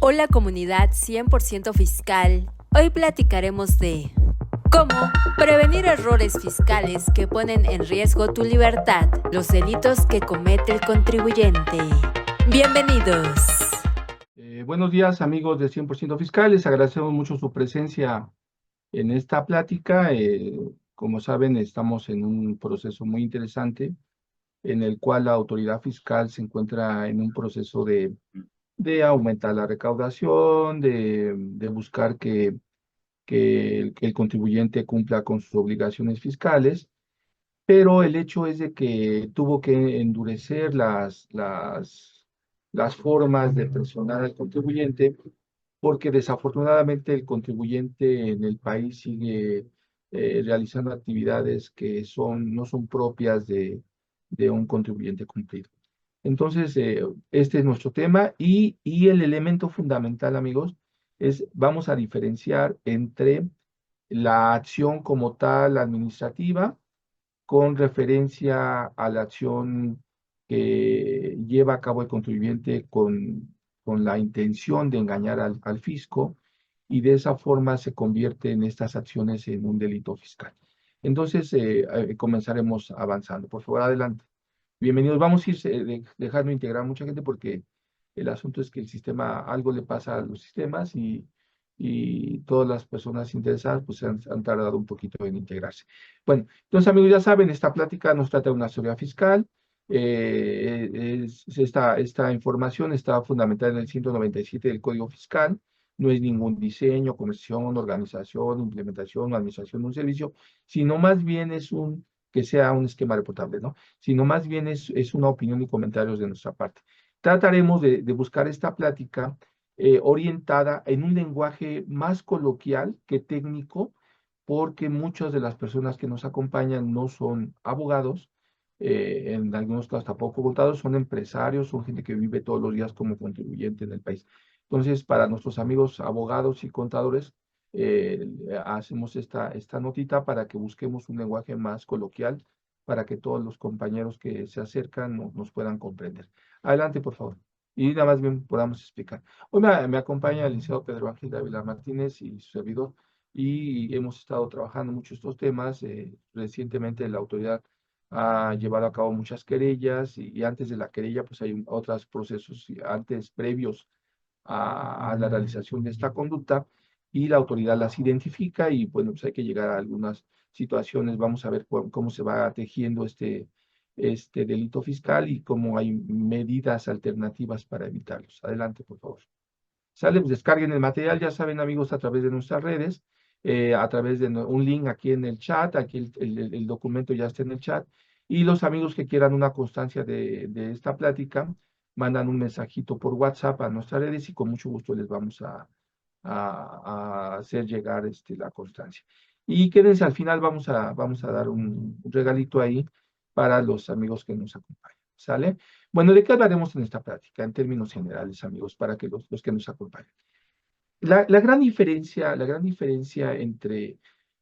Hola comunidad 100% fiscal. Hoy platicaremos de cómo prevenir errores fiscales que ponen en riesgo tu libertad, los delitos que comete el contribuyente. Bienvenidos. Buenos días amigos de 100% Fiscal, les agradecemos mucho su presencia en esta plática. Como saben, estamos en un proceso muy interesante en el cual la autoridad fiscal se encuentra en un proceso de aumentar la recaudación, de buscar que el contribuyente cumpla con sus obligaciones fiscales, pero el hecho es de que tuvo que endurecer las formas de presionar al contribuyente, porque desafortunadamente el contribuyente en el país sigue realizando actividades que no son propias de un contribuyente cumplido. Entonces, este es nuestro tema y el elemento fundamental, amigos, vamos a diferenciar entre la acción como tal administrativa con referencia a la acción que lleva a cabo el contribuyente con la intención de engañar al fisco, y de esa forma se convierte en estas acciones en un delito fiscal. Entonces, comenzaremos avanzando. Por favor, adelante. Bienvenidos. Vamos a ir dejando integrar mucha gente porque el asunto es que el sistema, algo le pasa a los sistemas y todas las personas interesadas pues han tardado un poquito en integrarse. Bueno, entonces amigos, ya saben, esta plática nos trata de una historia fiscal. Esta información está fundamentada en el 197 del Código Fiscal. No es ningún diseño, conversión, organización, implementación o administración de un servicio, sino más bien que sea un esquema reportable, ¿no? Sino más bien es una opinión y comentarios de nuestra parte. Trataremos de buscar esta plática orientada en un lenguaje más coloquial que técnico, porque muchas de las personas que nos acompañan no son abogados, en algunos casos tampoco contados, son empresarios, son gente que vive todos los días como contribuyente en el país. Entonces, para nuestros amigos abogados y contadores, eh, hacemos esta notita para que busquemos un lenguaje más coloquial, para que todos los compañeros que se acercan nos puedan comprender. Adelante, por favor. Y nada más bien podamos explicar. Hoy me acompaña el licenciado Pedro Ángel Dávila Martínez y su servidor, y hemos estado trabajando mucho estos temas. Recientemente la autoridad ha llevado a cabo muchas querellas y antes de la querella pues hay otros procesos antes previos a la realización de esta conducta, y la autoridad las identifica y bueno, pues hay que llegar a algunas situaciones. Vamos a ver cómo se va tejiendo este delito fiscal y cómo hay medidas alternativas para evitarlos. Adelante, por favor. Sale, pues descarguen el material, ya saben amigos, a través de nuestras redes, a través de un link aquí en el chat. Aquí el documento ya está en el chat, y los amigos que quieran una constancia de esta plática, mandan un mensajito por WhatsApp a nuestras redes y con mucho gusto les vamos a hacer llegar la constancia. Y quédense, al final vamos a dar un regalito ahí para los amigos que nos acompañan. ¿Sale? Bueno, ¿de qué hablaremos en esta plática? En términos generales, amigos, para que los que nos acompañen. La gran diferencia entre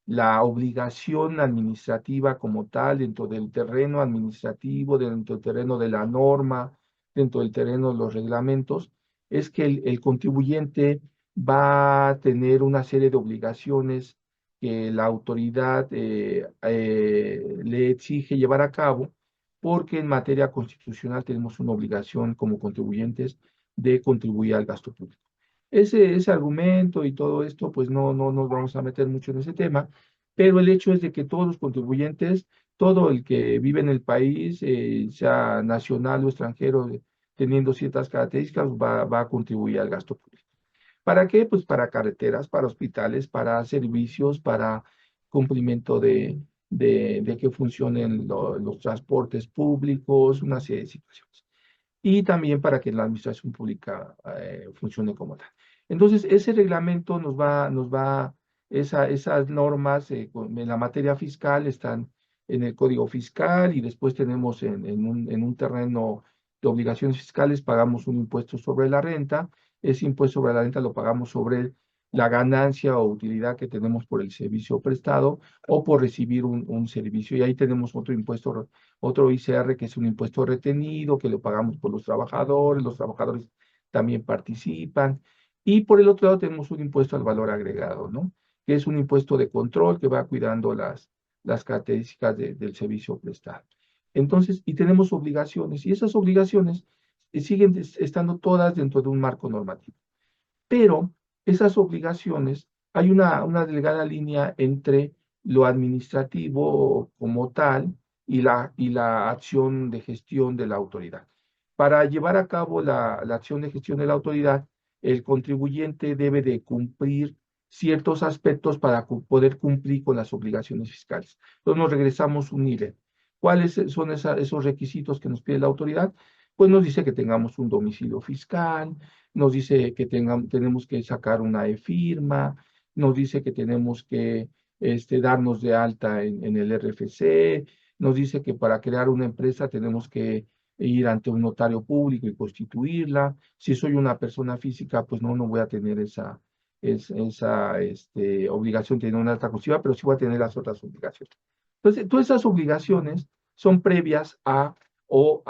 la obligación administrativa como tal, dentro del terreno administrativo, dentro del terreno de la norma, dentro del terreno de los reglamentos, es que el contribuyente va a tener una serie de obligaciones que la autoridad le exige llevar a cabo, porque en materia constitucional tenemos una obligación como contribuyentes de contribuir al gasto público. Ese argumento y todo esto, pues no nos vamos a meter mucho en ese tema, pero el hecho es de que todos los contribuyentes, todo el que vive en el país, sea nacional o extranjero, teniendo ciertas características, va a contribuir al gasto público. ¿Para qué? Pues para carreteras, para hospitales, para servicios, para cumplimiento de que funcionen los transportes públicos, una serie de situaciones, y también para que la administración pública funcione como tal. Entonces, ese reglamento esas normas en la materia fiscal están en el Código Fiscal, y después tenemos en un terreno de obligaciones fiscales, pagamos un impuesto sobre la renta. Ese impuesto sobre la renta lo pagamos sobre la ganancia o utilidad que tenemos por el servicio prestado o por recibir un servicio. Y ahí tenemos otro impuesto, otro ICR, que es un impuesto retenido, que lo pagamos por los trabajadores también participan. Y por el otro lado tenemos un impuesto al valor agregado, ¿no? Que es un impuesto de control que va cuidando las características del servicio prestado. Entonces, y tenemos obligaciones, y esas obligaciones siguen estando todas dentro de un marco normativo. Pero esas obligaciones, hay una delgada línea entre lo administrativo como tal y la acción de gestión de la autoridad. Para llevar a cabo la acción de gestión de la autoridad, el contribuyente debe de cumplir ciertos aspectos para poder cumplir con las obligaciones fiscales. Entonces nos regresamos un nivel. ¿Cuáles son esos requisitos que nos pide la autoridad? Pues nos dice que tengamos un domicilio fiscal, nos dice que tenemos que sacar una e-firma, nos dice que tenemos que darnos de alta en el RFC, nos dice que para crear una empresa tenemos que ir ante un notario público y constituirla. Si soy una persona física, pues no voy a tener esa obligación de tener una alta constitutiva, pero sí voy a tener las otras obligaciones. Entonces, todas esas obligaciones son previas o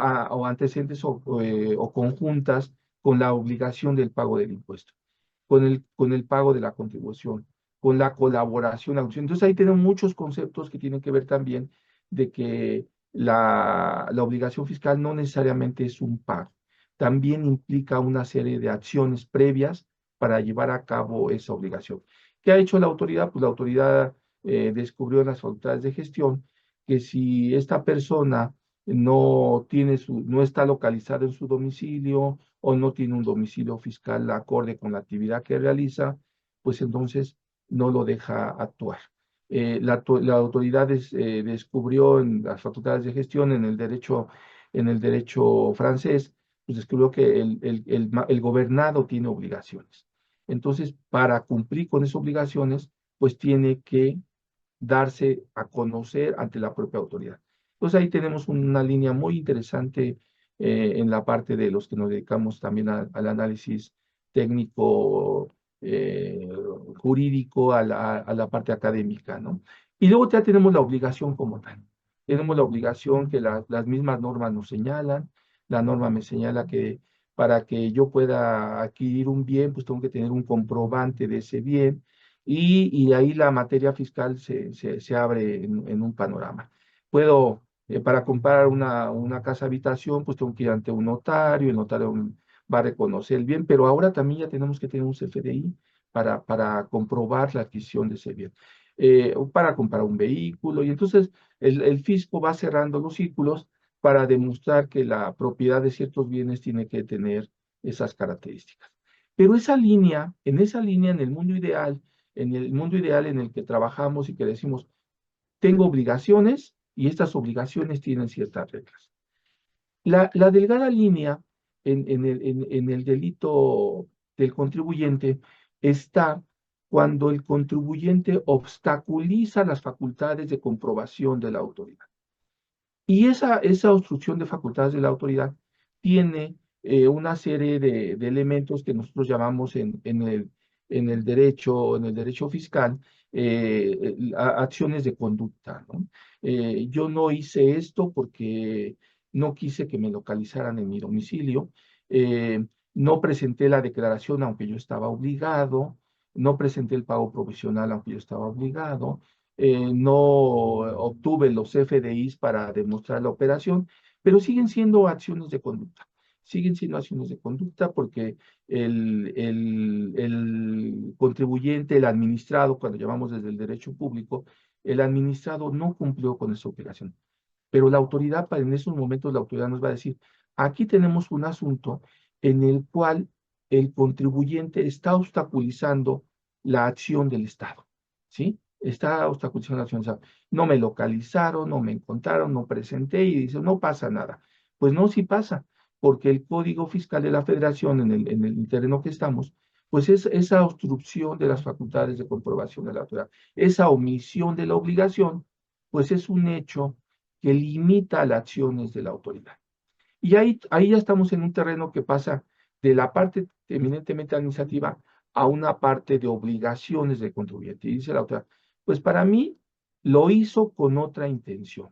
antecedentes o conjuntas con la obligación del pago del impuesto, con el pago de la contribución, con la colaboración. Entonces ahí tenemos muchos conceptos que tienen que ver también de que la obligación fiscal no necesariamente es un pago, también implica una serie de acciones previas para llevar a cabo esa obligación. ¿Qué ha hecho la autoridad? Pues la autoridad descubrió en las facultades de gestión que si esta persona no está localizada en su domicilio o no tiene un domicilio fiscal acorde con la actividad que realiza, pues entonces no lo deja actuar. La autoridad descubrió en las facultades de gestión, en el derecho francés, pues descubrió que el gobernado tiene obligaciones. Entonces, para cumplir con esas obligaciones, pues tiene que darse a conocer ante la propia autoridad. Entonces ahí tenemos una línea muy interesante en la parte de los que nos dedicamos también al análisis técnico, eh, jurídico, a la parte académica, ¿no? Y luego ya tenemos la obligación como tal. Tenemos la obligación que las mismas normas nos señalan. La norma me señala que para que yo pueda adquirir un bien, pues tengo que tener un comprobante de ese bien y ahí la materia fiscal se abre en un panorama. Para comprar una casa habitación, pues tengo que ir ante un notario, el notario va a reconocer el bien, pero ahora también ya tenemos que tener un CFDI para comprobar la adquisición de ese bien. O para comprar un vehículo, y entonces el fisco va cerrando los círculos para demostrar que la propiedad de ciertos bienes tiene que tener esas características. Pero en esa línea, en el mundo ideal en el que trabajamos y que decimos, tengo obligaciones y estas obligaciones tienen ciertas reglas. La delgada línea en el delito del contribuyente está cuando el contribuyente obstaculiza las facultades de comprobación de la autoridad. Y esa obstrucción de facultades de la autoridad tiene una serie de elementos que nosotros llamamos en el derecho fiscal acciones de conducta, ¿no? Yo no hice esto porque no quise que me localizaran en mi domicilio, eh, no presenté la declaración aunque yo estaba obligado, no presenté el pago provisional aunque yo estaba obligado, no obtuve los FDIs para demostrar la operación, pero siguen siendo acciones de conducta. Siguen siendo acciones de conducta porque el contribuyente, el administrado, cuando llamamos desde el derecho público, el administrado no cumplió con esa operación. Pero la autoridad, en esos momentos, la autoridad nos va a decir, aquí tenemos un asunto en el cual el contribuyente está obstaculizando la acción del Estado, ¿sí? Está obstaculizando la acción del Estado. No me localizaron, no me encontraron, no presenté y dice, no pasa nada. Pues no, sí pasa, porque el Código Fiscal de la Federación, en el terreno que estamos, pues es esa obstrucción de las facultades de comprobación de la autoridad, esa omisión de la obligación, pues es un hecho que limita las acciones de la autoridad. Y ahí ya estamos en un terreno que pasa de la parte eminentemente administrativa a una parte de obligaciones del contribuyente. Y dice la autoridad, pues para mí lo hizo con otra intención.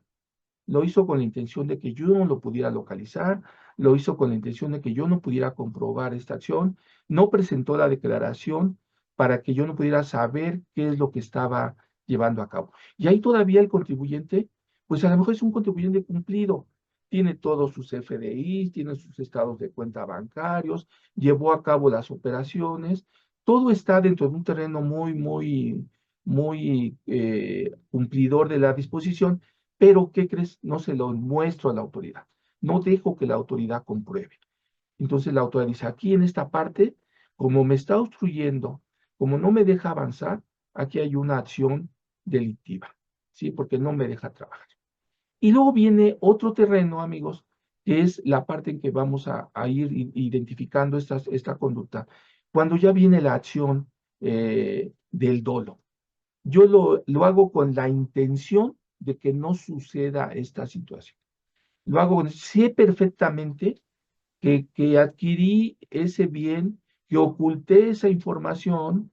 lo hizo con la intención de que yo no lo pudiera localizar, lo hizo con la intención de que yo no pudiera comprobar esta acción, no presentó la declaración para que yo no pudiera saber qué es lo que estaba llevando a cabo. Y ahí todavía el contribuyente, pues a lo mejor es un contribuyente cumplido, tiene todos sus FDIs, tiene sus estados de cuenta bancarios, llevó a cabo las operaciones, todo está dentro de un terreno muy cumplidor de la disposición, pero ¿qué crees? No se lo muestro a la autoridad, no dejo que la autoridad compruebe. Entonces la autoridad dice, aquí en esta parte, como me está obstruyendo, como no me deja avanzar, aquí hay una acción delictiva, ¿sí? Porque no me deja trabajar. Y luego viene otro terreno, amigos, que es la parte en que vamos a ir identificando esta conducta. Cuando ya viene la acción del dolo. Yo lo hago con la intención de que no suceda esta situación. Lo hago, sé perfectamente que adquirí ese bien, que oculté esa información,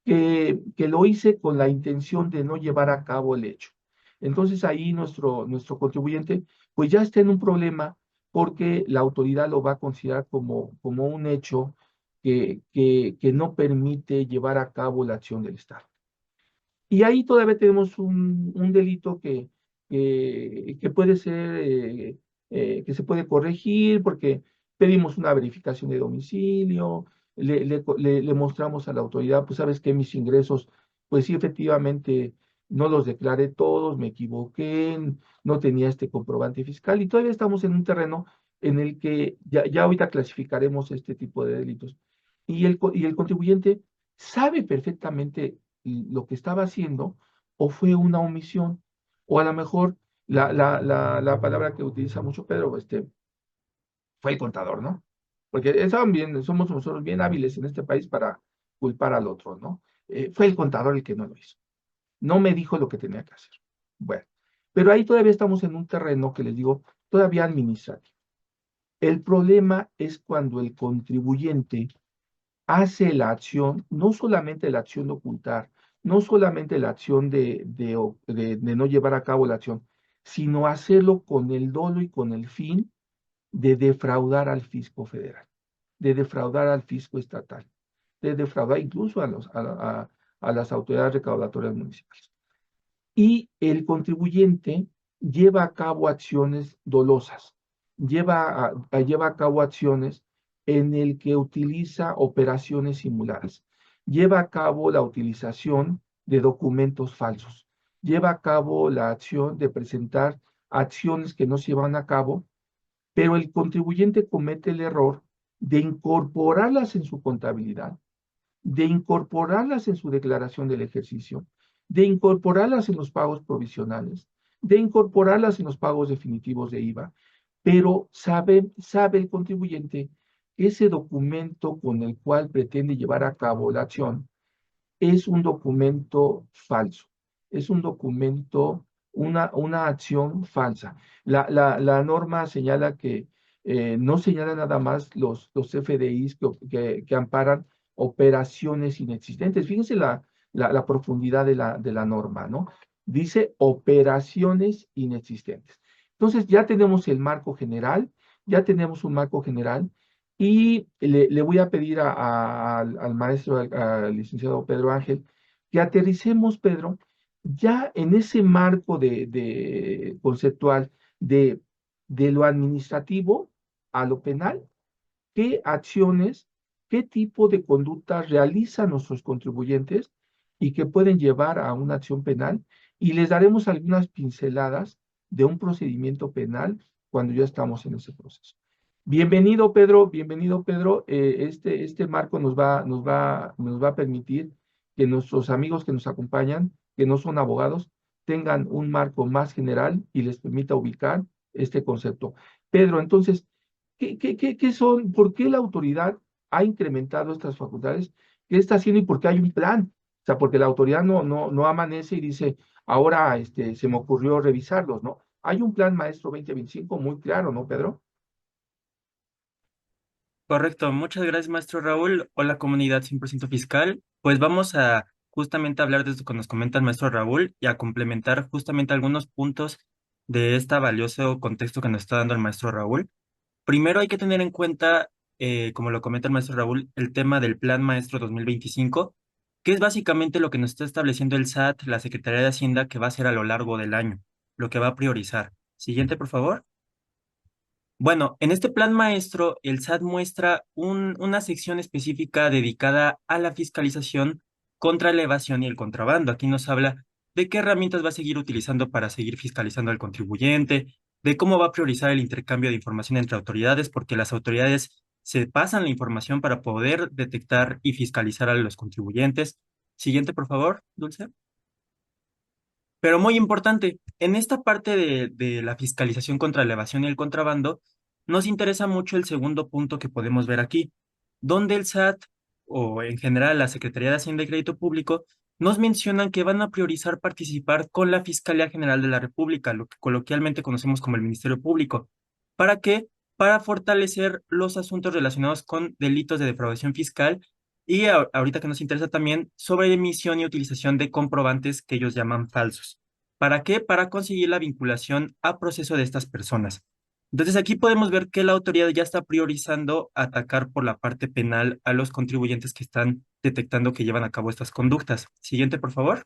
que lo hice con la intención de no llevar a cabo el hecho. Entonces ahí nuestro contribuyente pues ya está en un problema porque la autoridad lo va a considerar como un hecho que no permite llevar a cabo la acción del Estado. Y ahí todavía tenemos un delito que puede ser, que se puede corregir porque pedimos una verificación de domicilio, le mostramos a la autoridad, pues sabes que mis ingresos, pues sí, efectivamente no los declaré todos, me equivoqué, no tenía este comprobante fiscal y todavía estamos en un terreno en el que ya ahorita clasificaremos este tipo de delitos. Y el contribuyente sabe perfectamente lo que estaba haciendo o fue una omisión, o a lo mejor la palabra que utiliza mucho Pedro, fue el contador, ¿no? Porque estaban bien, somos nosotros bien hábiles en este país para culpar al otro, ¿no? Fue el contador el que no lo hizo. No me dijo lo que tenía que hacer. Bueno, pero ahí todavía estamos en un terreno que les digo, todavía administrativo. El problema es cuando el contribuyente hace la acción, no solamente la acción de ocultar, no solamente la acción de no llevar a cabo la acción, sino hacerlo con el dolo y con el fin de defraudar al fisco federal, de defraudar al fisco estatal, de defraudar incluso a las autoridades recaudatorias municipales. Y el contribuyente lleva a cabo acciones dolosas, lleva a cabo acciones en el que utiliza operaciones simuladas, lleva a cabo la utilización de documentos falsos, lleva a cabo la acción de presentar acciones que no se llevan a cabo, pero el contribuyente comete el error de incorporarlas en su contabilidad, de incorporarlas en su declaración del ejercicio, de incorporarlas en los pagos provisionales, de incorporarlas en los pagos definitivos de IVA, pero sabe el contribuyente que ese documento con el cual pretende llevar a cabo la acción es un documento falso, es un documento, una acción falsa. La norma señala que no señala nada más los FDIs que amparan operaciones inexistentes. Fíjense la profundidad de la norma, ¿no? Dice operaciones inexistentes. Entonces ya tenemos el marco general, ya tenemos un marco general y le voy a pedir al maestro, al licenciado Pedro Ángel, que aterricemos, Pedro, ya en ese marco de conceptual de lo administrativo a lo penal, qué acciones, qué tipo de conductas realizan nuestros contribuyentes y que pueden llevar a una acción penal. Y les daremos algunas pinceladas de un procedimiento penal cuando ya estamos en ese proceso. Bienvenido, Pedro, bienvenido, Pedro. Este marco nos va a permitir que nuestros amigos que nos acompañan, que no son abogados, tengan un marco más general y les permita ubicar este concepto. Pedro, entonces, ¿qué son? ¿Por qué la autoridad ha incrementado estas facultades? ¿Qué está haciendo y por qué hay un plan? O sea, porque la autoridad no amanece y dice, ahora se me ocurrió revisarlos, ¿no? Hay un plan maestro 2025 muy claro, ¿no, Pedro? Correcto, muchas gracias, maestro Raúl. Hola, comunidad 100% fiscal. Pues vamos a justamente hablar de esto que nos comenta el maestro Raúl y a complementar justamente algunos puntos de este valioso contexto que nos está dando el maestro Raúl. Primero hay que tener en cuenta, como lo comenta el maestro Raúl, el tema del Plan Maestro 2025, que es básicamente lo que nos está estableciendo el SAT, la Secretaría de Hacienda, que va a hacer a lo largo del año, lo que va a priorizar. Siguiente, por favor. Bueno, en este plan maestro, el SAT muestra una sección específica dedicada a la fiscalización contra la evasión y el contrabando. Aquí nos habla de qué herramientas va a seguir utilizando para seguir fiscalizando al contribuyente, de cómo va a priorizar el intercambio de información entre autoridades, porque las autoridades se pasan la información para poder detectar y fiscalizar a los contribuyentes. Siguiente, por favor, Dulce. Pero muy importante, en esta parte de la fiscalización contra la evasión y el contrabando, nos interesa mucho el segundo punto que podemos ver aquí, donde el SAT o en general la Secretaría de Hacienda y Crédito Público nos mencionan que van a priorizar participar con la Fiscalía General de la República, lo que coloquialmente conocemos como el Ministerio Público. ¿Para qué? Para fortalecer los asuntos relacionados con delitos de defraudación fiscal y ahorita que nos interesa también sobre emisión y utilización de comprobantes que ellos llaman falsos. ¿Para qué? Para conseguir la vinculación a proceso de estas personas. Entonces aquí podemos ver que la autoridad ya está priorizando atacar por la parte penal a los contribuyentes que están detectando que llevan a cabo estas conductas. Siguiente, por favor.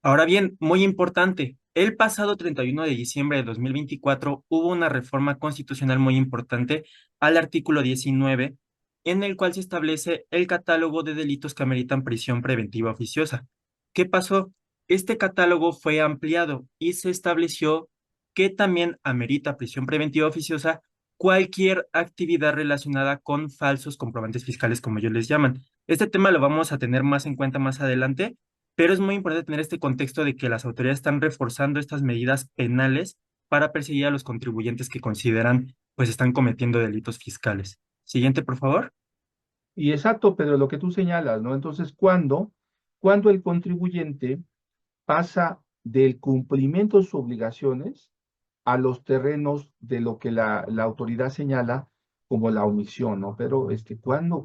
Ahora bien, muy importante, el pasado 31 de diciembre de 2024 hubo una reforma constitucional muy importante al artículo 19, en el cual se establece el catálogo de delitos que ameritan prisión preventiva oficiosa. ¿Qué pasó? Este catálogo fue ampliado y se estableció que también amerita prisión preventiva oficiosa cualquier actividad relacionada con falsos comprobantes fiscales, como ellos les llaman. Este tema lo vamos a tener más en cuenta más adelante, pero es muy importante tener este contexto de que las autoridades están reforzando estas medidas penales para perseguir a los contribuyentes que consideran pues están cometiendo delitos fiscales. Siguiente, por favor. Y exacto, Pedro, lo que tú señalas, ¿no? Entonces, ¿cuándo el contribuyente pasa del cumplimiento de sus obligaciones a los terrenos de lo que la autoridad señala como la omisión, ¿no? Pero,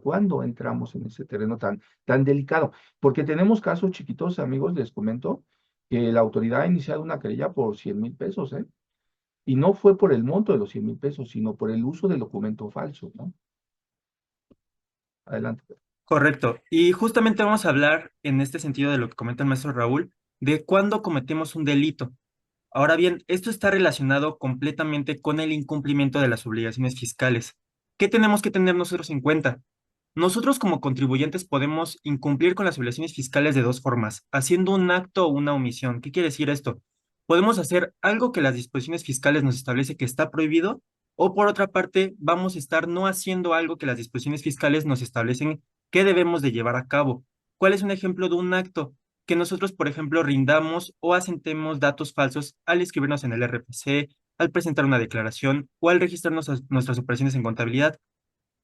¿cuándo entramos en ese terreno tan delicado? Porque tenemos casos chiquitos, amigos, les comento, que la autoridad ha iniciado una querella por 100,000 pesos, ¿eh? Y no fue por el monto de los 100,000 pesos, sino por el uso del documento falso, ¿no? Adelante, Pedro. Correcto. Y justamente vamos a hablar en este sentido de lo que comenta el maestro Raúl, de cuándo cometemos un delito. Ahora bien, esto está relacionado completamente con el incumplimiento de las obligaciones fiscales. ¿Qué tenemos que tener nosotros en cuenta? Nosotros como contribuyentes podemos incumplir con las obligaciones fiscales de dos formas, haciendo un acto o una omisión. ¿Qué quiere decir esto? Podemos hacer algo que las disposiciones fiscales nos establece que está prohibido, o por otra parte, vamos a estar no haciendo algo que las disposiciones fiscales nos establecen que debemos de llevar a cabo. ¿Cuál es un ejemplo de un acto? Que nosotros, por ejemplo, rindamos o asentemos datos falsos al inscribirnos en el RFC, al presentar una declaración o al registrar nuestras operaciones en contabilidad.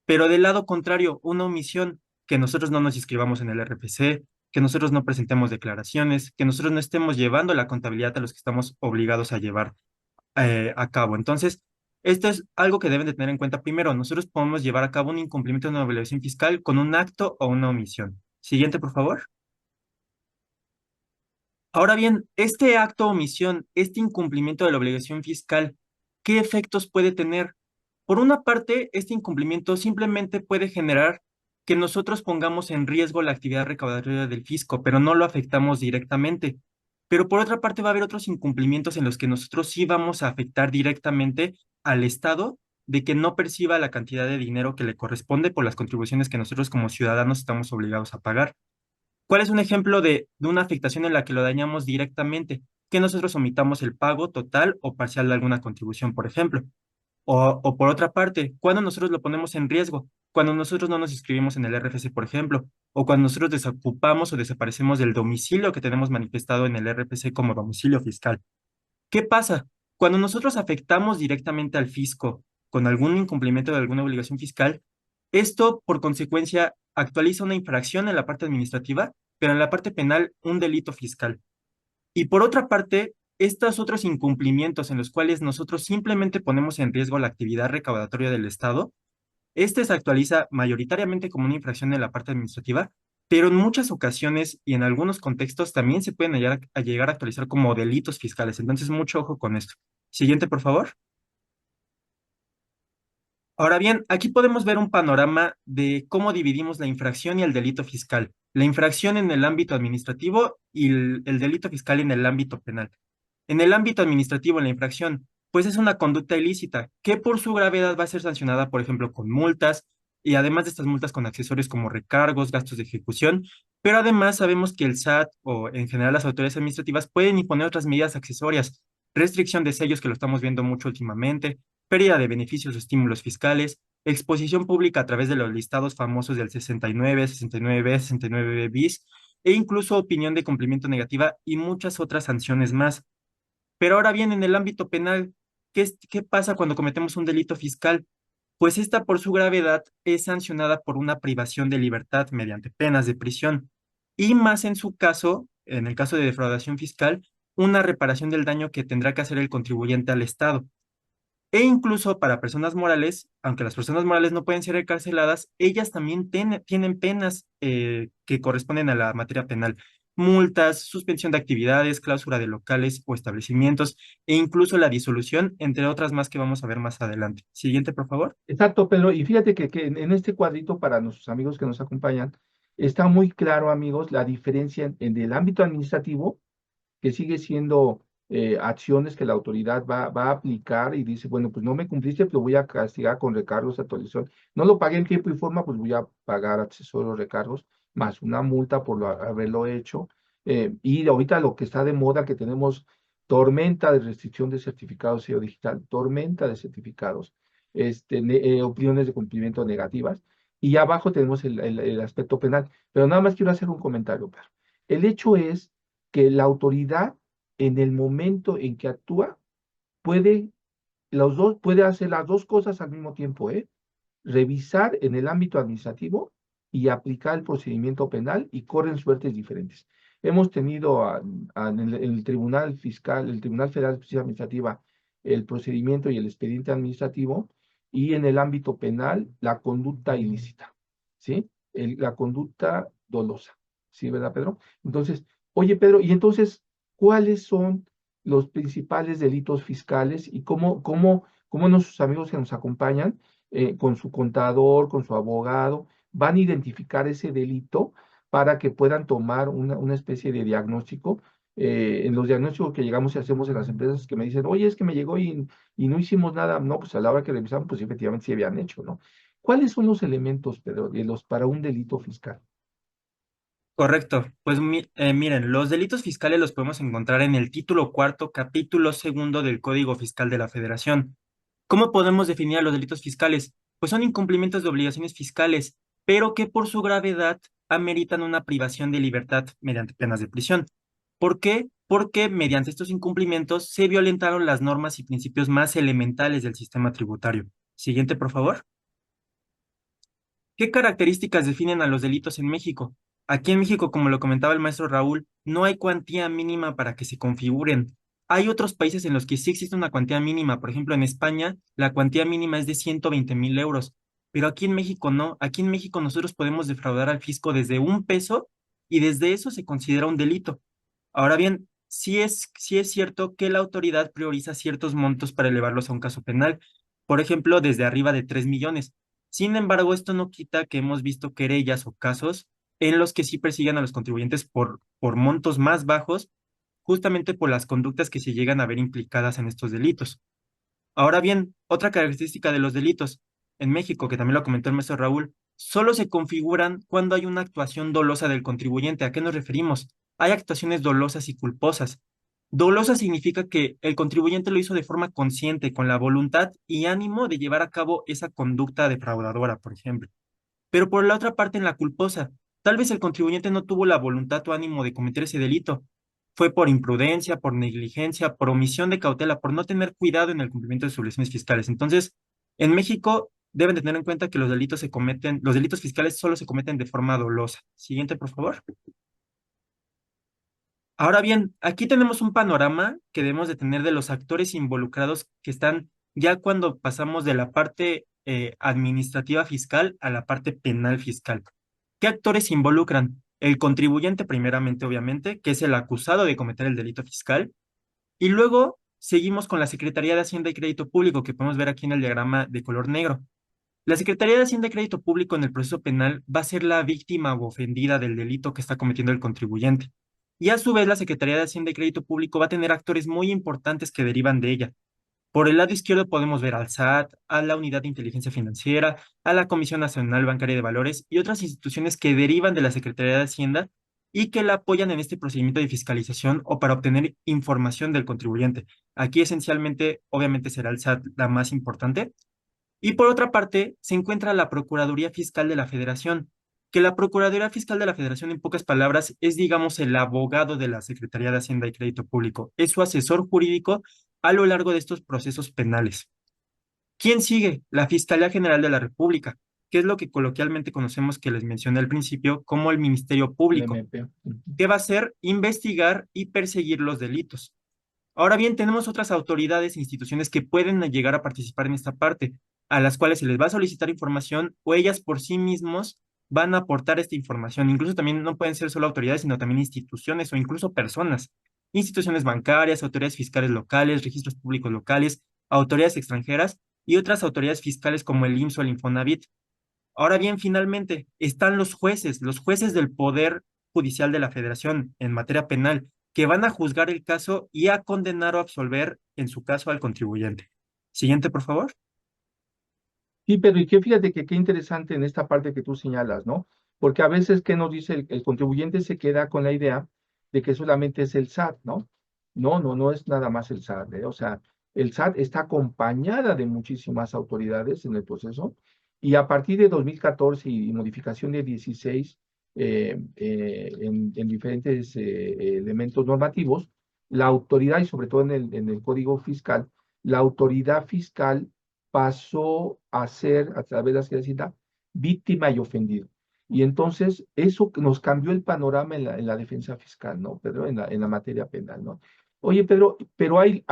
Pero del lado contrario, una omisión, que nosotros no nos inscribamos en el RFC, que nosotros no presentemos declaraciones, que nosotros no estemos llevando la contabilidad a los que estamos obligados a llevar a cabo. Entonces, esto es algo que deben de tener en cuenta primero. Nosotros podemos llevar a cabo un incumplimiento de una obligación fiscal con un acto o una omisión. Siguiente, por favor. Ahora bien, este acto o omisión, este incumplimiento de la obligación fiscal, ¿qué efectos puede tener? Por una parte, este incumplimiento simplemente puede generar que nosotros pongamos en riesgo la actividad recaudatoria del fisco, pero no lo afectamos directamente. Pero por otra parte, va a haber otros incumplimientos en los que nosotros sí vamos a afectar directamente al Estado de que no perciba la cantidad de dinero que le corresponde por las contribuciones que nosotros como ciudadanos estamos obligados a pagar. ¿Cuál es un ejemplo de una afectación en la que lo dañamos directamente? Que nosotros omitamos el pago total o parcial de alguna contribución, por ejemplo. O por otra parte, cuando nosotros lo ponemos en riesgo, cuando nosotros no nos inscribimos en el RFC, por ejemplo, o cuando nosotros desocupamos o desaparecemos del domicilio que tenemos manifestado en el RFC como domicilio fiscal. ¿Qué pasa? Cuando nosotros afectamos directamente al fisco con algún incumplimiento de alguna obligación fiscal, esto por consecuencia actualiza una infracción en la parte administrativa, pero en la parte penal un delito fiscal. Y por otra parte, estos otros incumplimientos en los cuales nosotros simplemente ponemos en riesgo la actividad recaudatoria del Estado, este se actualiza mayoritariamente como una infracción en la parte administrativa, pero en muchas ocasiones y en algunos contextos también se pueden llegar a actualizar como delitos fiscales. Entonces, mucho ojo con esto. Siguiente, por favor. Ahora bien, aquí podemos ver un panorama de cómo dividimos la infracción y el delito fiscal. La infracción en el ámbito administrativo y el delito fiscal en el ámbito penal. En el ámbito administrativo, la infracción, pues es una conducta ilícita que por su gravedad va a ser sancionada, por ejemplo, con multas y además de estas multas con accesorios como recargos, gastos de ejecución, pero además sabemos que el SAT o en general las autoridades administrativas pueden imponer otras medidas accesorias, restricción de sellos que lo estamos viendo mucho últimamente, pérdida de beneficios o estímulos fiscales, exposición pública a través de los listados famosos del 69, 69B, 69B bis e incluso opinión de cumplimiento negativa y muchas otras sanciones más. Pero ahora bien, en el ámbito penal, ¿qué pasa cuando cometemos un delito fiscal? Pues esta por su gravedad es sancionada por una privación de libertad mediante penas de prisión y más en su caso, en el caso de defraudación fiscal, una reparación del daño que tendrá que hacer el contribuyente al Estado. E incluso para personas morales, aunque las personas morales no pueden ser encarceladas, ellas también tienen penas que corresponden a la materia penal. Multas, suspensión de actividades, clausura de locales o establecimientos e incluso la disolución, entre otras más que vamos a ver más adelante. Siguiente, por favor. Exacto, Pedro. Y fíjate que en este cuadrito, para nuestros amigos que nos acompañan, está muy claro, amigos, la diferencia en el ámbito administrativo, que sigue siendo acciones que la autoridad va a aplicar y dice, bueno, pues no me cumpliste, pero voy a castigar con recargos, actualización. No lo pagué en tiempo y forma, pues voy a pagar accesorios, recargos, más una multa por haberlo hecho. Y ahorita lo que está de moda, que tenemos tormenta de restricción de certificados sello digital, tormenta de certificados, opiniones de cumplimiento negativas. Y abajo tenemos el aspecto penal. Pero nada más quiero hacer un comentario, Pedro. El hecho es que la autoridad, en el momento en que actúa, puede, puede hacer las dos cosas al mismo tiempo, ¿eh? Revisar en el ámbito administrativo y aplicar el procedimiento penal y corren suertes diferentes. Hemos tenido en el Tribunal Fiscal, el Tribunal Federal de Justicia Administrativa, el procedimiento y el expediente administrativo, y en el ámbito penal, la conducta ilícita, ¿sí? La conducta dolosa, ¿sí, verdad, Pedro? Entonces, oye, Pedro, y entonces, ¿cuáles son los principales delitos fiscales y cómo nuestros amigos que nos acompañan con su contador, con su abogado, van a identificar ese delito para que puedan tomar una especie de diagnóstico? En los diagnósticos que llegamos y hacemos en las empresas que me dicen, oye, es que me llegó y no hicimos nada, no, pues a la hora que revisamos, pues efectivamente sí habían hecho, ¿no? ¿Cuáles son los elementos, Pedro, para un delito fiscal? Correcto. Pues miren, los delitos fiscales los podemos encontrar en el título cuarto, capítulo segundo del Código Fiscal de la Federación. ¿Cómo podemos definir a los delitos fiscales? Pues son incumplimientos de obligaciones fiscales, pero que por su gravedad ameritan una privación de libertad mediante penas de prisión. ¿Por qué? Porque mediante estos incumplimientos se violentaron las normas y principios más elementales del sistema tributario. Siguiente, por favor. ¿Qué características definen a los delitos en México? Aquí en México, como lo comentaba el maestro Raúl, no hay cuantía mínima para que se configuren. Hay otros países en los que sí existe una cuantía mínima. Por ejemplo, en España, la cuantía mínima es de 120,000 euros. Pero aquí en México no. Aquí en México nosotros podemos defraudar al fisco desde 1 peso y desde eso se considera un delito. Ahora bien, sí es cierto que la autoridad prioriza ciertos montos para elevarlos a un caso penal. Por ejemplo, desde arriba de 3 millones. Sin embargo, esto no quita que hemos visto querellas o casos en los que sí persiguen a los contribuyentes por montos más bajos, justamente por las conductas que se llegan a ver implicadas en estos delitos. Ahora bien, otra característica de los delitos en México, que también lo comentó el maestro Raúl, solo se configuran cuando hay una actuación dolosa del contribuyente. ¿A qué nos referimos? Hay actuaciones dolosas y culposas. Dolosa significa que el contribuyente lo hizo de forma consciente, con la voluntad y ánimo de llevar a cabo esa conducta defraudadora, por ejemplo. Pero por la otra parte, en la culposa, tal vez el contribuyente no tuvo la voluntad o ánimo de cometer ese delito. Fue por imprudencia, por negligencia, por omisión de cautela, por no tener cuidado en el cumplimiento de sus obligaciones fiscales. Entonces, en México deben de tener en cuenta que los delitos fiscales solo se cometen de forma dolosa. Siguiente, por favor. Ahora bien, aquí tenemos un panorama que debemos de tener de los actores involucrados que están ya cuando pasamos de la parte administrativa fiscal a la parte penal fiscal. ¿Qué actores se involucran? El contribuyente primeramente, obviamente, que es el acusado de cometer el delito fiscal, y luego seguimos con la Secretaría de Hacienda y Crédito Público, que podemos ver aquí en el diagrama de color negro. La Secretaría de Hacienda y Crédito Público en el proceso penal va a ser la víctima o ofendida del delito que está cometiendo el contribuyente. Y a su vez, la Secretaría de Hacienda y Crédito Público va a tener actores muy importantes que derivan de ella. Por el lado izquierdo podemos ver al SAT, a la Unidad de Inteligencia Financiera, a la Comisión Nacional Bancaria de Valores y otras instituciones que derivan de la Secretaría de Hacienda y que la apoyan en este procedimiento de fiscalización o para obtener información del contribuyente. Aquí esencialmente, obviamente será el SAT la más importante. Y por otra parte, se encuentra la Procuraduría Fiscal de la Federación, que la Procuraduría Fiscal de la Federación, en pocas palabras, es, digamos, el abogado de la Secretaría de Hacienda y Crédito Público. Es su asesor jurídico a lo largo de estos procesos penales. ¿Quién sigue? La Fiscalía General de la República, que es lo que coloquialmente conocemos que les mencioné al principio como el Ministerio el Público, MP. Ujú. que va a ser investigar y perseguir los delitos. Ahora bien, tenemos otras autoridades e instituciones que pueden llegar a participar en esta parte, a las cuales se les va a solicitar información o ellas por sí mismos van a aportar esta información. Incluso también no pueden ser solo autoridades, sino también instituciones o incluso personas. Instituciones bancarias, autoridades fiscales locales, registros públicos locales, autoridades extranjeras y otras autoridades fiscales como el IMSS o el Infonavit. Ahora bien, finalmente, están los jueces del Poder Judicial de la Federación en materia penal, que van a juzgar el caso y a condenar o absolver, en su caso, al contribuyente. Siguiente, por favor. Sí, pero y que fíjate que qué interesante en esta parte que tú señalas, ¿no? Porque a veces, ¿qué nos dice el contribuyente? Se queda con la idea de que solamente es el SAT, ¿no? No es nada más el SAT, ¿eh? O sea, el SAT está acompañada de muchísimas autoridades en el proceso y a partir de 2014 y modificación de 16 en diferentes elementos normativos, la autoridad y sobre todo en el Código Fiscal, la autoridad fiscal pasó a ser, a través de la Hacienda, víctima y ofendido. Y entonces eso nos cambió el panorama en la defensa fiscal, ¿no, Pedro? En la materia penal, ¿no? Oye, Pedro, pero hay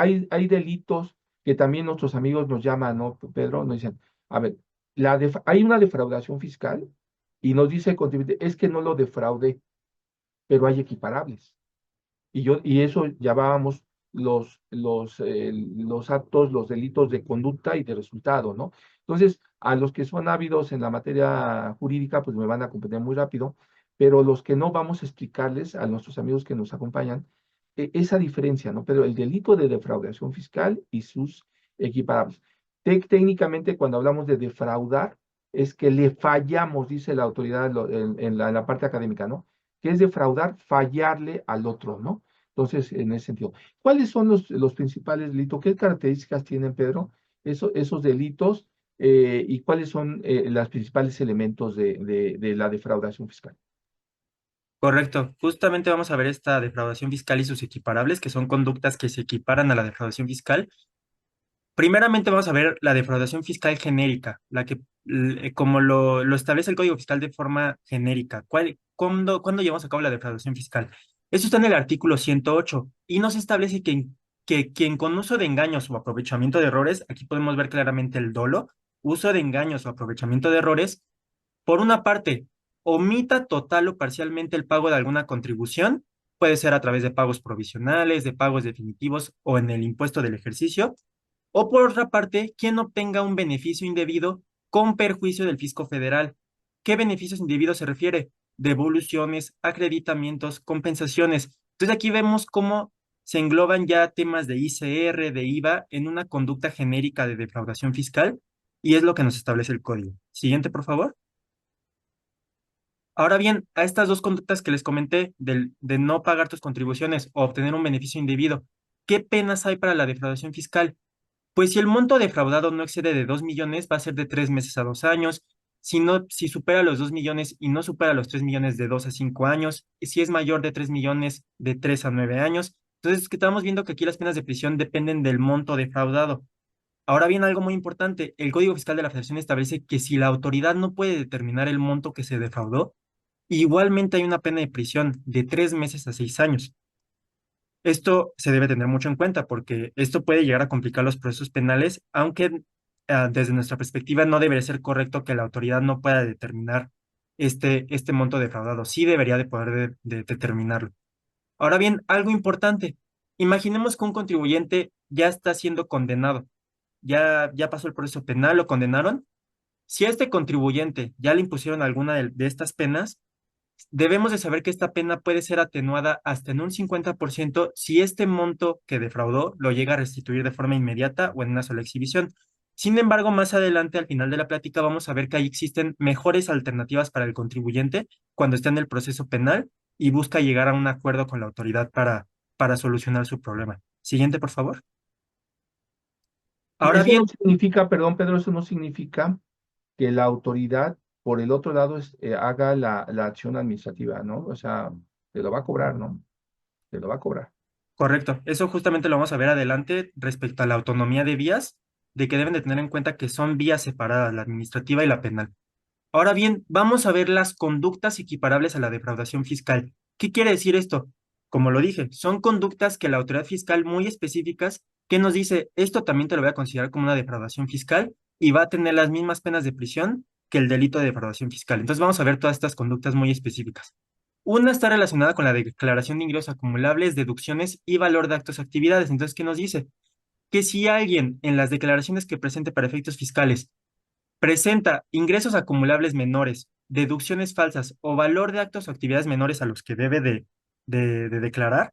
delitos que también nuestros amigos nos llaman, ¿no, Pedro? Nos dicen, a ver, hay una defraudación fiscal y nos dice el contribuyente, es que no lo defraudé, pero hay equiparables. Y eso llamábamos los actos, los delitos de conducta y de resultado, ¿no? Entonces, a los que son ávidos en la materia jurídica, pues me van a comprender muy rápido, pero los que no vamos a explicarles a nuestros amigos que nos acompañan esa diferencia, ¿no? Pero el delito de defraudación fiscal y sus equiparables. Técnicamente, cuando hablamos de defraudar, es que le fallamos, dice la autoridad en la parte académica, ¿no? Que es defraudar, fallarle al otro, ¿no? Entonces, en ese sentido, ¿cuáles son los principales delitos? ¿Qué características tienen, Pedro, esos delitos y cuáles son los principales elementos de la defraudación fiscal? Correcto. Justamente vamos a ver esta defraudación fiscal y sus equiparables, que son conductas que se equiparan a la defraudación fiscal. Primeramente vamos a ver la defraudación fiscal genérica, la que, como lo establece el Código Fiscal de forma genérica. ¿Cuándo llevamos a cabo la defraudación fiscal? Eso está en el artículo 108 y nos establece que quien con uso de engaños o aprovechamiento de errores, aquí podemos ver claramente el dolo, uso de engaños o aprovechamiento de errores, por una parte, omita total o parcialmente el pago de alguna contribución, puede ser a través de pagos provisionales, de pagos definitivos o en el impuesto del ejercicio, o por otra parte, quien obtenga un beneficio indebido con perjuicio del fisco federal. ¿Qué beneficios indebidos se refiere? Devoluciones, acreditamientos, compensaciones. Entonces aquí vemos cómo se engloban ya temas de ICR, de IVA, en una conducta genérica de defraudación fiscal, y es lo que nos establece el código. Siguiente, por favor. Ahora bien, a estas dos conductas que les comenté, de no pagar tus contribuciones o obtener un beneficio indebido, ¿qué penas hay para la defraudación fiscal? Pues si el monto defraudado no excede de 2 millones, va a ser de 3 meses a 2 años. Si no, si supera los 2 millones y no supera los 3 millones, de 2 a 5 años. Y si es mayor de 3 millones, de 3 a 9 años. Entonces, que estamos viendo que aquí las penas de prisión dependen del monto defraudado. Ahora bien, algo muy importante, el Código Fiscal de la Federación establece que si la autoridad no puede determinar el monto que se defraudó, igualmente hay una pena de prisión de 3 meses a 6 años. Esto se debe tener mucho en cuenta porque esto puede llegar a complicar los procesos penales, aunque desde nuestra perspectiva no debería ser correcto que la autoridad no pueda determinar este monto defraudado. Sí debería de poder de determinarlo. Ahora bien, algo importante. Imaginemos que un contribuyente ya está siendo condenado, ya pasó el proceso penal, lo condenaron. Si a este contribuyente ya le impusieron alguna de estas penas, debemos de saber que esta pena puede ser atenuada hasta en un 50% si este monto que defraudó lo llega a restituir de forma inmediata o en una sola exhibición. Sin embargo, más adelante, al final de la plática, vamos a ver que ahí existen mejores alternativas para el contribuyente cuando está en el proceso penal y busca llegar a un acuerdo con la autoridad para solucionar su problema. Siguiente, por favor. Y Ahora eso bien, no significa, perdón, Pedro, eso no significa que la autoridad, por el otro lado, haga la acción administrativa, ¿no? O sea, te lo va a cobrar, ¿no? Te lo va a cobrar. correcto. Eso justamente lo vamos a ver adelante respecto a la autonomía de vías, de que deben de tener en cuenta que son vías separadas, la administrativa y la penal. Ahora bien, vamos a ver las conductas equiparables a la defraudación fiscal. ¿Qué quiere decir esto? Como lo dije, son conductas que la autoridad fiscal muy específicas que nos dice, esto también te lo voy a considerar como una defraudación fiscal y va a tener las mismas penas de prisión que el delito de defraudación fiscal. Entonces vamos a ver todas estas conductas muy específicas. Una está relacionada con la declaración de ingresos acumulables, deducciones y valor de actos o actividades. Entonces, ¿qué nos dice? Que si alguien en las declaraciones que presente para efectos fiscales presenta ingresos acumulables menores, deducciones falsas o valor de actos o actividades menores a los que debe de declarar,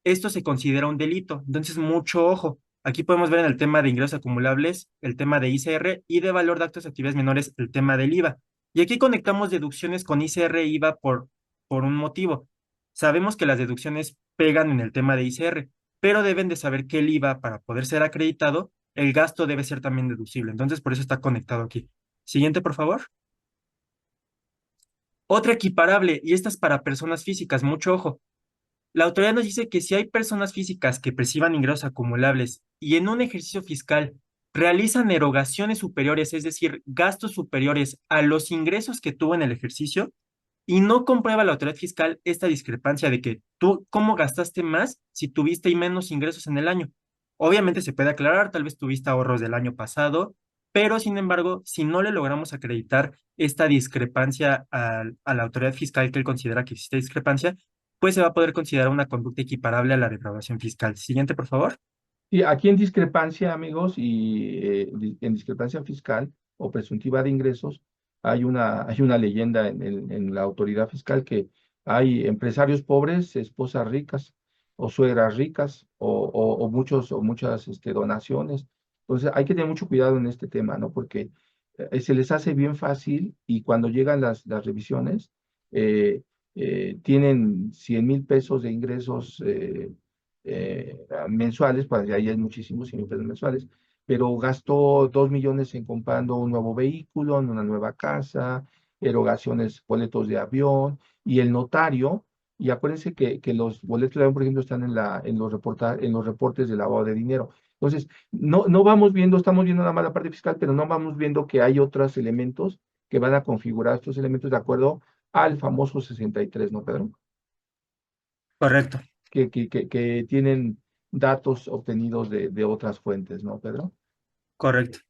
esto se considera un delito. Entonces, mucho ojo. Aquí podemos ver en el tema de ingresos acumulables el tema de ICR y de valor de actos y actividades menores el tema del IVA. Y aquí conectamos deducciones con ICR e IVA por un motivo. Sabemos que las deducciones pegan en el tema de ICR, pero deben de saber que el IVA, para poder ser acreditado, el gasto debe ser también deducible. Entonces, por eso está conectado aquí. Siguiente, por favor. Otra equiparable, y esta es para personas físicas, mucho ojo. La autoridad nos dice que si hay personas físicas que perciban ingresos acumulables y en un ejercicio fiscal realizan erogaciones superiores, es decir, gastos superiores a los ingresos que tuvo en el ejercicio, y no comprueba la autoridad fiscal esta discrepancia de que tú, ¿cómo gastaste más si tuviste y menos ingresos en el año? Obviamente se puede aclarar, tal vez tuviste ahorros del año pasado, pero sin embargo, si no le logramos acreditar esta discrepancia a la autoridad fiscal que él considera que existe discrepancia, pues se va a poder considerar una conducta equiparable a la defraudación fiscal. Siguiente, por favor. Y aquí en discrepancia, amigos, y en discrepancia fiscal o presuntiva de ingresos, hay una leyenda en la autoridad fiscal que hay empresarios pobres, esposas ricas o suegras ricas o muchas donaciones. Entonces hay que tener mucho cuidado en este tema, ¿no? Porque se les hace bien fácil y cuando llegan las revisiones, eh, tienen 100,000 pesos de ingresos mensuales, pues ahí hay muchísimos, 100,000 pesos mensuales, pero gastó 2 millones en comprando un nuevo vehículo, en una nueva casa, erogaciones, boletos de avión, y el notario, y acuérdense que los boletos de avión, por ejemplo, están en los reportes de lavado de dinero. Entonces, no vamos viendo, estamos viendo nada más la parte fiscal, pero no vamos viendo que hay otros elementos que van a configurar estos elementos de acuerdo al famoso 63, ¿no, Pedro? Correcto, Que tienen datos obtenidos de otras fuentes, ¿no, Pedro? correcto.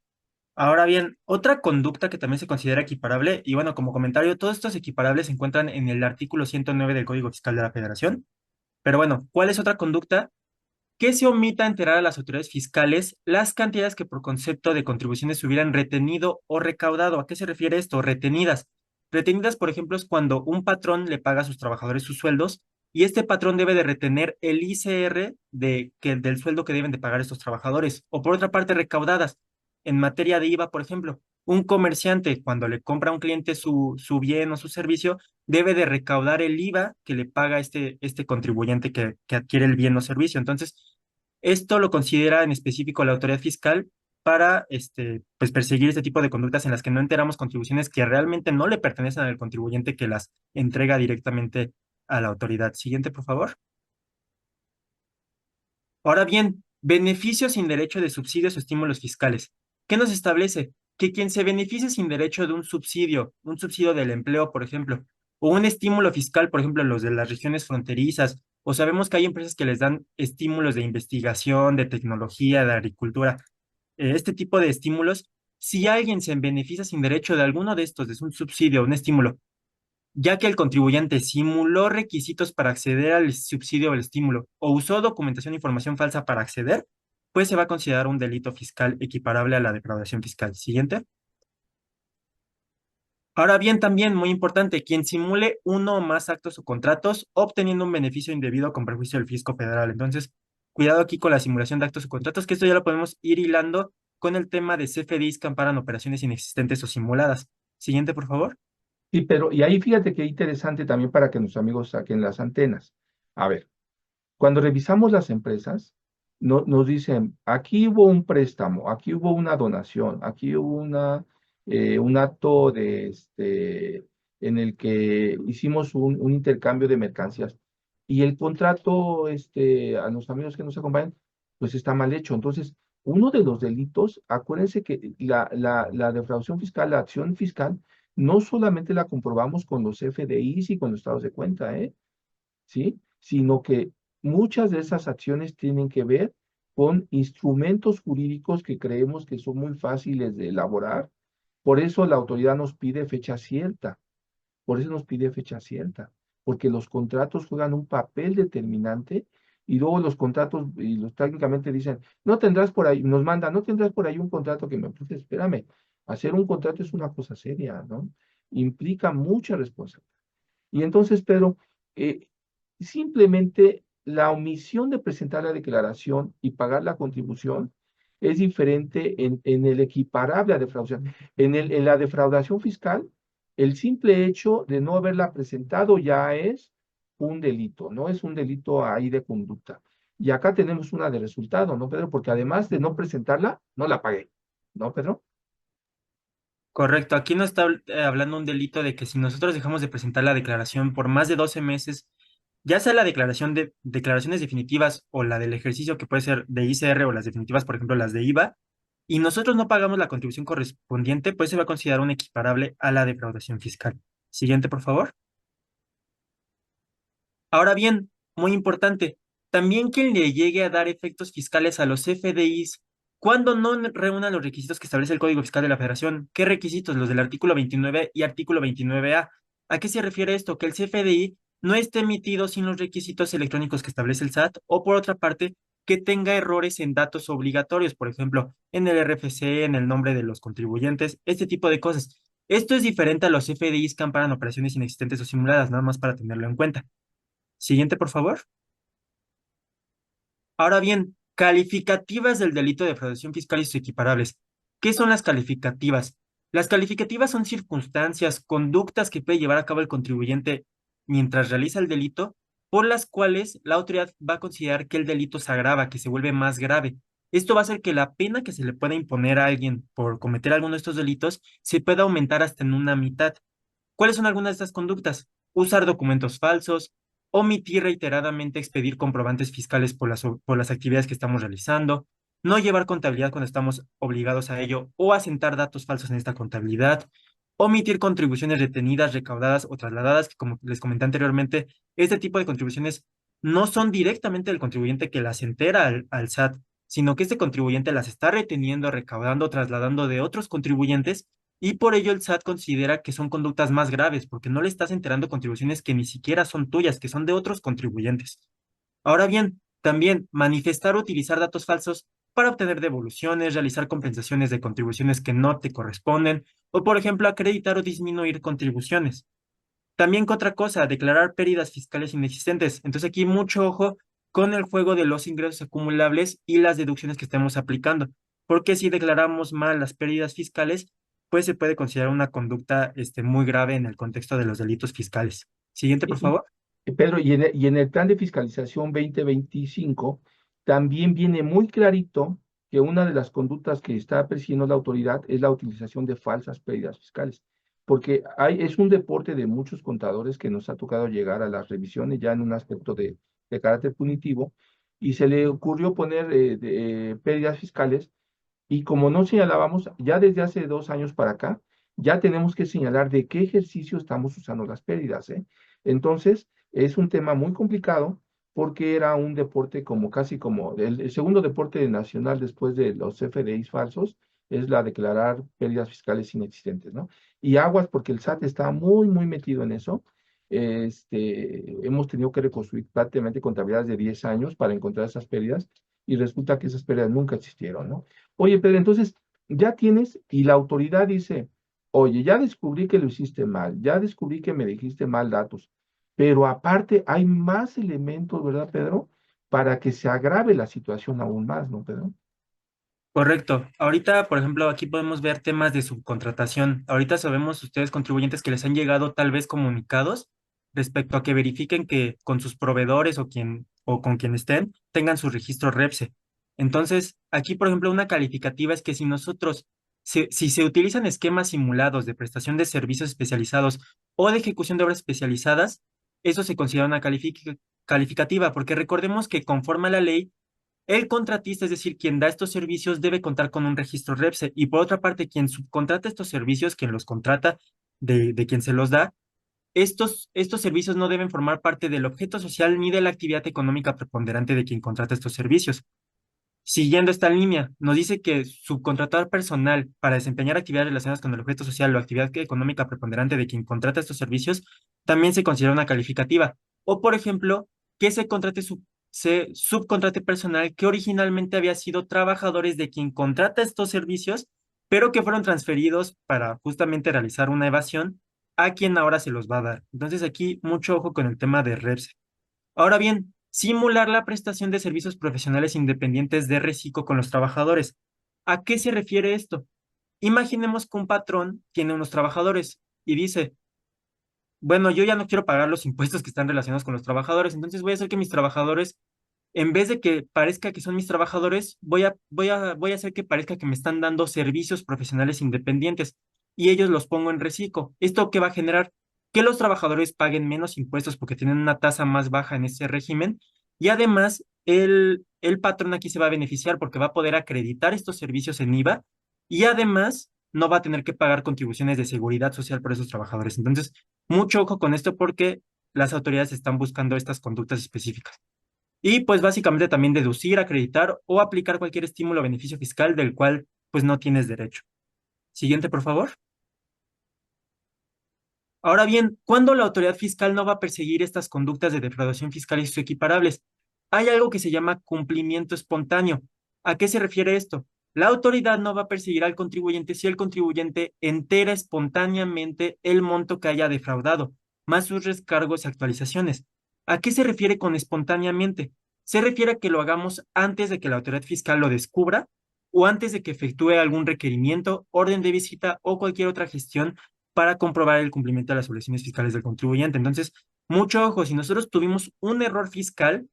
Ahora bien, otra conducta que también se considera equiparable, y bueno, como comentario, todos estos equiparables se encuentran en el artículo 109 del Código Fiscal de la Federación. Pero bueno, ¿cuál es otra conducta? Que se omita enterar a las autoridades fiscales las cantidades que por concepto de contribuciones se hubieran retenido o recaudado. ¿A qué se refiere esto? Retenidas. Retenidas, por ejemplo, es cuando un patrón le paga a sus trabajadores sus sueldos y este patrón debe de retener el ICR del sueldo que deben de pagar estos trabajadores. O por otra parte, recaudadas. En materia de IVA, por ejemplo, un comerciante, cuando le compra a un cliente su bien o su servicio, debe de recaudar el IVA que le paga este contribuyente que adquiere el bien o servicio. Entonces, esto lo considera en específico la autoridad fiscal para pues perseguir este tipo de conductas en las que no enteramos contribuciones que realmente no le pertenecen al contribuyente que las entrega directamente a la autoridad. Siguiente, por favor. Ahora bien, beneficios sin derecho de subsidios o estímulos fiscales. ¿Qué nos establece? Que quien se beneficie sin derecho de un subsidio del empleo, por ejemplo, o un estímulo fiscal, por ejemplo, los de las regiones fronterizas, o sabemos que hay empresas que les dan estímulos de investigación, de tecnología, de agricultura, este tipo de estímulos, si alguien se beneficia sin derecho de alguno de estos, de un subsidio o un estímulo, ya que el contribuyente simuló requisitos para acceder al subsidio o el estímulo o usó documentación e información falsa para acceder, pues se va a considerar un delito fiscal equiparable a la defraudación fiscal. Siguiente. Ahora bien, también muy importante, quien simule uno o más actos o contratos obteniendo un beneficio indebido con perjuicio del fisco federal. Entonces, cuidado aquí con la simulación de actos o contratos, que esto ya lo podemos ir hilando con el tema de CFDIs que amparan operaciones inexistentes o simuladas. Siguiente, por favor. Sí, pero, y ahí fíjate que interesante también para que nuestros amigos saquen las antenas. A ver, cuando revisamos las empresas, nos dicen, aquí hubo un préstamo, aquí hubo una donación, aquí hubo un acto en el que hicimos un intercambio de mercancías. Y el contrato, a los amigos que nos acompañan, pues está mal hecho. Entonces, uno de los delitos, acuérdense que la defraudación fiscal, la acción fiscal, no solamente la comprobamos con los FDIs y con los estados de cuenta, ¿sí? Sino que muchas de esas acciones tienen que ver con instrumentos jurídicos que creemos que son muy fáciles de elaborar. Por eso la autoridad nos pide fecha cierta, por eso nos pide fecha cierta, porque los contratos juegan un papel determinante y luego los contratos, y los técnicamente dicen, no tendrás por ahí, nos mandan, no tendrás por ahí un contrato que me puse, espérame, hacer un contrato es una cosa seria, ¿no? Implica mucha responsabilidad. Y entonces, Pedro, eh, simplemente la omisión de presentar la declaración y pagar la contribución es diferente en el equiparable a defraudación. En la defraudación fiscal, el simple hecho de no haberla presentado ya es un delito, no es un delito ahí de conducta. Y acá tenemos una de resultado, ¿no, Pedro? Porque además de no presentarla, no la pagué, ¿no, Pedro? Correcto, aquí no está hablando un delito de que si nosotros dejamos de presentar la declaración por más de 12 meses, ya sea la declaración de declaraciones definitivas o la del ejercicio que puede ser de ICR o las definitivas, por ejemplo, las de IVA, y nosotros no pagamos la contribución correspondiente, pues se va a considerar un equiparable a la defraudación fiscal. Siguiente, por favor. Ahora bien, muy importante, también quien le llegue a dar efectos fiscales a los FDIs cuando no reúnan los requisitos que establece el Código Fiscal de la Federación. ¿Qué requisitos? Los del artículo 29 y artículo 29A. ¿A qué se refiere esto? Que el CFDI no esté emitido sin los requisitos electrónicos que establece el SAT o, por otra parte, que tenga errores en datos obligatorios, por ejemplo, en el RFC, en el nombre de los contribuyentes, este tipo de cosas. Esto es diferente a los FDIs que amparan operaciones inexistentes o simuladas, nada más para tenerlo en cuenta. Siguiente, por favor. Ahora bien, calificativas del delito de defraudación fiscal y sus equiparables. ¿Qué son las calificativas? Las calificativas son circunstancias, conductas que puede llevar a cabo el contribuyente mientras realiza el delito, por las cuales la autoridad va a considerar que el delito se agrava, que se vuelve más grave. Esto va a hacer que la pena que se le pueda imponer a alguien por cometer alguno de estos delitos se pueda aumentar hasta en una mitad. ¿Cuáles son algunas de estas conductas? Usar documentos falsos, omitir reiteradamente expedir comprobantes fiscales por las actividades que estamos realizando, no llevar contabilidad cuando estamos obligados a ello o asentar datos falsos en esta contabilidad, omitir contribuciones retenidas, recaudadas o trasladadas, que como les comenté anteriormente, este tipo de contribuciones no son directamente del contribuyente que las entera al SAT, sino que este contribuyente las está reteniendo, recaudando, trasladando de otros contribuyentes y por ello el SAT considera que son conductas más graves porque no le estás enterando contribuciones que ni siquiera son tuyas, que son de otros contribuyentes. Ahora bien, también manifestar o utilizar datos falsos para obtener devoluciones, realizar compensaciones de contribuciones que no te corresponden o, por ejemplo, acreditar o disminuir contribuciones. También, que otra cosa, declarar pérdidas fiscales inexistentes. Entonces aquí mucho ojo con el juego de los ingresos acumulables y las deducciones que estemos aplicando, porque si declaramos mal las pérdidas fiscales, pues se puede considerar una conducta muy grave en el contexto de los delitos fiscales. Siguiente, por Y, favor. Pedro, y en el plan de fiscalización 2025 también viene muy clarito que una de las conductas que está persiguiendo la autoridad es la utilización de falsas pérdidas fiscales, porque es un deporte de muchos contadores que nos ha tocado llegar a las revisiones ya en un aspecto de carácter punitivo, y se le ocurrió poner pérdidas fiscales, y como no señalábamos, ya desde hace 2 años para acá, ya tenemos que señalar de qué ejercicio estamos usando las pérdidas, ¿eh? Entonces, es un tema muy complicado porque era un deporte como casi como el segundo deporte nacional después de los FDIs falsos, es la declarar pérdidas fiscales inexistentes, ¿no? Y aguas porque el SAT está muy, muy metido en eso. Hemos tenido que reconstruir prácticamente contabilidades de 10 años para encontrar esas pérdidas y resulta que esas pérdidas nunca existieron, ¿no? Oye, Pedro, entonces ya tienes y la autoridad dice, oye, ya descubrí que lo hiciste mal, ya descubrí que me dijiste mal datos, pero aparte hay más elementos, ¿verdad, Pedro? Para que se agrave la situación aún más, ¿no, Pedro? Correcto. Ahorita, por ejemplo, aquí podemos ver temas de subcontratación. Ahorita sabemos ustedes contribuyentes que les han llegado tal vez comunicados respecto a que verifiquen que con sus proveedores o con quien estén tengan su registro REPSE. Entonces, aquí, por ejemplo, una calificativa es que si se utilizan esquemas simulados de prestación de servicios especializados o de ejecución de obras especializadas, eso se considera una calificativa, porque recordemos que conforme a la ley, el contratista, es decir, quien da estos servicios, debe contar con un registro REPSE. Y por otra parte, quien subcontrata estos servicios, quien los contrata de quien se los da, estos servicios no deben formar parte del objeto social ni de la actividad económica preponderante de quien contrata estos servicios. Siguiendo esta línea, nos dice que subcontratar personal para desempeñar actividades relacionadas con el objeto social o actividad económica preponderante de quien contrata estos servicios también se considera una calificativa. O, por ejemplo, que se subcontrate personal que originalmente había sido trabajadores de quien contrata estos servicios, pero que fueron transferidos para justamente realizar una evasión a quien ahora se los va a dar. Entonces aquí mucho ojo con el tema de REPS. Ahora bien, simular la prestación de servicios profesionales independientes de reciclo con los trabajadores. ¿A qué se refiere esto? Imaginemos que un patrón tiene unos trabajadores y dice, bueno, yo ya no quiero pagar los impuestos que están relacionados con los trabajadores, entonces voy a hacer que mis trabajadores, en vez de que parezca que son mis trabajadores, voy a hacer que parezca que me están dando servicios profesionales independientes y ellos los pongo en reciclo. ¿Esto qué va a generar? Que los trabajadores paguen menos impuestos porque tienen una tasa más baja en ese régimen y además el patrón aquí se va a beneficiar porque va a poder acreditar estos servicios en IVA y además no va a tener que pagar contribuciones de seguridad social por esos trabajadores. Entonces, mucho ojo con esto porque las autoridades están buscando estas conductas específicas. Y pues básicamente también deducir, acreditar o aplicar cualquier estímulo o beneficio fiscal del cual pues no tienes derecho. Siguiente, por favor. Ahora bien, ¿cuándo la autoridad fiscal no va a perseguir estas conductas de defraudación fiscal y sus equiparables? Hay algo que se llama cumplimiento espontáneo. ¿A qué se refiere esto? La autoridad no va a perseguir al contribuyente si el contribuyente entera espontáneamente el monto que haya defraudado, más sus recargos y actualizaciones. ¿A qué se refiere con espontáneamente? Se refiere a que lo hagamos antes de que la autoridad fiscal lo descubra o antes de que efectúe algún requerimiento, orden de visita o cualquier otra gestión para comprobar el cumplimiento de las obligaciones fiscales del contribuyente. Entonces, mucho ojo, si nosotros tuvimos un error fiscal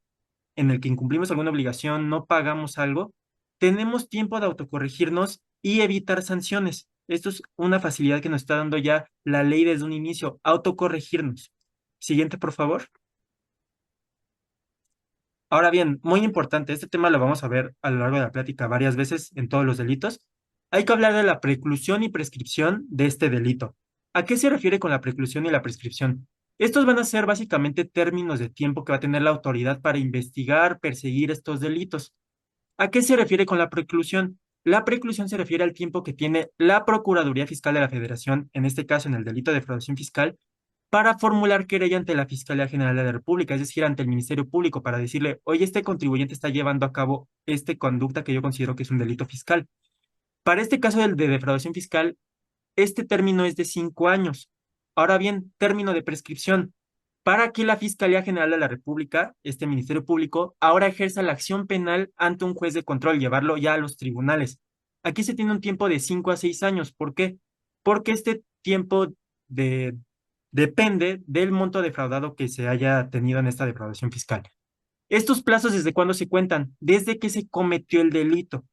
en el que incumplimos alguna obligación, no pagamos algo, tenemos tiempo de autocorregirnos y evitar sanciones. Esto es una facilidad que nos está dando ya la ley desde un inicio, autocorregirnos. Siguiente, por favor. Ahora bien, muy importante, este tema lo vamos a ver a lo largo de la plática varias veces en todos los delitos. Hay que hablar de la preclusión y prescripción de este delito. ¿A qué se refiere con la preclusión y la prescripción? Estos van a ser básicamente términos de tiempo que va a tener la autoridad para investigar, perseguir estos delitos. ¿A qué se refiere con la preclusión? La preclusión se refiere al tiempo que tiene la Procuraduría Fiscal de la Federación, en este caso en el delito de defraudación fiscal, para formular querella ante la Fiscalía General de la República, es decir, ante el Ministerio Público, para decirle, oye, este contribuyente está llevando a cabo esta conducta que yo considero que es un delito fiscal. Para este caso del de defraudación fiscal, este término es de 5 años. Ahora bien, término de prescripción. Para que la Fiscalía General de la República, este Ministerio Público, ahora ejerza la acción penal ante un juez de control, llevarlo ya a los tribunales. Aquí se tiene un tiempo de 5 a 6 años. ¿Por qué? Porque este tiempo de, depende del monto defraudado que se haya tenido en esta defraudación fiscal. ¿Estos plazos desde cuándo se cuentan? Desde que se cometió el delito.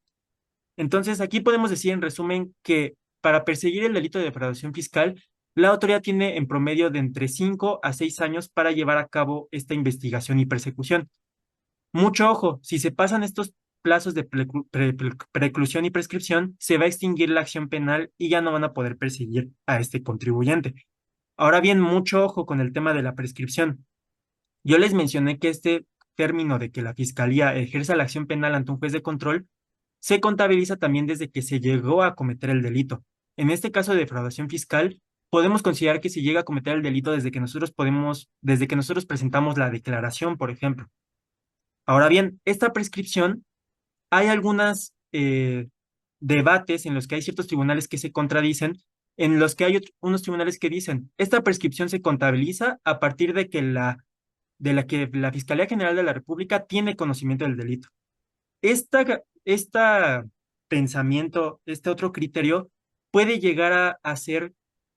Entonces, aquí podemos decir en resumen que para perseguir el delito de defraudación fiscal, la autoridad tiene en promedio de entre 5 a 6 años para llevar a cabo esta investigación y persecución. Mucho ojo, si se pasan estos plazos de preclusión y prescripción, se va a extinguir la acción penal y ya no van a poder perseguir a este contribuyente. Ahora bien, mucho ojo con el tema de la prescripción. Yo les mencioné que este término de que la fiscalía ejerza la acción penal ante un juez de control se contabiliza también desde que se llegó a cometer el delito. En este caso de defraudación fiscal, podemos considerar que se llega a cometer el delito desde que nosotros presentamos la declaración, por ejemplo. Ahora bien, esta prescripción, hay algunos debates en los que hay ciertos tribunales que se contradicen, en los que hay unos tribunales que dicen, esta prescripción se contabiliza a partir de la que la Fiscalía General de la República tiene conocimiento del delito. Esta pensamiento, este otro criterio, puede llegar a hacer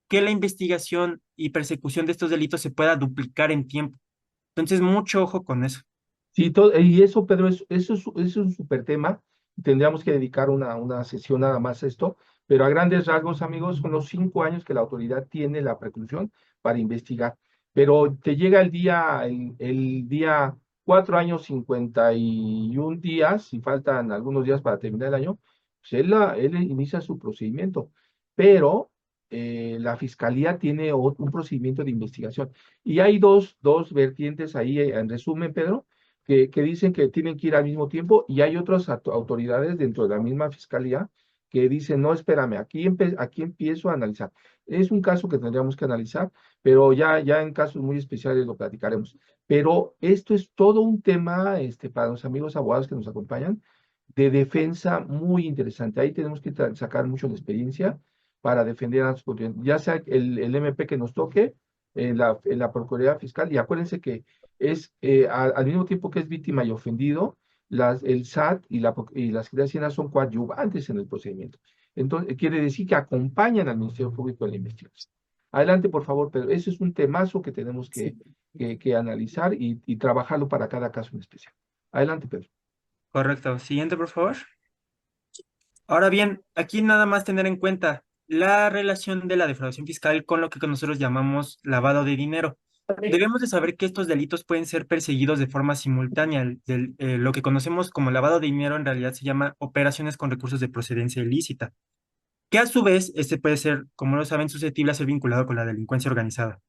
que la investigación y persecución de estos delitos se pueda duplicar en tiempo. Entonces, mucho ojo con eso. Sí, y eso, Pedro, eso es un súper tema. Tendríamos que dedicar una sesión nada más a esto, pero a grandes rasgos, amigos, son los 5 años que la autoridad tiene la preclusión para investigar. Pero te llega el día 4 años, 51 días, y faltan algunos días para terminar el año, pues él inicia su procedimiento. Pero la fiscalía tiene un procedimiento de investigación. Y hay dos vertientes ahí, en resumen, Pedro, que dicen que tienen que ir al mismo tiempo, y hay otras autoridades dentro de la misma fiscalía que dicen, no, espérame, aquí empiezo a analizar. Es un caso que tendríamos que analizar, pero ya en casos muy especiales lo platicaremos. Pero esto es todo un tema, para los amigos abogados que nos acompañan, de defensa muy interesante. Ahí tenemos que sacar mucho la experiencia para defender a nuestros contribuyentes, ya sea el MP que nos toque en la Procuraduría Fiscal. Y acuérdense que es al mismo tiempo que es víctima y ofendido, el SAT y la Secretaría de Hacienda son coadyuvantes en el procedimiento. Entonces, quiere decir que acompañan al Ministerio Público en la investigación. Adelante, por favor, Pedro. Ese es un temazo que tenemos que analizar y trabajarlo para cada caso en especial. Adelante, Pedro. Correcto. Siguiente, por favor. Ahora bien, aquí nada más tener en cuenta la relación de la defraudación fiscal con lo que nosotros llamamos lavado de dinero. Debemos de saber que estos delitos pueden ser perseguidos de forma simultánea. Lo que conocemos como lavado de dinero en realidad se llama operaciones con recursos de procedencia ilícita, que a su vez este puede ser, como lo saben, susceptible a ser vinculado con la delincuencia organizada.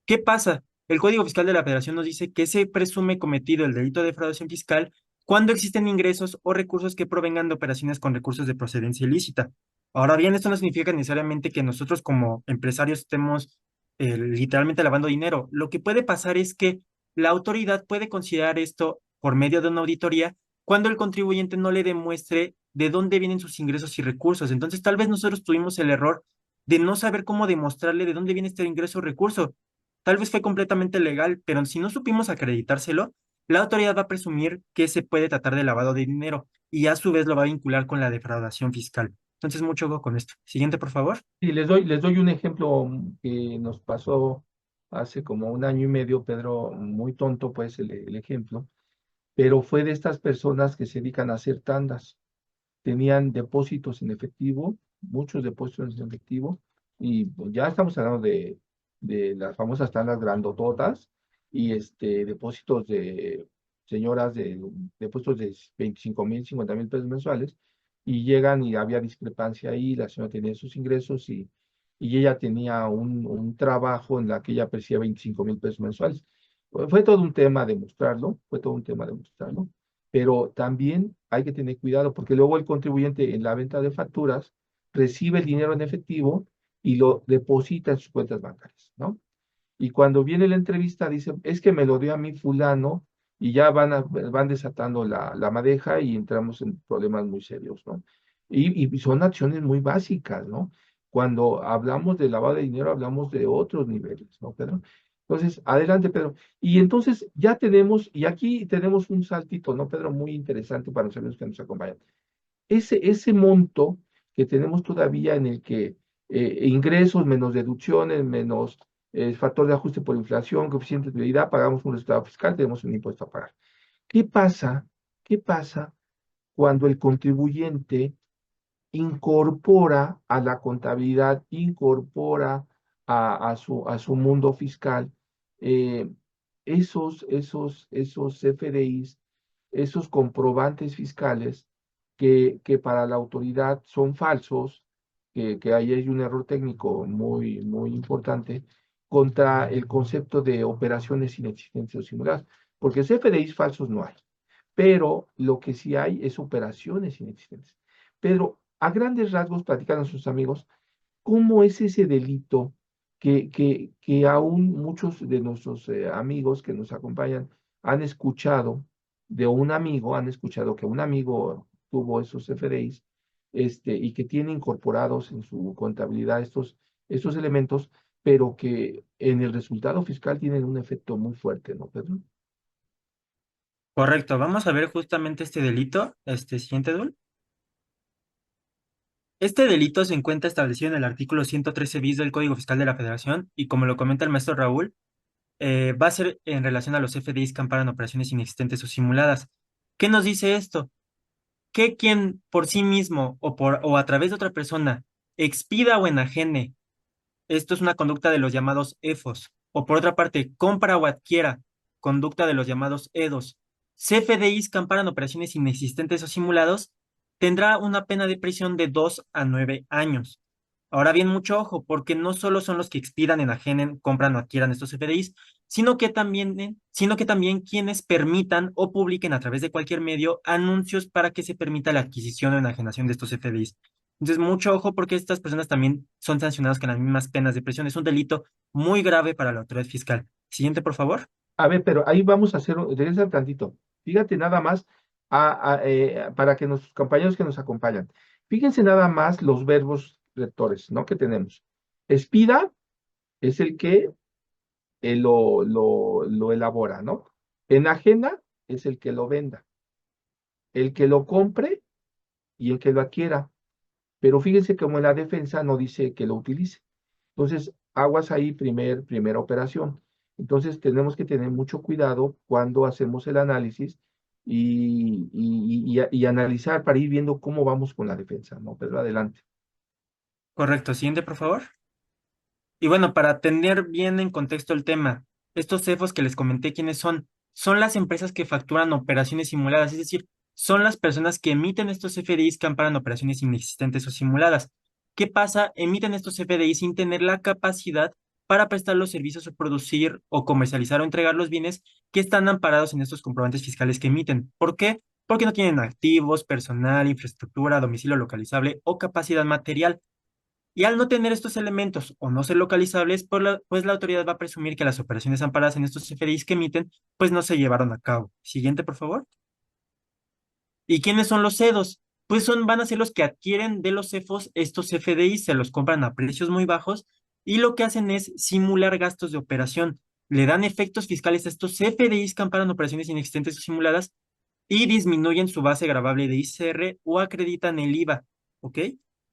¿Qué pasa? El Código Fiscal de la Federación nos dice que se presume cometido el delito de defraudación fiscal cuando existen ingresos o recursos que provengan de operaciones con recursos de procedencia ilícita. Ahora bien, esto no significa necesariamente que nosotros como empresarios estemos literalmente lavando dinero. Lo que puede pasar es que la autoridad puede considerar esto por medio de una auditoría cuando el contribuyente no le demuestre de dónde vienen sus ingresos y recursos. Entonces, tal vez nosotros tuvimos el error de no saber cómo demostrarle de dónde viene este ingreso o recurso. Tal vez fue completamente legal, pero si no supimos acreditárselo, la autoridad va a presumir que se puede tratar de lavado de dinero y a su vez lo va a vincular con la defraudación fiscal. Entonces, mucho ojo con esto. Siguiente, por favor. Y les doy un ejemplo que nos pasó hace como un año y medio, Pedro, muy tonto pues el ejemplo, pero fue de estas personas que se dedican a hacer tandas. Tenían depósitos en efectivo, muchos depósitos en efectivo, y pues, ya estamos hablando de las famosas tandas grandototas, y depósitos de señoras de depósitos de 25,000, 50,000 pesos mensuales, y llegan y había discrepancia ahí, la señora tenía sus ingresos y ella tenía un trabajo en la que ella percibía 25,000 pesos mensuales. Fue todo un tema demostrarlo, fue todo un tema demostrarlo, pero también hay que tener cuidado porque luego el contribuyente en la venta de facturas recibe el dinero en efectivo y lo deposita en sus cuentas bancarias, ¿no? Y cuando viene la entrevista dice, es que me lo dio a mí fulano, y ya van desatando la madeja y entramos en problemas muy serios, ¿no? Y son acciones muy básicas, ¿no? Cuando hablamos de lavado de dinero, hablamos de otros niveles, ¿no, Pedro? Entonces, adelante, Pedro. Y entonces ya tenemos, y aquí tenemos un saltito, ¿no, Pedro? Muy interesante para los amigos que nos acompañan. Ese monto que tenemos todavía en el que ingresos menos deducciones, menos factor de ajuste por inflación, coeficiente de utilidad, pagamos un resultado fiscal, tenemos un impuesto a pagar. ¿Qué pasa? ¿Qué pasa cuando el contribuyente incorpora a la contabilidad, incorpora a su mundo fiscal eh, esos FDIs, esos comprobantes fiscales que para la autoridad son falsos, que ahí hay un error técnico muy, muy importante, contra el concepto de operaciones inexistentes o simuladas? Porque CFDIs falsos no hay, pero lo que sí hay es operaciones inexistentes. Pedro, a grandes rasgos, platican a sus amigos, ¿cómo es ese delito que aún muchos de nuestros amigos que nos acompañan han escuchado de un amigo, han escuchado que un amigo tuvo esos FDIs, y que tiene incorporados en su contabilidad estos elementos, pero que en el resultado fiscal tienen un efecto muy fuerte, ¿no, Pedro? Correcto, vamos a ver justamente este delito, este siguiente, Dul. Este delito se encuentra establecido en el artículo 113 bis del Código Fiscal de la Federación y como lo comenta el maestro Raúl, va a ser en relación a los FDIs que amparan operaciones inexistentes o simuladas. ¿Qué nos dice esto? Que quien por sí mismo o a través de otra persona expida o enajene, esto es una conducta de los llamados EFOS, o por otra parte, compra o adquiera, conducta de los llamados EDOS, CFDIs que amparan operaciones inexistentes o simulados, tendrá una pena de prisión de 2 a 9 años. Ahora bien, mucho ojo, porque no solo son los que expidan, enajenen, compran o adquieran estos CFDIs, sino que también quienes permitan o publiquen a través de cualquier medio anuncios para que se permita la adquisición o enajenación de estos CFDIs. Entonces, mucho ojo porque estas personas también son sancionadas con las mismas penas de prisión. Es un delito muy grave para la autoridad fiscal. Siguiente, por favor. A ver, pero ahí vamos a hacer, regresa tantito. Fíjate nada más para que nuestros compañeros que nos acompañan, fíjense nada más los verbos rectores, ¿no? Que tenemos. Expida es el que lo elabora, ¿no? Enajena es el que lo venda, el que lo compre y el que lo adquiera. Pero fíjense como en la defensa no dice que lo utilice. Entonces, aguas ahí, primera operación. Entonces, tenemos que tener mucho cuidado cuando hacemos el análisis y analizar para ir viendo cómo vamos con la defensa, ¿no? Pero adelante. Correcto. Siguiente, por favor. Y bueno, para tener bien en contexto el tema, estos CEFOs que les comenté quiénes son las empresas que facturan operaciones simuladas, es decir, son las personas que emiten estos FDIs que amparan operaciones inexistentes o simuladas. ¿Qué pasa? Emiten estos FDIs sin tener la capacidad para prestar los servicios o producir o comercializar o entregar los bienes que están amparados en estos comprobantes fiscales que emiten. ¿Por qué? Porque no tienen activos, personal, infraestructura, domicilio localizable o capacidad material. Y al no tener estos elementos o no ser localizables, pues la autoridad va a presumir que las operaciones amparadas en estos CFDIs que emiten, pues no se llevaron a cabo. Siguiente, por favor. ¿Y quiénes son los CEDOS? Pues van a ser los que adquieren de los CEFOS estos CFDIs, se los compran a precios muy bajos y lo que hacen es simular gastos de operación. Le dan efectos fiscales a estos CFDIs que amparan operaciones inexistentes o simuladas y disminuyen su base gravable de ICR o acreditan el IVA, ¿ok?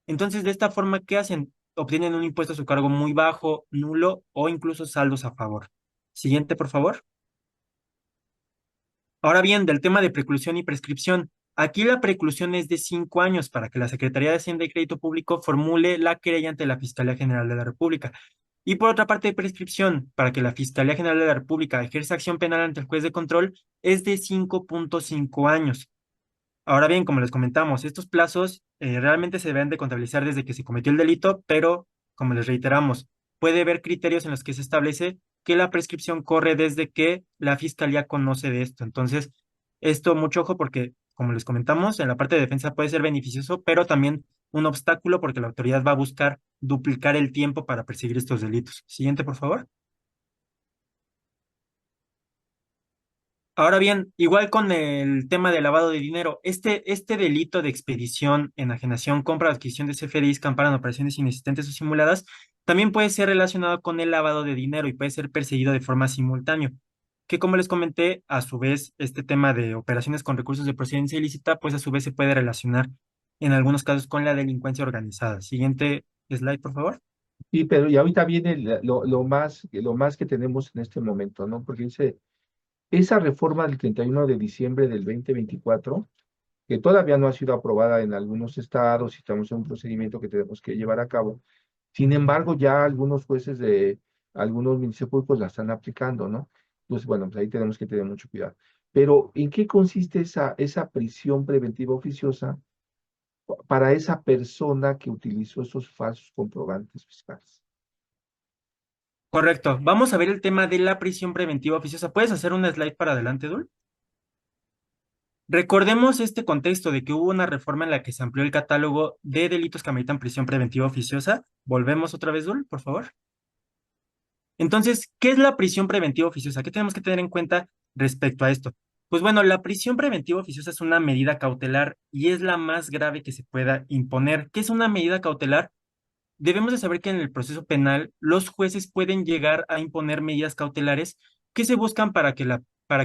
Entonces, de esta forma, ¿qué hacen? Obtienen un impuesto a su cargo muy bajo, nulo o incluso saldos a favor. Siguiente, por favor. Ahora bien, del tema de preclusión y prescripción. Aquí la preclusión es de 5 años para que la Secretaría de Hacienda y Crédito Público formule la querella ante la Fiscalía General de la República. Y por otra parte, de prescripción, para que la Fiscalía General de la República ejerza acción penal ante el juez de control, es de 5.5 años. Ahora bien, como les comentamos, estos plazos realmente se deben de contabilizar desde que se cometió el delito, pero como les reiteramos, puede haber criterios en los que se establece que la prescripción corre desde que la fiscalía conoce de esto. Entonces, esto mucho ojo porque, como les comentamos, en la parte de defensa puede ser beneficioso, pero también un obstáculo porque la autoridad va a buscar duplicar el tiempo para perseguir estos delitos. Siguiente, por favor. Ahora bien, igual con el tema de lavado de dinero, este delito de expedición, enajenación, compra o adquisición de CFDIs que amparan operaciones inexistentes o simuladas, también puede ser relacionado con el lavado de dinero y puede ser perseguido de forma simultánea. Que como les comenté, a su vez, este tema de operaciones con recursos de procedencia ilícita, pues a su vez se puede relacionar en algunos casos con la delincuencia organizada. Siguiente slide, por favor. Y, pero, y ahorita viene lo más que tenemos en este momento, ¿no? Porque dice, esa reforma del 31 de diciembre del 2024 que todavía no ha sido aprobada en algunos estados y estamos en un procedimiento que tenemos que llevar a cabo. Sin embargo, ya algunos jueces de algunos ministerios públicos la están aplicando, ¿no? Pues bueno, pues ahí tenemos que tener mucho cuidado. Pero, ¿en qué consiste esa prisión preventiva oficiosa para esa persona que utilizó esos falsos comprobantes fiscales? Correcto. Vamos a ver el tema de la prisión preventiva oficiosa. ¿Puedes hacer una slide para adelante, Dul? Recordemos este contexto de que hubo una reforma en la que se amplió el catálogo de delitos que ameritan prisión preventiva oficiosa. Volvemos otra vez, Dul, por favor. Entonces, ¿qué es la prisión preventiva oficiosa? ¿Qué tenemos que tener en cuenta respecto a esto? Pues bueno, la prisión preventiva oficiosa es una medida cautelar y es la más grave que se pueda imponer. ¿Qué es una medida cautelar? Debemos de saber que en el proceso penal los jueces pueden llegar a imponer medidas cautelares que se buscan para que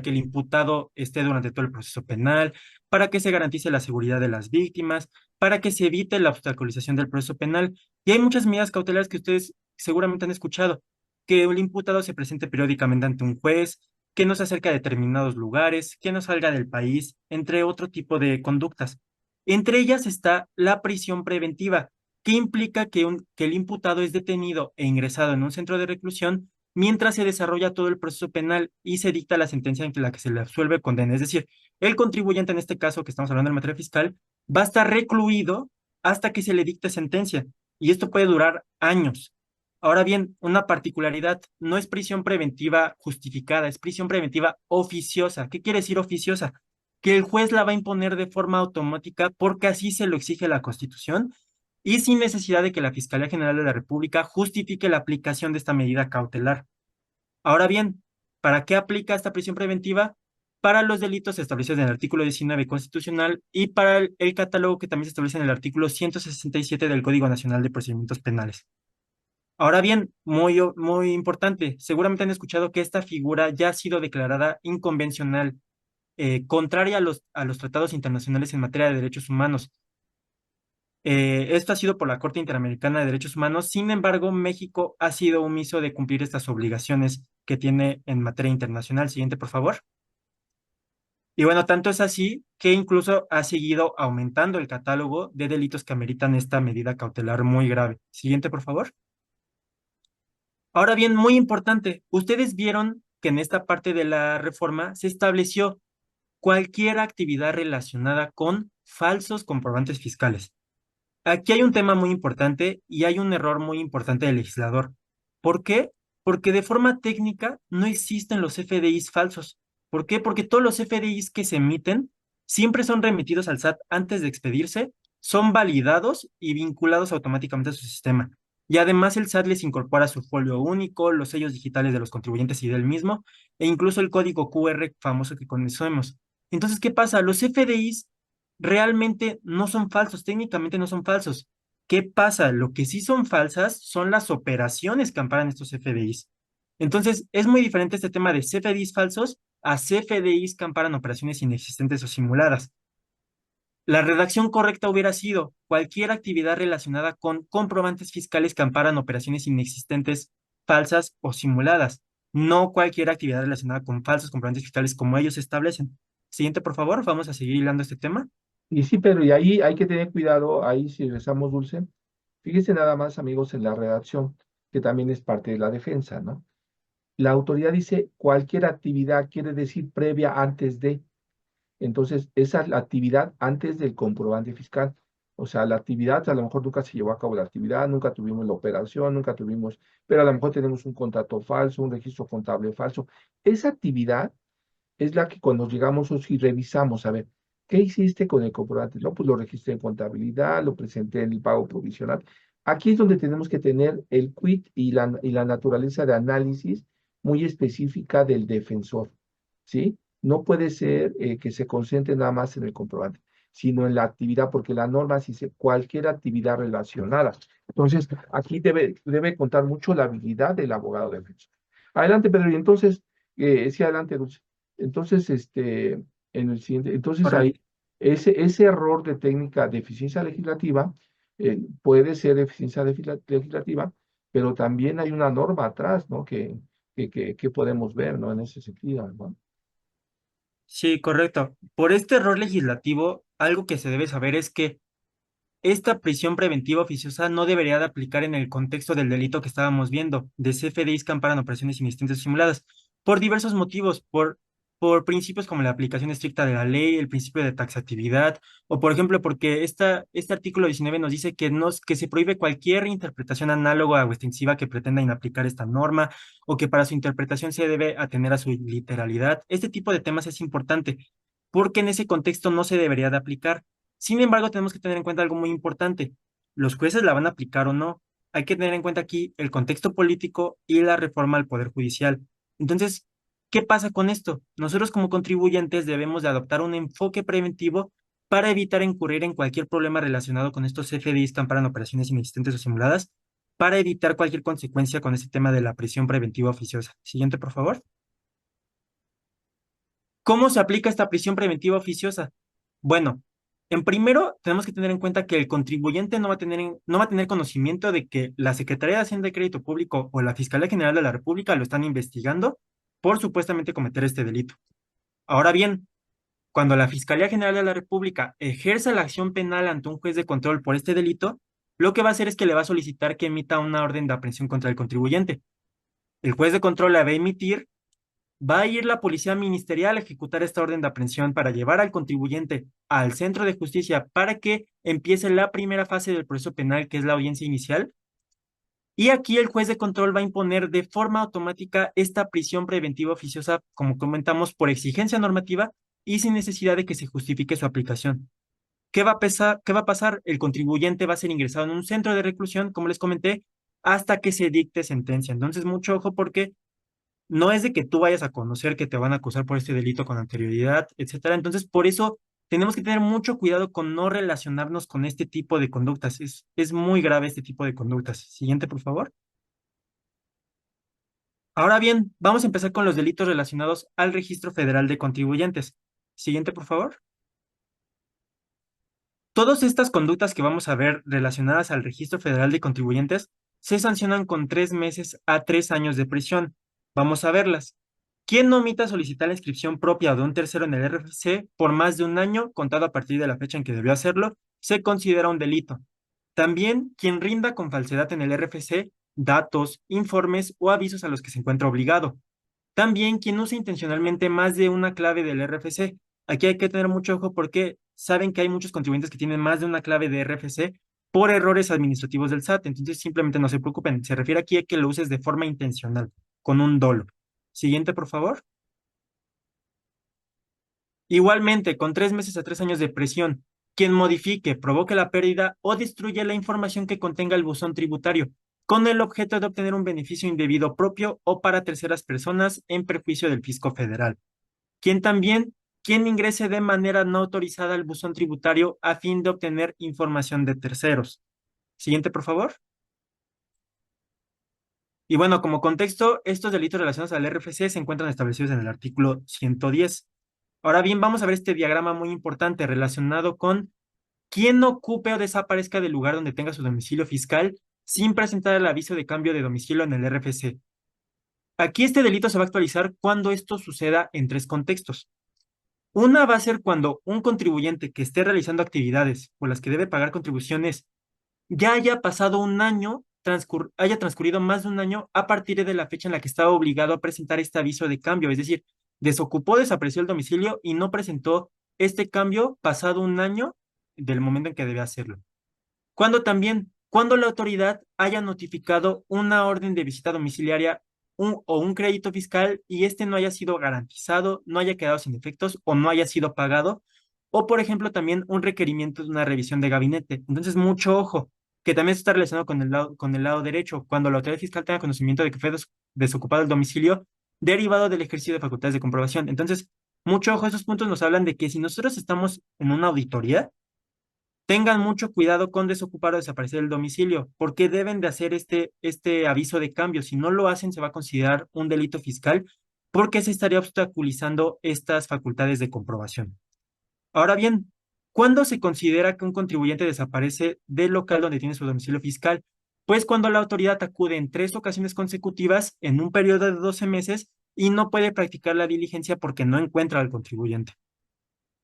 el imputado esté durante todo el proceso penal, para que se garantice la seguridad de las víctimas, para que se evite la obstaculización del proceso penal. Y hay muchas medidas cautelares que ustedes seguramente han escuchado, que el imputado se presente periódicamente ante un juez, que no se acerque a determinados lugares, que no salga del país, entre otro tipo de conductas. Entre ellas está la prisión preventiva, que implica que el imputado es detenido e ingresado en un centro de reclusión mientras se desarrolla todo el proceso penal y se dicta la sentencia en la que se le absuelve condena. Es decir, el contribuyente, en este caso que estamos hablando de materia fiscal, va a estar recluido hasta que se le dicte sentencia. Y esto puede durar años. Ahora bien, una particularidad, no es prisión preventiva justificada, es prisión preventiva oficiosa. ¿Qué quiere decir oficiosa? Que el juez la va a imponer de forma automática porque así se lo exige la Constitución y sin necesidad de que la Fiscalía General de la República justifique la aplicación de esta medida cautelar. Ahora bien, ¿para qué aplica esta prisión preventiva? Para los delitos establecidos en el artículo 19 constitucional y para el catálogo que también se establece en el artículo 167 del Código Nacional de Procedimientos Penales. Ahora bien, muy importante, seguramente han escuchado que esta figura ya ha sido declarada inconvencional, contraria a los tratados internacionales en materia de derechos humanos. Esto ha sido por la Corte Interamericana de Derechos Humanos. Sin embargo, México ha sido omiso de cumplir estas obligaciones que tiene en materia internacional. Siguiente, por favor. Y bueno, tanto es así que incluso ha seguido aumentando el catálogo de delitos que ameritan esta medida cautelar muy grave. Siguiente, por favor. Ahora bien, muy importante, ustedes vieron que en esta parte de la reforma se estableció cualquier actividad relacionada con falsos comprobantes fiscales. Aquí hay un tema muy importante y hay un error muy importante del legislador. ¿Por qué? Porque de forma técnica no existen los FDIs falsos. ¿Por qué? Porque todos los FDIs que se emiten siempre son remitidos al SAT antes de expedirse, son validados y vinculados automáticamente a su sistema. Y además el SAT les incorpora su folio único, los sellos digitales de los contribuyentes y del mismo, e incluso el código QR famoso que conocemos. Entonces, ¿qué pasa? Los FDIs realmente no son falsos, técnicamente no son falsos. ¿Qué pasa? Lo que sí son falsas son las operaciones que amparan estos CFDIs. Entonces, es muy diferente este tema de CFDIs falsos a CFDIs que amparan operaciones inexistentes o simuladas. La redacción correcta hubiera sido cualquier actividad relacionada con comprobantes fiscales que amparan operaciones inexistentes, falsas o simuladas, no cualquier actividad relacionada con falsos comprobantes fiscales como ellos establecen. Siguiente, por favor, vamos a seguir hilando este tema. Y sí, pero y ahí hay que tener cuidado, ahí si regresamos, Dulce, fíjese nada más, amigos, en la redacción, que también es parte de la defensa, ¿no? La autoridad dice cualquier actividad, quiere decir previa antes de. Entonces, esa es la actividad antes del comprobante fiscal. O sea, la actividad, a lo mejor nunca se llevó a cabo la actividad, nunca tuvimos la operación, nunca tuvimos, pero a lo mejor tenemos un contrato falso, un registro contable falso. Esa actividad es la que cuando llegamos y revisamos, a ver, ¿qué hiciste con el comprobante? No, pues lo registré en contabilidad, lo presenté en el pago provisional. Aquí es donde tenemos que tener el quid y la naturaleza de análisis muy específica del defensor, ¿sí? No puede ser que se concentre nada más en el comprobante, sino en la actividad, porque la norma dice cualquier actividad relacionada. Entonces, aquí debe contar mucho la habilidad del abogado defensor. Adelante, Pedro, y entonces, sí, adelante, Dulce. Entonces, en el siguiente, entonces Correcto. ahí, ese error de técnica de eficiencia legislativa puede ser eficiencia legislativa, pero también hay una norma atrás, ¿no? Que podemos ver, ¿no? En ese sentido, ¿no? Sí, correcto. Por este error legislativo, algo que se debe saber es que esta prisión preventiva oficiosa no debería de aplicar en el contexto del delito que estábamos viendo, de CFDIs que amparan operaciones inexistentes o simuladas, por diversos motivos, por principios como la aplicación estricta de la ley, el principio de taxatividad, o por ejemplo, porque este artículo 19 nos dice que se prohíbe cualquier interpretación análoga o extensiva que pretenda inaplicar esta norma, o que para su interpretación se debe atener a su literalidad. Este tipo de temas es importante. porque en ese contexto no se debería de aplicar. Sin embargo, tenemos que tener en cuenta algo muy importante. Los jueces la van a aplicar o no. Hay que tener en cuenta aquí el contexto político y la reforma al Poder Judicial. Entonces, ¿qué pasa con esto? Nosotros como contribuyentes debemos de adoptar un enfoque preventivo para evitar incurrir en cualquier problema relacionado con estos CFDIs que amparan operaciones inexistentes o simuladas, para evitar cualquier consecuencia con este tema de la prisión preventiva oficiosa. Siguiente, por favor. ¿Cómo se aplica esta prisión preventiva oficiosa? Bueno, en primero tenemos que tener en cuenta que el contribuyente no va a tener conocimiento de que la Secretaría de Hacienda y Crédito Público o la Fiscalía General de la República lo están investigando por supuestamente cometer este delito. Ahora bien, cuando la Fiscalía General de la República ejerza la acción penal ante un juez de control por este delito, lo que va a hacer es que le va a solicitar que emita una orden de aprehensión contra el contribuyente. El juez de control la va a emitir. Va a ir la policía ministerial a ejecutar esta orden de aprehensión para llevar al contribuyente al centro de justicia para que empiece la primera fase del proceso penal, que es la audiencia inicial. Y aquí el juez de control va a imponer de forma automática esta prisión preventiva oficiosa, como comentamos, por exigencia normativa y sin necesidad de que se justifique su aplicación. ¿Qué va a pasar? El contribuyente va a ser ingresado en un centro de reclusión, como les comenté, hasta que se dicte sentencia. Entonces, mucho ojo porque no es de que tú vayas a conocer que te van a acusar por este delito con anterioridad, etcétera. Entonces, por eso tenemos que tener mucho cuidado con no relacionarnos con este tipo de conductas. Es muy grave este tipo de conductas. Siguiente, por favor. Ahora bien, vamos a empezar con los delitos relacionados al Registro Federal de Contribuyentes. Siguiente, por favor. Todas estas conductas que vamos a ver relacionadas al Registro Federal de Contribuyentes se sancionan con 3 meses a 3 años de prisión. Vamos a verlas. Quien no omita solicitar la inscripción propia o de un tercero en el RFC por más de un año, contado a partir de la fecha en que debió hacerlo, se considera un delito. También quien rinda con falsedad en el RFC datos, informes o avisos a los que se encuentra obligado. También quien usa intencionalmente más de una clave del RFC. Aquí hay que tener mucho ojo porque saben que hay muchos contribuyentes que tienen más de una clave de RFC por errores administrativos del SAT. Entonces simplemente no se preocupen. Se refiere aquí a que lo uses de forma intencional, con un dolo. Siguiente, por favor. Igualmente, con 3 meses a 3 años de prisión, quien modifique, provoque la pérdida o destruye la información que contenga el buzón tributario, con el objeto de obtener un beneficio indebido propio o para terceras personas en perjuicio del fisco federal. Quien ingrese de manera no autorizada al buzón tributario a fin de obtener información de terceros. Siguiente, por favor. Y bueno, como contexto, estos delitos relacionados al RFC se encuentran establecidos en el artículo 110. Ahora bien, vamos a ver este diagrama muy importante relacionado con quién ocupe o desaparezca del lugar donde tenga su domicilio fiscal sin presentar el aviso de cambio de domicilio en el RFC. Aquí este delito se va a actualizar cuando esto suceda en 3 contextos. Una va a ser cuando un contribuyente que esté realizando actividades por las que debe pagar contribuciones ya haya pasado un año, haya transcurrido más de un año a partir de la fecha en la que estaba obligado a presentar este aviso de cambio, es decir, desocupó, desapareció el domicilio y no presentó este cambio pasado un año del momento en que debe hacerlo. Cuando la autoridad haya notificado una orden de visita domiciliaria o un crédito fiscal y este no haya sido garantizado, no haya quedado sin efectos o no haya sido pagado, o por ejemplo también un requerimiento de una revisión de gabinete. Entonces, mucho ojo, que también está relacionado con el lado derecho. Cuando la autoridad fiscal tenga conocimiento de que fue desocupado el domicilio derivado del ejercicio de facultades de comprobación. Entonces, mucho ojo, esos puntos nos hablan de que si nosotros estamos en una auditoría, tengan mucho cuidado con desocupar o desaparecer el domicilio, porque deben de hacer este aviso de cambio. Si no lo hacen, se va a considerar un delito fiscal porque se estaría obstaculizando estas facultades de comprobación. Ahora bien, ¿cuándo se considera que un contribuyente desaparece del local donde tiene su domicilio fiscal? Pues cuando la autoridad acude en 3 ocasiones consecutivas en un periodo de 12 meses y no puede practicar la diligencia porque no encuentra al contribuyente.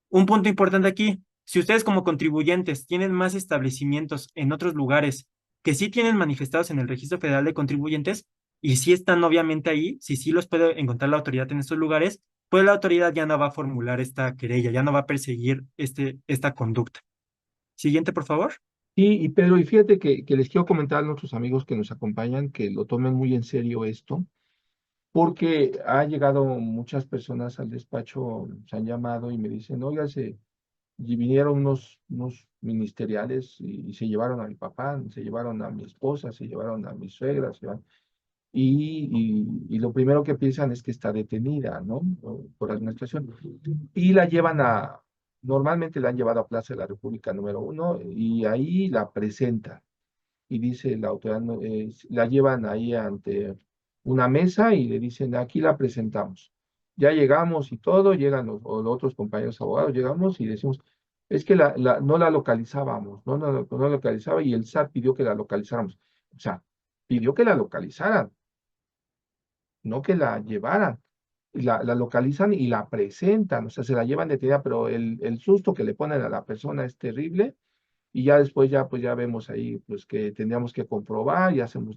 Un punto importante aquí, si ustedes como contribuyentes tienen más establecimientos en otros lugares que sí tienen manifestados en el Registro Federal de Contribuyentes y sí están obviamente ahí, si sí los puede encontrar la autoridad en estos lugares, pues la autoridad ya no va a formular esta querella, ya no va a perseguir esta conducta. Siguiente, por favor. Y Pedro, y fíjate que les quiero comentar a nuestros amigos que nos acompañan que lo tomen muy en serio esto, porque ha llegado muchas personas al despacho, se han llamado y me dicen, oiga, y vinieron unos ministeriales y se llevaron a mi papá, se llevaron a mi esposa, se llevaron a mi suegra, y lo primero que piensan es que está detenida, ¿no? Por la administración. Y la llevan normalmente la han llevado a Plaza de la República número 1 y ahí la presentan. Y dice la autoridad, no, la llevan ahí ante una mesa y le dicen, aquí la presentamos. Ya llegamos y todo, llegan los otros compañeros abogados, llegamos y decimos, es que no la localizábamos, no la localizaba y el SAT pidió que la localizáramos. O sea, pidió que la localizaran, no que la llevaran. La localizan y la presentan, o sea, se la llevan detenida, pero el susto que le ponen a la persona es terrible y ya después pues ya vemos ahí pues que tendríamos que comprobar y hacemos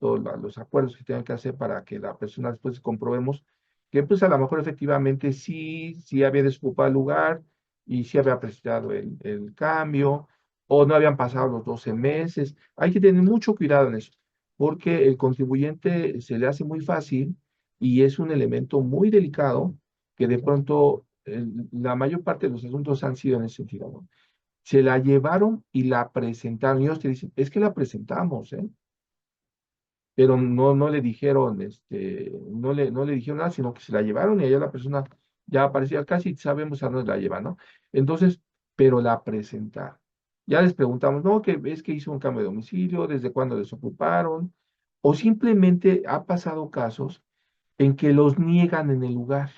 todos los acuerdos que tengan que hacer para que la persona después comprobemos que pues a lo mejor efectivamente sí había desocupado el lugar y sí había presentado el cambio o no habían pasado los 12 meses. Hay que tener mucho cuidado en eso porque el contribuyente se le hace muy fácil y es un elemento muy delicado que de pronto la mayor parte de los asuntos han sido en ese sentido, ¿no? Se la llevaron y la presentaron. Y ellos te dicen, es que la presentamos, ¿eh? Pero no le dijeron, no le dijeron nada, sino que se la llevaron y allá la persona ya aparecía, casi sabemos a dónde la lleva, ¿no? Entonces, pero la presentaron. Ya les preguntamos, no, que es que hizo un cambio de domicilio, desde cuándo desocuparon, o simplemente ha pasado casos en que los niegan en el lugar.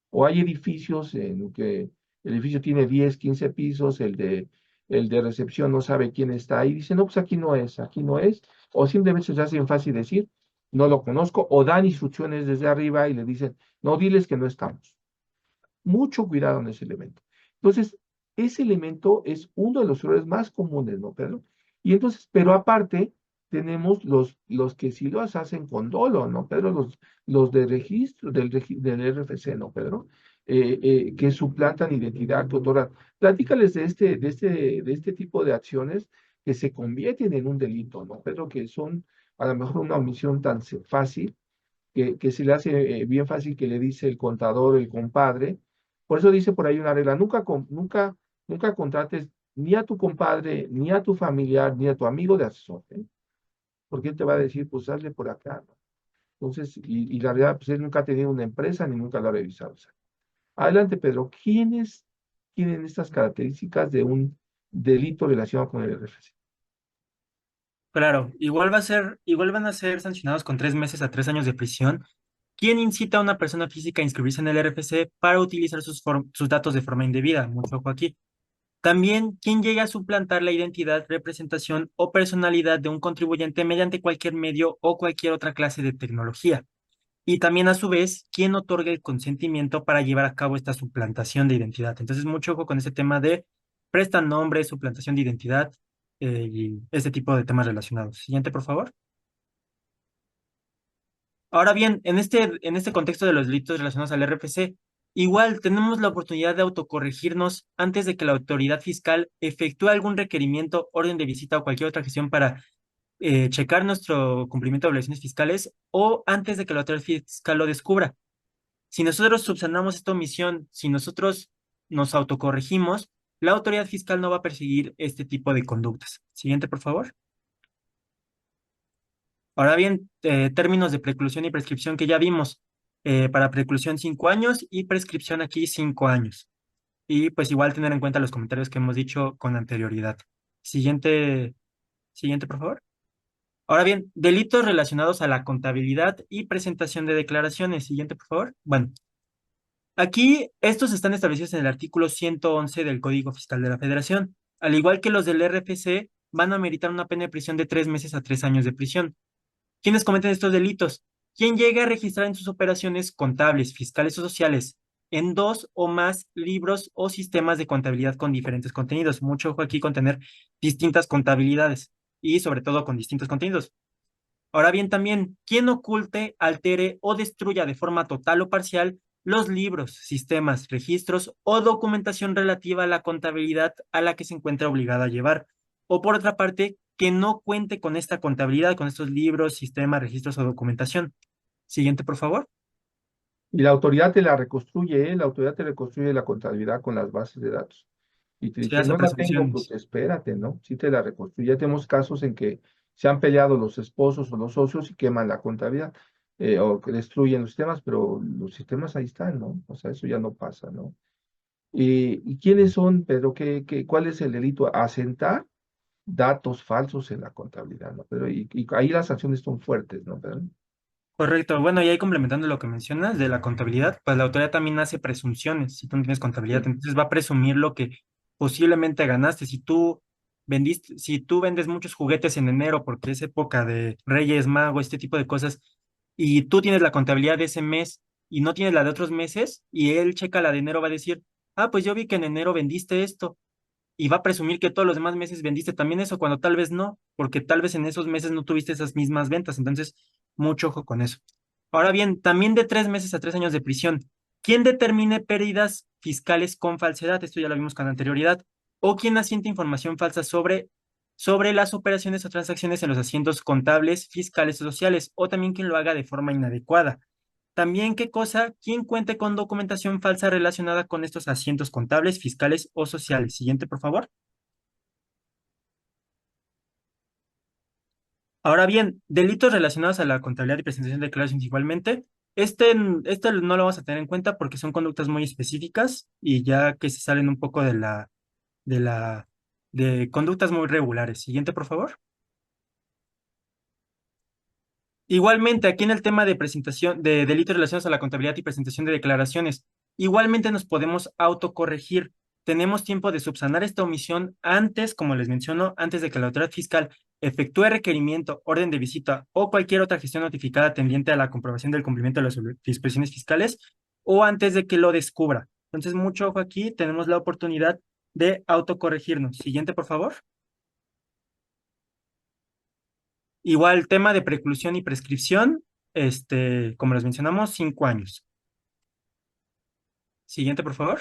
O hay edificios en que el edificio tiene 10, 15 pisos, el de recepción no sabe quién está ahí, dice, no, pues aquí no es, o simplemente se hacen fácil decir, no lo conozco, o dan instrucciones desde arriba y le dicen, no, diles que no estamos. Mucho cuidado en ese elemento. Entonces, ese elemento es uno de los errores más comunes, ¿no, Pedro? Y entonces, pero aparte, tenemos los que sí los hacen con dolo, ¿no, Pedro? Los de registro, del RFC, ¿no, Pedro? Que suplantan identidad tutora. Platícales de este tipo de acciones que se convierten en un delito, ¿no, Pedro? Que son a lo mejor una omisión tan fácil que se le hace bien fácil que le dice el contador, el compadre. Por eso dice por ahí una regla, nunca contrates ni a tu compadre, ni a tu familiar, ni a tu amigo de asesor, ¿eh? Porque él te va a decir, pues hazle por acá, ¿no? Entonces, y la realidad, pues él nunca ha tenido una empresa ni nunca lo ha revisado. O sea, adelante, Pedro, ¿quiénes tienen estas características de un delito relacionado con el RFC? Claro, igual van a ser sancionados con 3 meses a 3 años de prisión. ¿Quién incita a una persona física a inscribirse en el RFC para utilizar sus datos de forma indebida? Mucho ojo aquí. También, quien llega a suplantar la identidad, representación o personalidad de un contribuyente mediante cualquier medio o cualquier otra clase de tecnología. Y también, a su vez, quien otorga el consentimiento para llevar a cabo esta suplantación de identidad. Entonces, mucho ojo con ese tema de prestan nombre, suplantación de identidad y este tipo de temas relacionados. Siguiente, por favor. Ahora bien, en este contexto de los delitos relacionados al RFC, igual tenemos la oportunidad de autocorregirnos antes de que la autoridad fiscal efectúe algún requerimiento, orden de visita o cualquier otra gestión para checar nuestro cumplimiento de obligaciones fiscales o antes de que la autoridad fiscal lo descubra. Si nosotros subsanamos esta omisión, si nosotros nos autocorregimos, la autoridad fiscal no va a perseguir este tipo de conductas. Siguiente, por favor. Ahora bien, términos de preclusión y prescripción que ya vimos. Para preclusión 5 años y prescripción aquí 5 años. Y pues igual tener en cuenta los comentarios que hemos dicho con anterioridad. Siguiente, siguiente, por favor. Ahora bien, delitos relacionados a la contabilidad y presentación de declaraciones. Siguiente, por favor. Bueno, aquí estos están establecidos en el artículo 111 del Código Fiscal de la Federación. Al igual que los del RFC, van a meritar una pena de prisión de 3 meses a 3 años de prisión. ¿Quiénes cometen estos delitos? Quien llegue a registrar en sus operaciones contables, fiscales o sociales en dos o más libros o sistemas de contabilidad con diferentes contenidos. Mucho ojo aquí con tener distintas contabilidades y sobre todo con distintos contenidos. Ahora bien, también, quien oculte, altere o destruya de forma total o parcial los libros, sistemas, registros o documentación relativa a la contabilidad a la que se encuentra obligada a llevar. O por otra parte, que no cuente con esta contabilidad, con estos libros, sistemas, registros o documentación. Siguiente, por favor. Y la autoridad te la reconstruye, ¿eh? La autoridad te reconstruye la contabilidad con las bases de datos. Y te Se dice, hace no la tengo, presunciones. pues espérate, ¿no? Sí te la reconstruye. Ya tenemos casos en que se han peleado los esposos o los socios y queman la contabilidad, o que destruyen los sistemas, pero los sistemas ahí están, ¿no? O sea, eso ya no pasa, ¿no? ¿Y quiénes son, Pedro? ¿Cuál es el delito? Asentar datos falsos en la contabilidad, ¿no? Pero y ahí las sanciones son fuertes, ¿no, Pedro? Correcto. Bueno, y ahí complementando lo que mencionas de la contabilidad, pues la autoridad también hace presunciones. Si tú no tienes contabilidad, Sí. entonces va a presumir lo que posiblemente ganaste. Si tú vendes muchos juguetes en enero porque es época de Reyes Magos, este tipo de cosas, y tú tienes la contabilidad de ese mes y no tienes la de otros meses, y él checa la de enero, va a decir, ah, pues yo vi que en enero vendiste esto y va a presumir que todos los demás meses vendiste también eso, cuando tal vez no, porque tal vez en esos meses no tuviste esas mismas ventas. Entonces, mucho ojo con eso. Ahora bien, también de 3 meses a 3 años de prisión. ¿Quién determine pérdidas fiscales con falsedad? Esto ya lo vimos con anterioridad. O quien asiente información falsa sobre las operaciones o transacciones en los asientos contables, fiscales o sociales, o también quien lo haga de forma inadecuada. También, ¿qué cosa? ¿Quién cuente con documentación falsa relacionada con estos asientos contables, fiscales o sociales? Siguiente, por favor. Ahora bien, delitos relacionados a la contabilidad y presentación de declaraciones igualmente. Este no lo vamos a tener en cuenta porque son conductas muy específicas y ya que se salen un poco de la, de conductas muy regulares. Siguiente, por favor. Igualmente, aquí en el tema de presentación de delitos relacionados a la contabilidad y presentación de declaraciones, igualmente nos podemos autocorregir. Tenemos tiempo de subsanar esta omisión antes, como les menciono, antes de que la autoridad fiscal efectúe requerimiento, orden de visita o cualquier otra gestión notificada tendiente a la comprobación del cumplimiento de las disposiciones fiscales o antes de que lo descubra. Entonces, mucho ojo aquí, tenemos la oportunidad de autocorregirnos. Siguiente, por favor. Igual, tema de preclusión y prescripción, como les mencionamos, 5 años. Siguiente, por favor.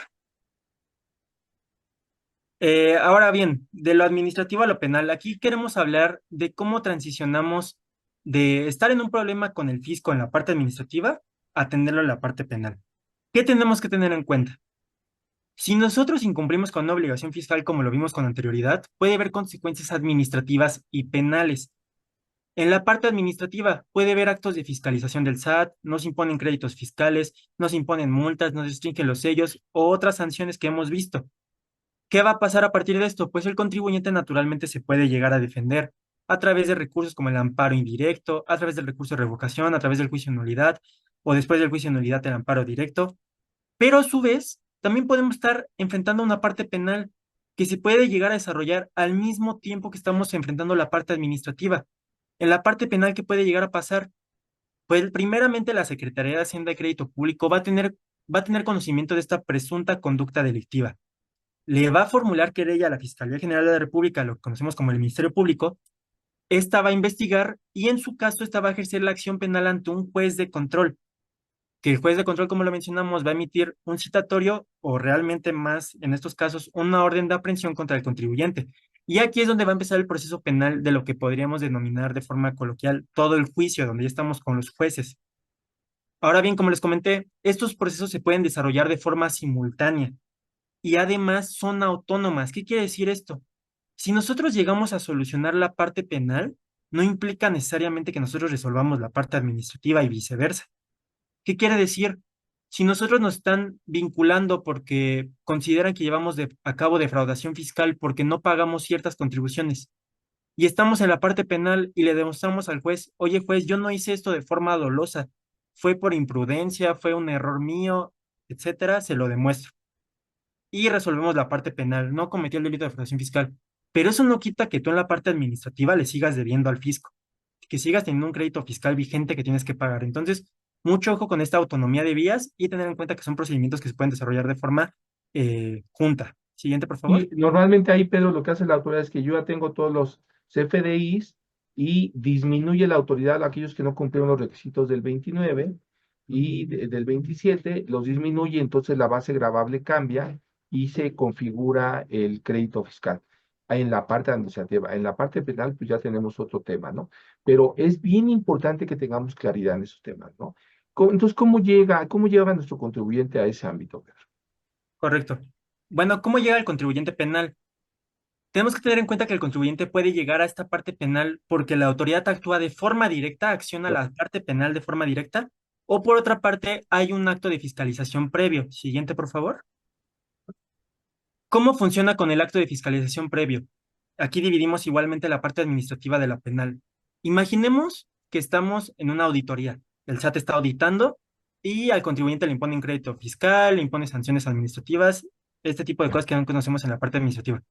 Ahora bien, de lo administrativo a lo penal, aquí queremos hablar de cómo transicionamos de estar en un problema con el fisco en la parte administrativa a atenderlo en la parte penal. ¿Qué tenemos que tener en cuenta? Si nosotros incumplimos con una obligación fiscal como lo vimos con anterioridad, puede haber consecuencias administrativas y penales. En la parte administrativa puede haber actos de fiscalización del SAT, nos imponen créditos fiscales, nos imponen multas, nos restringen los sellos o otras sanciones que hemos visto. ¿Qué va a pasar a partir de esto? Pues el contribuyente naturalmente se puede llegar a defender a través de recursos como el amparo indirecto, a través del recurso de revocación, a través del juicio de nulidad o después del juicio de nulidad el amparo directo. Pero a su vez, también podemos estar enfrentando una parte penal que se puede llegar a desarrollar al mismo tiempo que estamos enfrentando la parte administrativa. En la parte penal, ¿qué puede llegar a pasar? Pues primeramente la Secretaría de Hacienda y Crédito Público va a tener conocimiento de esta presunta conducta delictiva. Le va a formular querella a la Fiscalía General de la República, lo que conocemos como el Ministerio Público. Esta va a investigar y en su caso esta va a ejercer la acción penal ante un juez de control, que el juez de control, como lo mencionamos, va a emitir un citatorio o realmente más, en estos casos, una orden de aprehensión contra el contribuyente. Y aquí es donde va a empezar el proceso penal de lo que podríamos denominar de forma coloquial todo el juicio, donde ya estamos con los jueces. Ahora bien, como les comenté, estos procesos se pueden desarrollar de forma simultánea y además son autónomas. ¿Qué quiere decir esto? Si nosotros llegamos a solucionar la parte penal, no implica necesariamente que nosotros resolvamos la parte administrativa y viceversa. ¿Qué quiere decir? Si nosotros nos están vinculando porque consideran que llevamos a cabo defraudación fiscal porque no pagamos ciertas contribuciones y estamos en la parte penal y le demostramos al juez, oye juez, yo no hice esto de forma dolosa, fue por imprudencia, fue un error mío, etcétera, se lo demuestro y resolvemos la parte penal, no cometió el delito de defraudación fiscal. Pero eso no quita que tú en la parte administrativa le sigas debiendo al fisco, que sigas teniendo un crédito fiscal vigente que tienes que pagar. Entonces, mucho ojo con esta autonomía de vías y tener en cuenta que son procedimientos que se pueden desarrollar de forma junta. Siguiente, por favor. Y normalmente ahí, Pedro, lo que hace la autoridad es que yo ya tengo todos los CFDIs y disminuye la autoridad a aquellos que no cumplieron los requisitos del 29 y del 27, los disminuye, entonces la base gravable cambia y se configura el crédito fiscal. en la parte administrativa. En la parte penal, pues ya tenemos otro tema, ¿no? Pero es bien importante que tengamos claridad en esos temas, ¿no? Entonces, cómo llega nuestro contribuyente a ese ámbito, Pedro? Correcto. Bueno, ¿cómo llega el contribuyente penal? Tenemos que tener en cuenta que el contribuyente puede llegar a esta parte penal porque la autoridad actúa de forma directa, acciona la parte penal de forma directa, o por otra parte hay un acto de fiscalización previo. Siguiente, por favor. ¿Cómo funciona con el acto de fiscalización previo? Aquí dividimos igualmente la parte administrativa de la penal. Imaginemos que estamos en una auditoría. El SAT está auditando y al contribuyente le imponen crédito fiscal, le imponen sanciones administrativas, este tipo de cosas que no conocemos en la parte administrativa.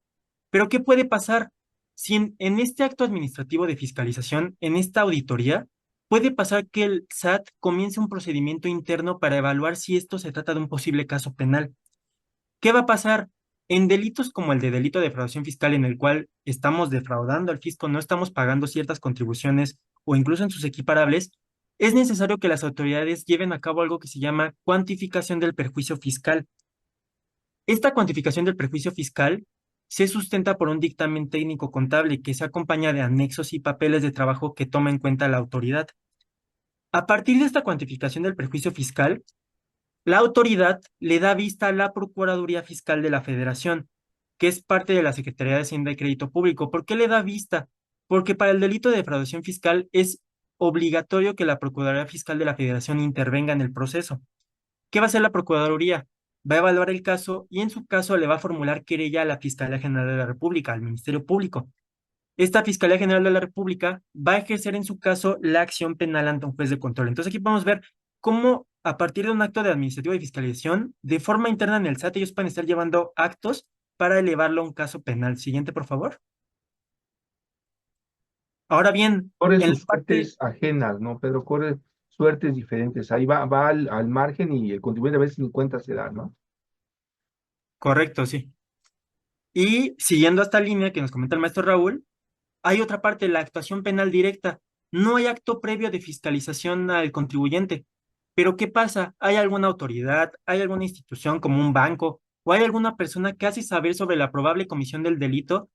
Pero ¿qué puede pasar si en este acto administrativo de fiscalización, en esta auditoría, puede pasar que el SAT comience un procedimiento interno para evaluar si esto se trata de un posible caso penal? ¿Qué va a pasar? En delitos como el de delito de defraudación fiscal, en el cual estamos defraudando al fisco, no estamos pagando ciertas contribuciones o incluso en sus equiparables, es necesario que las autoridades lleven a cabo algo que se llama cuantificación del perjuicio fiscal. Esta cuantificación del perjuicio fiscal se sustenta por un dictamen técnico contable que se acompaña de anexos y papeles de trabajo que toma en cuenta la autoridad. A partir de esta cuantificación del perjuicio fiscal, la autoridad le da vista a la Procuraduría Fiscal de la Federación, que es parte de la Secretaría de Hacienda y Crédito Público. ¿Por qué le da vista? Porque para el delito de defraudación fiscal es obligatorio que la Procuraduría Fiscal de la Federación intervenga en el proceso. ¿Qué va a hacer la Procuraduría? Va a evaluar el caso y en su caso le va a formular querella a la Fiscalía General de la República, al Ministerio Público. Esta Fiscalía General de la República va a ejercer en su caso la acción penal ante un juez de control. Entonces aquí podemos ver cómo a partir de un acto de administrativo de fiscalización, de forma interna en el SAT, ellos pueden estar llevando actos para elevarlo a un caso penal. Siguiente, por favor. Ahora bien, Corre en la sus parte, suertes ajenas, ¿no, Pedro? Corre suertes diferentes. Ahí va al margen y el contribuyente a veces ni cuenta se da, ¿no? correcto, sí. Y siguiendo esta línea que nos comenta el maestro Raúl, hay otra parte, la actuación penal directa. No hay acto previo de fiscalización al contribuyente. Pero ¿qué pasa? ¿Hay alguna autoridad, hay alguna institución como un banco o hay alguna persona que hace saber sobre la probable comisión del delito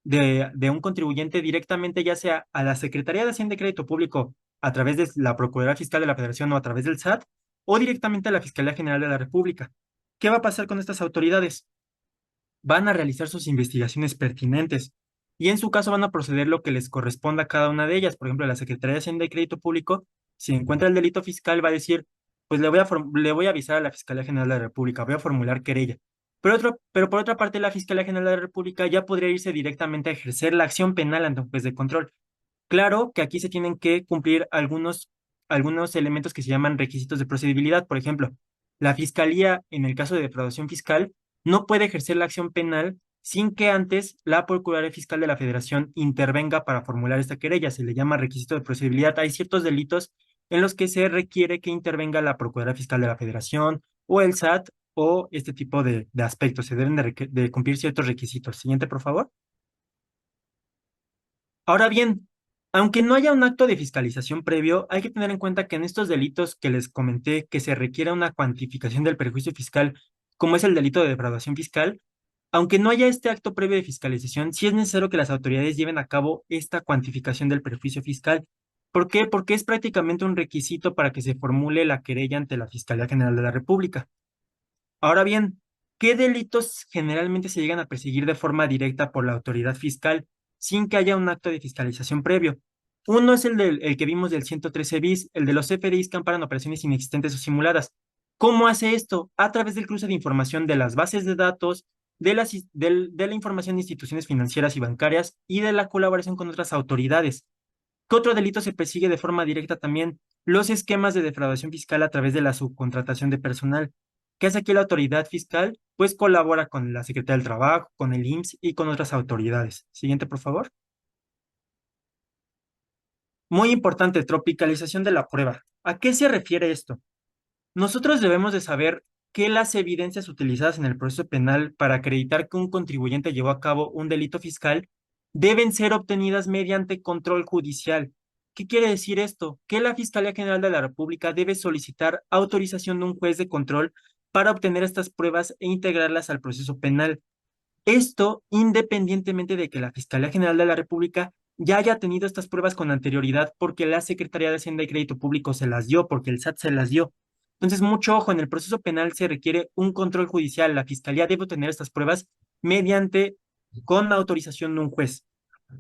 de un contribuyente directamente, ya sea a la Secretaría de Hacienda y Crédito Público a través de la Procuraduría Fiscal de la Federación o a través del SAT o directamente a la Fiscalía General de la República? ¿Qué va a pasar con estas autoridades? Van a realizar sus investigaciones pertinentes y en su caso van a proceder lo que les corresponda a cada una de ellas. Por ejemplo, la Secretaría de Hacienda y Crédito Público, si encuentra el delito fiscal, va a decir, pues le voy a avisar a la Fiscalía General de la República, voy a formular querella. Pero por otra parte, la Fiscalía General de la República ya podría irse directamente a ejercer la acción penal ante un juez de control. Claro que aquí se tienen que cumplir algunos elementos que se llaman requisitos de procedibilidad. Por ejemplo, la Fiscalía, en el caso de defraudación fiscal, no puede ejercer la acción penal sin que antes la Procuraduría Fiscal de la Federación intervenga para formular esta querella. Se le llama requisito de procedibilidad. Hay ciertos delitos en los que se requiere que intervenga la Procuraduría Fiscal de la Federación o el SAT o este tipo de aspectos. Se deben de cumplir ciertos requisitos. Siguiente, por favor. Ahora bien, aunque no haya un acto de fiscalización previo, hay que tener en cuenta que en estos delitos que les comenté que se requiere una cuantificación del perjuicio fiscal, como es el delito de defraudación fiscal, aunque no haya este acto previo de fiscalización, sí es necesario que las autoridades lleven a cabo esta cuantificación del perjuicio fiscal. ¿Por qué? Porque es prácticamente un requisito para que se formule la querella ante la Fiscalía General de la República. Ahora bien, ¿qué delitos generalmente se llegan a perseguir de forma directa por la autoridad fiscal sin que haya un acto de fiscalización previo? Uno es el que vimos del 113 bis, el de los FDIs que amparan operaciones inexistentes o simuladas. ¿Cómo hace esto? A través del cruce de información de las bases de datos, de la información de instituciones financieras y bancarias y de la colaboración con otras autoridades. ¿Qué otro delito se persigue de forma directa también? Los esquemas de defraudación fiscal a través de la subcontratación de personal. ¿Qué hace aquí la autoridad fiscal? Pues colabora con la Secretaría del Trabajo, con el IMSS y con otras autoridades. Siguiente, por favor. Muy importante, tropicalización de la prueba. ¿A qué se refiere esto? Nosotros debemos de saber que las evidencias utilizadas en el proceso penal para acreditar que un contribuyente llevó a cabo un delito fiscal deben ser obtenidas mediante control judicial. ¿Qué quiere decir esto? Que la Fiscalía General de la República debe solicitar autorización de un juez de control para obtener estas pruebas e integrarlas al proceso penal. Esto independientemente de que la Fiscalía General de la República ya haya tenido estas pruebas con anterioridad porque la Secretaría de Hacienda y Crédito Público se las dio, porque el SAT se las dio. Entonces, mucho ojo, en el proceso penal se requiere un control judicial. La Fiscalía debe tener estas pruebas mediante, con autorización de un juez.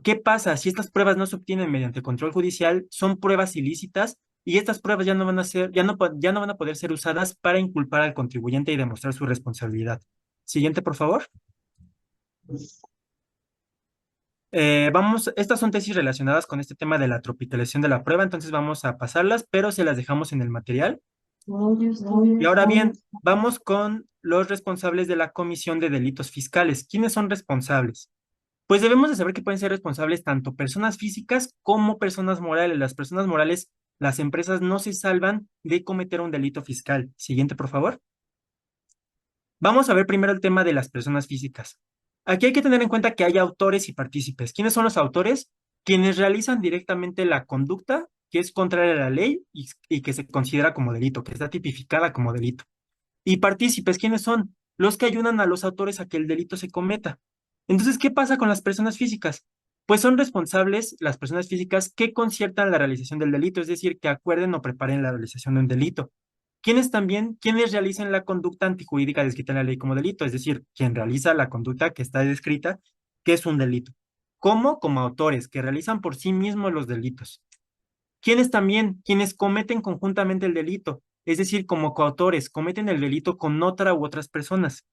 ¿Qué pasa? Si estas pruebas no se obtienen mediante control judicial, son pruebas ilícitas y estas pruebas ya no van a ser, ya no van a poder ser usadas para inculpar al contribuyente y demostrar su responsabilidad. Siguiente, por favor. Estas son tesis relacionadas con este tema de la tropicalización de la prueba, entonces vamos a pasarlas, pero se las dejamos en el material. Y ahora bien, vamos con los responsables de la Comisión de Delitos Fiscales. ¿Quiénes son responsables? Pues debemos de saber que pueden ser responsables tanto personas físicas como personas morales. Las personas morales, las empresas no se salvan de cometer un delito fiscal. Siguiente, por favor. Vamos a ver primero el tema de las personas físicas. Aquí hay que tener en cuenta que hay autores y partícipes. ¿Quiénes son los autores? Quienes realizan directamente la conducta que es contraria a la ley y que se considera como delito, que está tipificada como delito. Y partícipes, ¿quiénes son? Los que ayudan a los autores a que el delito se cometa. Entonces, ¿qué pasa con las personas físicas? Pues son responsables las personas físicas que conciertan la realización del delito, es decir, que acuerden o preparen la realización de un delito. Quienes realizan la conducta antijurídica descrita en la ley como delito, es decir, quien realiza la conducta que está descrita, que es un delito. ¿Cómo? Como autores, que realizan por sí mismos los delitos. Quienes cometen conjuntamente el delito, es decir, como coautores, cometen el delito con otra u otras personas.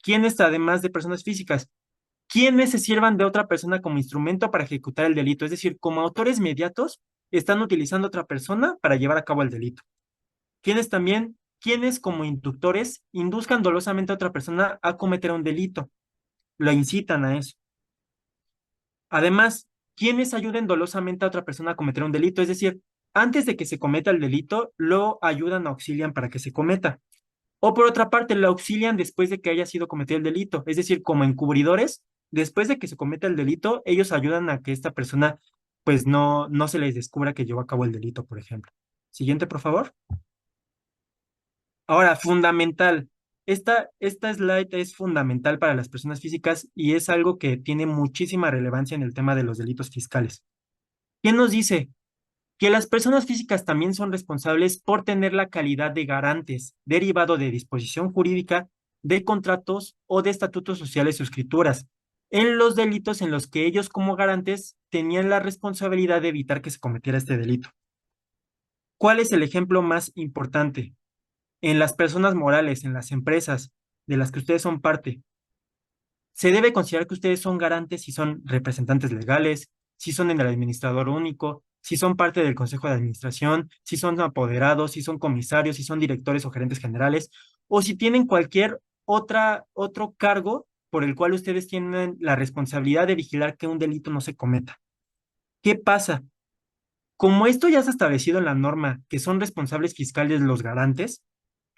¿Quiénes, además de personas físicas? Quienes se sirvan de otra persona como instrumento para ejecutar el delito, es decir, como autores mediatos, están utilizando otra persona para llevar a cabo el delito. Quienes como inductores induzcan dolosamente a otra persona a cometer un delito, lo incitan a eso. Además, quienes ayuden dolosamente a otra persona a cometer un delito, es decir, antes de que se cometa el delito, lo ayudan o auxilian para que se cometa. O por otra parte, lo auxilian después de que haya sido cometido el delito, es decir, como encubridores, después de que se cometa el delito, ellos ayudan a que esta persona pues no se les descubra que llevó a cabo el delito, por ejemplo. Siguiente, por favor. Ahora, fundamental. Esta slide es fundamental para las personas físicas y es algo que tiene muchísima relevancia en el tema de los delitos fiscales. ¿Quién nos dice? Que las personas físicas también son responsables por tener la calidad de garantes, derivado de disposición jurídica, de contratos o de estatutos sociales o escrituras, en los delitos en los que ellos como garantes tenían la responsabilidad de evitar que se cometiera este delito. ¿Cuál es el ejemplo más importante? En las personas morales, en las empresas de las que ustedes son parte, se debe considerar que ustedes son garantes si son representantes legales, si son en el administrador único, si son parte del consejo de administración, si son apoderados, si son comisarios, si son directores o gerentes generales, o si tienen cualquier otro cargo por el cual ustedes tienen la responsabilidad de vigilar que un delito no se cometa. ¿Qué pasa? Como esto ya está establecido en la norma, que son responsables fiscales los garantes,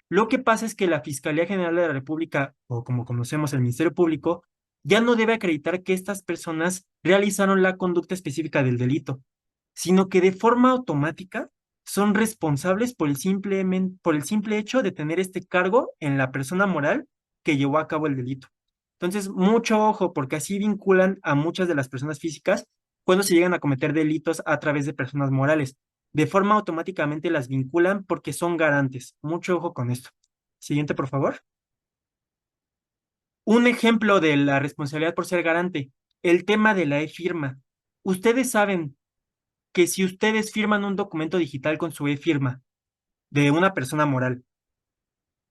lo que pasa es que la Fiscalía General de la República, o como conocemos el Ministerio Público, ya no debe acreditar que estas personas realizaron la conducta específica del delito, sino que de forma automática son responsables por el simple hecho de tener este cargo en la persona moral que llevó a cabo el delito. Entonces, mucho ojo, porque así vinculan a muchas de las personas físicas cuando se llegan a cometer delitos a través de personas morales. De forma automáticamente las vinculan porque son garantes. Mucho ojo con esto. Siguiente, por favor. Un ejemplo de la responsabilidad por ser garante, el tema de la e-firma. Ustedes saben que si ustedes firman un documento digital con su e-firma de una persona moral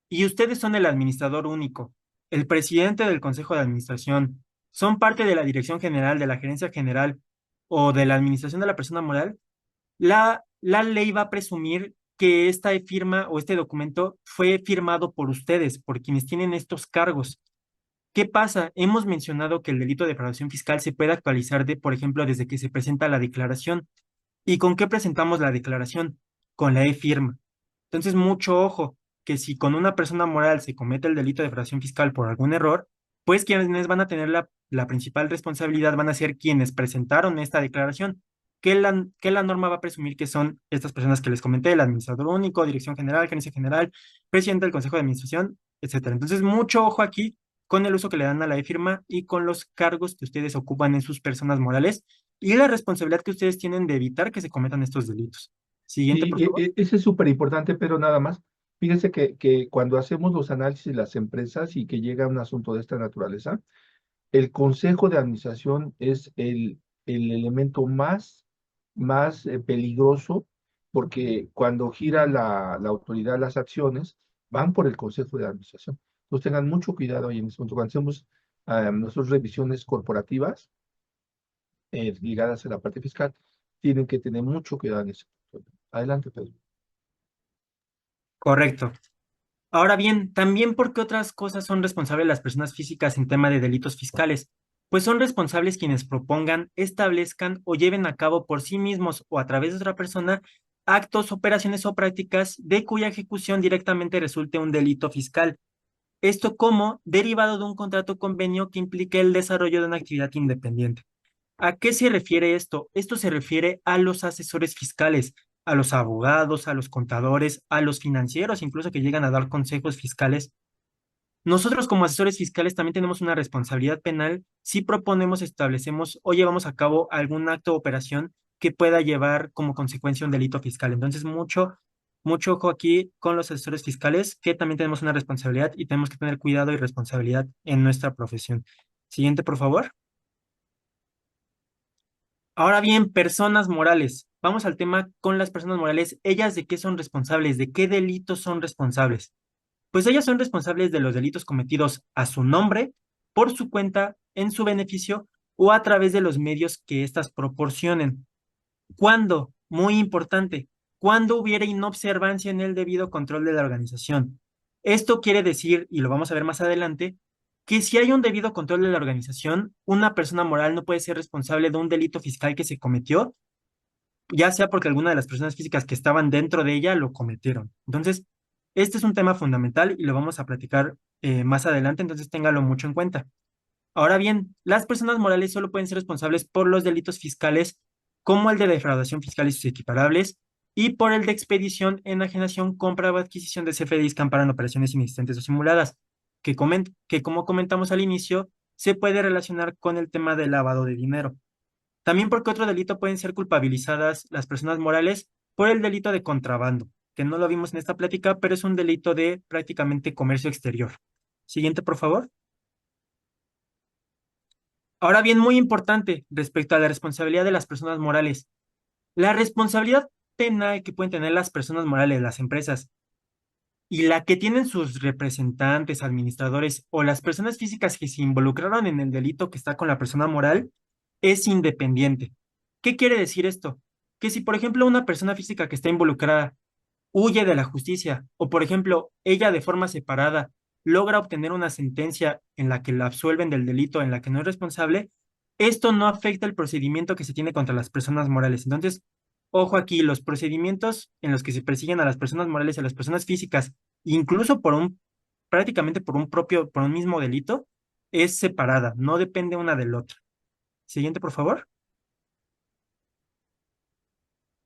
y ustedes son el administrador único, el presidente del consejo de administración, son parte de la dirección general, de la gerencia general o de la administración de la persona moral, la ley va a presumir que esta firma o este documento fue firmado por ustedes, por quienes tienen estos cargos. ¿Qué pasa? Hemos mencionado que el delito de defraudación fiscal se puede actualizar por ejemplo, desde que se presenta la declaración. ¿Y con qué presentamos la declaración? Con la e-firma. Entonces, mucho ojo, que si con una persona moral se comete el delito de defraudación fiscal por algún error, pues quienes van a tener la principal responsabilidad van a ser quienes presentaron esta declaración, que la norma va a presumir que son estas personas que les comenté, el administrador único, dirección general, gerencia general, presidente del consejo de administración, etcétera. Entonces, mucho ojo aquí con el uso que le dan a la e-firma y con los cargos que ustedes ocupan en sus personas morales y la responsabilidad que ustedes tienen de evitar que se cometan estos delitos. Siguiente, por Y favor. ese es súper importante, pero nada más. Fíjense que cuando hacemos los análisis de las empresas y que llega un asunto de esta naturaleza, el consejo de administración es el elemento más peligroso porque cuando gira la autoridad las acciones, van por el consejo de administración. Entonces tengan mucho cuidado ahí en ese punto. Cuando hacemos nuestras revisiones corporativas ligadas a la parte fiscal, tienen que tener mucho cuidado en ese punto. Adelante, Pedro. Correcto. Ahora bien, también porque otras cosas son responsables las personas físicas en tema de delitos fiscales, pues son responsables quienes propongan, establezcan o lleven a cabo por sí mismos o a través de otra persona actos, operaciones o prácticas de cuya ejecución directamente resulte un delito fiscal. Esto como derivado de un contrato o convenio que implique el desarrollo de una actividad independiente. ¿A qué se refiere esto? Esto se refiere a los asesores fiscales, a los abogados, a los contadores, a los financieros, incluso que llegan a dar consejos fiscales. Nosotros como asesores fiscales también tenemos una responsabilidad penal si proponemos, establecemos o llevamos a cabo algún acto o operación que pueda llevar como consecuencia un delito fiscal. Entonces, mucho ojo aquí con los asesores fiscales, que también tenemos una responsabilidad y tenemos que tener cuidado y responsabilidad en nuestra profesión. Siguiente, por favor. Ahora bien, personas morales. Vamos al tema con las personas morales. ¿Ellas de qué son responsables? ¿De qué delitos son responsables? Pues ellas son responsables de los delitos cometidos a su nombre, por su cuenta, en su beneficio o a través de los medios que éstas proporcionen. ¿Cuándo? Muy importante. Cuando hubiera inobservancia en el debido control de la organización. Esto quiere decir, y lo vamos a ver más adelante, que si hay un debido control de la organización, una persona moral no puede ser responsable de un delito fiscal que se cometió, ya sea porque alguna de las personas físicas que estaban dentro de ella lo cometieron. Entonces, este es un tema fundamental y lo vamos a platicar más adelante, entonces téngalo mucho en cuenta. Ahora bien, las personas morales solo pueden ser responsables por los delitos fiscales como el de defraudación fiscal y sus equiparables y por el de expedición, enajenación, compra o adquisición de CFDIs que amparan operaciones inexistentes o simuladas, que como comentamos al inicio, se puede relacionar con el tema del lavado de dinero. También porque otro delito pueden ser culpabilizadas las personas morales por el delito de contrabando, que no lo vimos en esta plática, pero es un delito de prácticamente comercio exterior. Siguiente, por favor. Ahora bien, muy importante respecto a la responsabilidad de las personas morales. La responsabilidad penal que pueden tener las personas morales, las empresas, y la que tienen sus representantes, administradores o las personas físicas que se involucraron en el delito que está con la persona moral es independiente. ¿Qué quiere decir esto? Que si, por ejemplo, una persona física que está involucrada huye de la justicia o, por ejemplo, ella de forma separada logra obtener una sentencia en la que la absuelven del delito en la que no es responsable, esto no afecta el procedimiento que se tiene contra las personas morales. Entonces, ojo aquí, los procedimientos en los que se persiguen a las personas morales y a las personas físicas, incluso prácticamente por un mismo delito, es separada, no depende una del otro. Siguiente, por favor.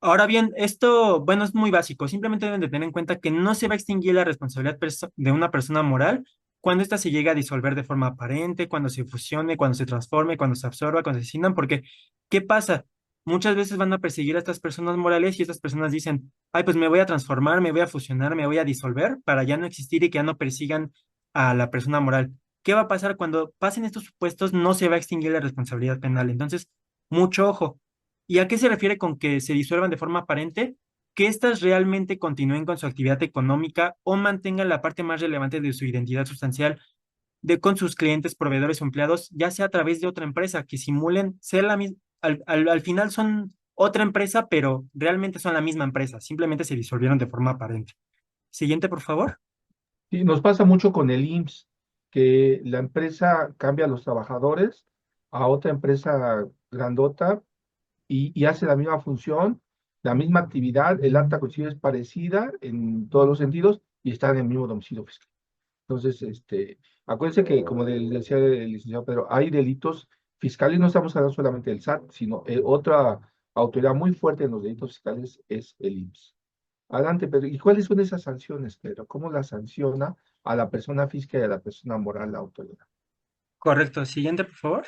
Ahora bien, esto, bueno, es muy básico. Simplemente deben de tener en cuenta que no se va a extinguir la responsabilidad de una persona moral cuando ésta se llegue a disolver de forma aparente, cuando se fusione, cuando se transforme, cuando se absorba, cuando se escindan, porque ¿qué pasa? Muchas veces van a perseguir a estas personas morales y estas personas dicen, ay, pues me voy a transformar, me voy a fusionar, me voy a disolver para ya no existir y que ya no persigan a la persona moral. ¿Qué va a pasar cuando pasen estos supuestos? No se va a extinguir la responsabilidad penal. Entonces, mucho ojo. ¿Y a qué se refiere con que se disuelvan de forma aparente? Que éstas realmente continúen con su actividad económica o mantengan la parte más relevante de su identidad sustancial con sus clientes, proveedores o empleados, ya sea a través de otra empresa, que simulen ser la misma, al final son otra empresa, pero realmente son la misma empresa, simplemente se disolvieron de forma aparente. Siguiente, por favor. Sí, nos pasa mucho con el IMSS, que la empresa cambia a los trabajadores a otra empresa grandota y hace la misma función, la misma actividad, el acta constitutiva es parecida en todos los sentidos y está en el mismo domicilio fiscal. Entonces, acuérdense que, como decía el licenciado Pedro, hay delitos fiscales, no estamos hablando solamente del SAT, sino otra autoridad muy fuerte en los delitos fiscales es el IMSS. Adelante, Pedro. ¿Y cuáles son esas sanciones, Pedro? ¿Cómo la sanciona a la persona física y a la persona moral la autoridad? Correcto. Siguiente, por favor.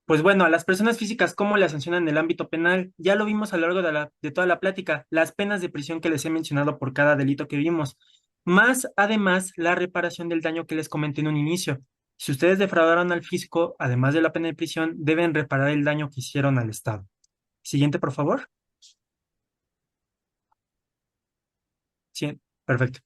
Pues bueno, a las personas físicas, ¿cómo las sancionan en el ámbito penal? Ya lo vimos a lo largo de toda la plática, las penas de prisión que les he mencionado por cada delito que vimos, más además la reparación del daño que les comenté en un inicio. Si ustedes defraudaron al fisco, además de la pena de prisión, deben reparar el daño que hicieron al Estado. Siguiente, por favor. Sí, perfecto.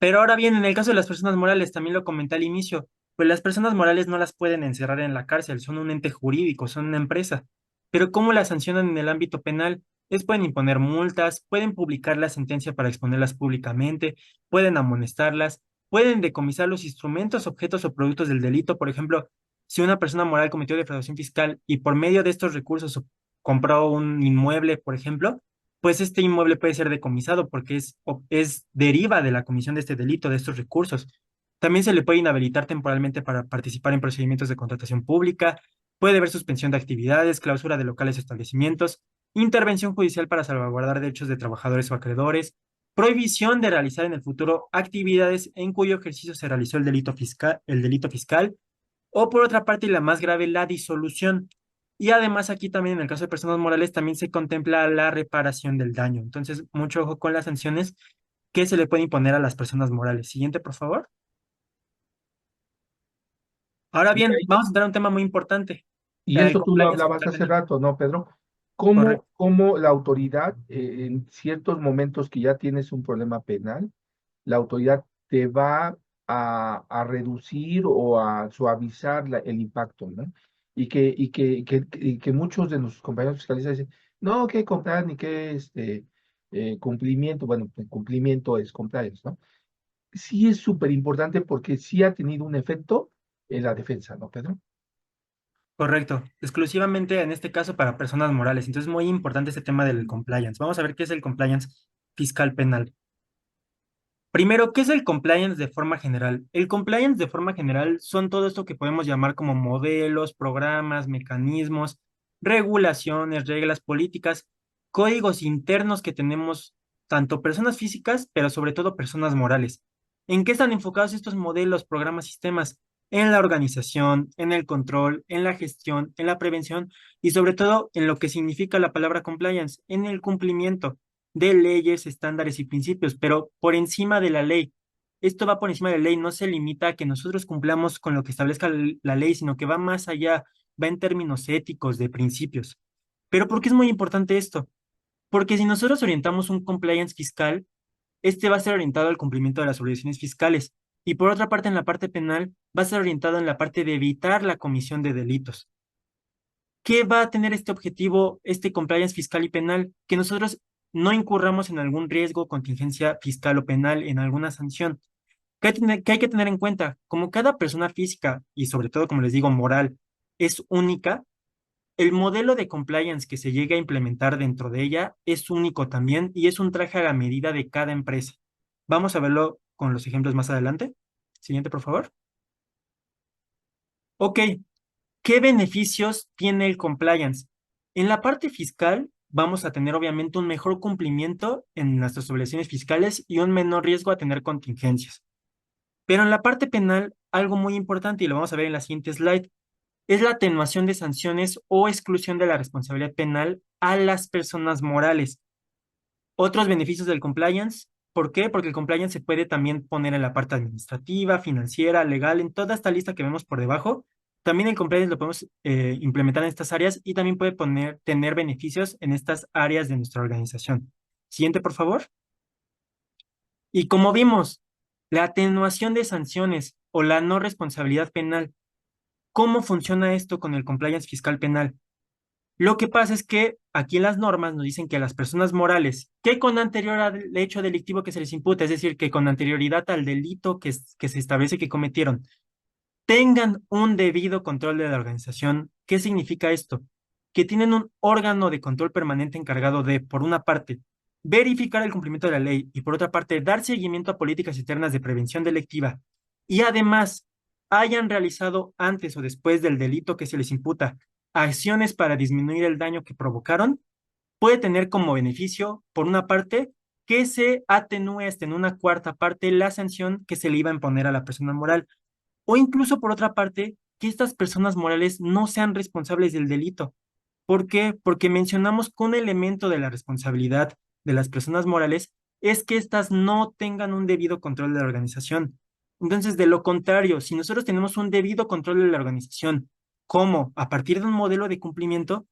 Pero ahora bien, en el caso de las personas morales, también lo comenté al inicio, pues las personas morales no las pueden encerrar en la cárcel, son un ente jurídico, son una empresa. Pero ¿cómo las sancionan en el ámbito penal? Les pueden imponer multas, pueden publicar la sentencia para exponerlas públicamente, pueden amonestarlas, pueden decomisar los instrumentos, objetos o productos del delito. Por ejemplo, si una persona moral cometió defraudación fiscal y por medio de estos recursos compró un inmueble, por ejemplo, pues este inmueble puede ser decomisado porque es deriva de la comisión de este delito, de estos recursos. También se le puede inhabilitar temporalmente para participar en procedimientos de contratación pública, puede haber suspensión de actividades, clausura de locales o establecimientos, intervención judicial para salvaguardar derechos de trabajadores o acreedores, prohibición de realizar en el futuro actividades en cuyo ejercicio se realizó el delito fiscal, o por otra parte, y la más grave, la disolución. Y además aquí también en el caso de personas morales también se contempla la reparación del daño. Entonces, mucho ojo con las sanciones que se le puede imponer a las personas morales. Siguiente, por favor. Ahora bien, vamos a entrar a un tema muy importante, Y el eso tú lo compliance hablabas fiscal hace penal. rato, ¿no, Pedro? Correcto. ¿Cómo la autoridad, en ciertos momentos que ya tienes un problema penal, la autoridad te va a reducir o a suavizar el impacto, ¿no? Y que muchos de nuestros compañeros fiscalistas dicen, no, que comprar ni que cumplimiento, bueno, el cumplimiento es compliance, ¿no? Sí es súper importante porque sí ha tenido un efecto en la defensa, ¿no, Pedro? Correcto. Exclusivamente en este caso para personas morales. Entonces, muy importante este tema del compliance. Vamos a ver qué es el compliance fiscal penal. Primero, ¿qué es el compliance de forma general? El compliance de forma general son todo esto que podemos llamar como modelos, programas, mecanismos, regulaciones, reglas políticas, códigos internos que tenemos tanto personas físicas, pero sobre todo personas morales. ¿En qué están enfocados estos modelos, programas, sistemas? En la organización, en el control, en la gestión, en la prevención y sobre todo en lo que significa la palabra compliance, en el cumplimiento de leyes, estándares y principios, pero por encima de la ley. Esto va por encima de la ley, no se limita a que nosotros cumplamos con lo que establezca la ley, sino que va más allá, va en términos éticos, de principios. Pero ¿por qué es muy importante esto? Porque si nosotros orientamos un compliance fiscal, este va a ser orientado al cumplimiento de las obligaciones fiscales. Y por otra parte, en la parte penal, va a ser orientado en la parte de evitar la comisión de delitos. ¿Qué va a tener este objetivo, este compliance fiscal y penal? Que nosotros no incurramos en algún riesgo, contingencia fiscal o penal, en alguna sanción. ¿Qué hay que tener en cuenta? Como cada persona física y sobre todo, como les digo, moral, es única, el modelo de compliance que se llegue a implementar dentro de ella es único también y es un traje a la medida de cada empresa. Vamos a verlo con los ejemplos más adelante. Siguiente, por favor. Ok, ¿qué beneficios tiene el compliance? En la parte fiscal, vamos a tener obviamente un mejor cumplimiento en nuestras obligaciones fiscales y un menor riesgo a tener contingencias. Pero en la parte penal, algo muy importante, y lo vamos a ver en la siguiente slide, es la atenuación de sanciones o exclusión de la responsabilidad penal a las personas morales. Otros beneficios del compliance, ¿por qué? Porque el compliance se puede también poner en la parte administrativa, financiera, legal, en toda esta lista que vemos por debajo. También el compliance lo podemos implementar en estas áreas y también puede tener beneficios en estas áreas de nuestra organización. Siguiente, por favor. Y como vimos, la atenuación de sanciones o la no responsabilidad penal. ¿Cómo funciona esto con el compliance fiscal penal? Lo que pasa es que aquí en las normas nos dicen que las personas morales que con anterior al hecho delictivo que se les imputa, es decir, que con anterioridad al delito que se establece que cometieron, tengan un debido control de la organización. ¿Qué significa esto? Que tienen un órgano de control permanente encargado de, por una parte, verificar el cumplimiento de la ley y por otra parte, dar seguimiento a políticas internas de prevención delictiva y además hayan realizado antes o después del delito que se les imputa acciones para disminuir el daño que provocaron, puede tener como beneficio, por una parte, que se atenúe hasta en una cuarta parte la sanción que se le iba a imponer a la persona moral. o incluso por otra parte, que estas personas morales no sean responsables del delito. ¿Por qué? Porque mencionamos que un elemento de la responsabilidad de las personas morales es que éstas no tengan un debido control de la organización. Entonces, de lo contrario, si nosotros tenemos un debido control de la organización, como a partir de un modelo de cumplimiento,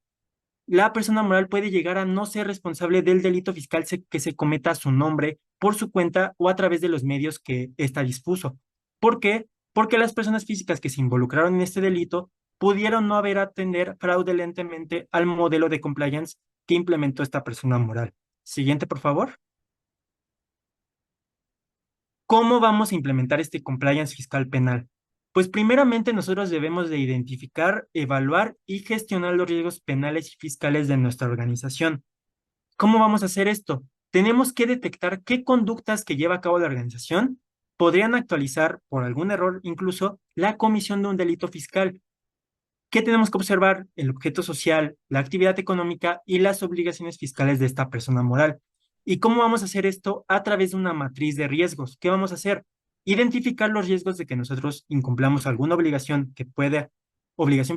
la persona moral puede llegar a no ser responsable del delito fiscal que se cometa a su nombre, por su cuenta o a través de los medios que ésta dispuso. ¿Por qué? Porque las personas físicas que se involucraron en este delito pudieron no haber atender fraudulentemente al modelo de compliance que implementó esta persona moral. Siguiente, por favor. ¿Cómo vamos a implementar este compliance fiscal penal? Pues primeramente nosotros debemos de identificar, evaluar y gestionar los riesgos penales y fiscales de nuestra organización. ¿Cómo vamos a hacer esto? Tenemos que detectar qué conductas que lleva a cabo la organización podrían actualizar, por algún error incluso, la comisión de un delito fiscal. ¿Qué tenemos que observar? El objeto social, la actividad económica y las obligaciones fiscales de esta persona moral. ¿Y cómo vamos a hacer esto? A través de una matriz de riesgos. ¿Qué vamos a hacer? Identificar los riesgos de que nosotros incumplamos alguna obligación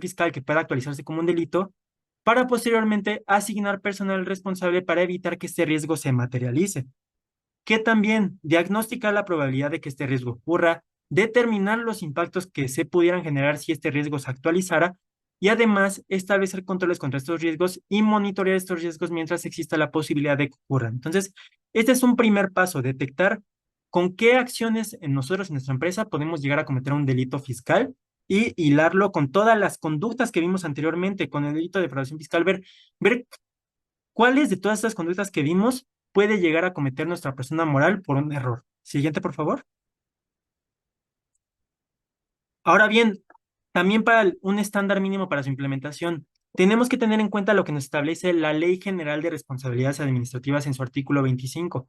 fiscal que pueda actualizarse como un delito, para posteriormente asignar personal responsable para evitar que este riesgo se materialice. Que también diagnosticar la probabilidad de que este riesgo ocurra, determinar los impactos que se pudieran generar si este riesgo se actualizara y además establecer controles contra estos riesgos y monitorear estos riesgos mientras exista la posibilidad de que ocurran. Entonces, este es un primer paso, detectar con qué acciones en nosotros, en nuestra empresa, podemos llegar a cometer un delito fiscal y hilarlo con todas las conductas que vimos anteriormente, con el delito de defraudación fiscal, ver ¿cuáles de todas estas conductas que vimos puede llegar a cometer nuestra persona moral por un error? Siguiente, por favor. Ahora bien, también para un estándar mínimo para su implementación, tenemos que tener en cuenta lo que nos establece la Ley General de Responsabilidades Administrativas en su artículo 25.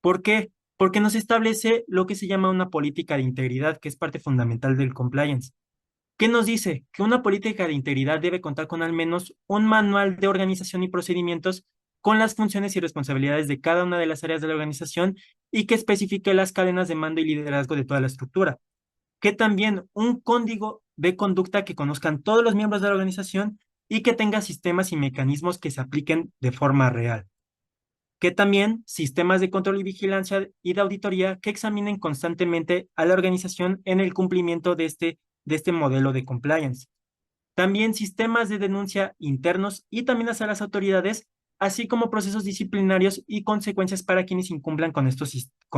¿Por qué? Porque nos establece lo que se llama una política de integridad, que es parte fundamental del compliance. ¿Qué nos dice? Que una política de integridad debe contar con al menos un manual de organización y procedimientos con las funciones y responsabilidades de cada una de las áreas de la organización y que especifique las cadenas de mando y liderazgo de toda la estructura. Que también un código de conducta que conozcan todos los miembros de la organización y que tenga sistemas y mecanismos que se apliquen de forma real. Que también sistemas de control y vigilancia y de auditoría que examinen constantemente a la organización en el cumplimiento de este modelo de compliance. También sistemas de denuncia internos y también hacia las autoridades, así como procesos disciplinarios y consecuencias para quienes incumplan con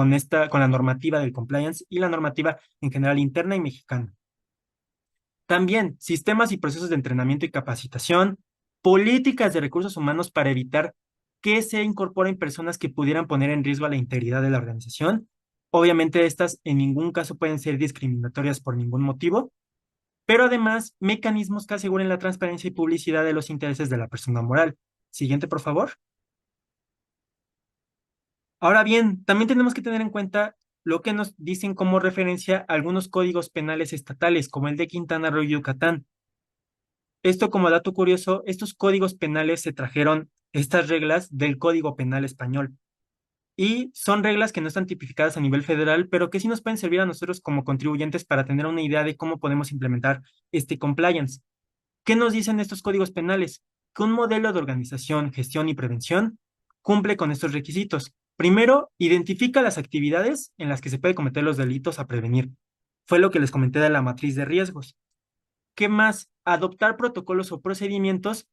la normativa del compliance y la normativa en general interna y mexicana. También sistemas y procesos de entrenamiento y capacitación, políticas de recursos humanos para evitar que se incorporen personas que pudieran poner en riesgo a la integridad de la organización. Obviamente estas en ningún caso pueden ser discriminatorias por ningún motivo, pero además mecanismos que aseguren la transparencia y publicidad de los intereses de la persona moral. Siguiente, por favor. Ahora bien, también tenemos que tener en cuenta lo que nos dicen como referencia algunos códigos penales estatales, como el de Quintana Roo y Yucatán. Esto como dato curioso, estos códigos penales se trajeron estas reglas del Código Penal español y son reglas que no están tipificadas a nivel federal, pero que sí nos pueden servir a nosotros como contribuyentes para tener una idea de cómo podemos implementar este compliance. ¿Qué nos dicen estos códigos penales? Que un modelo de organización, gestión y prevención cumple con estos requisitos. Primero, identifica las actividades en las que se puede cometer los delitos a prevenir. Fue lo que les comenté de la matriz de riesgos. ¿Qué más? Adoptar protocolos o procedimientos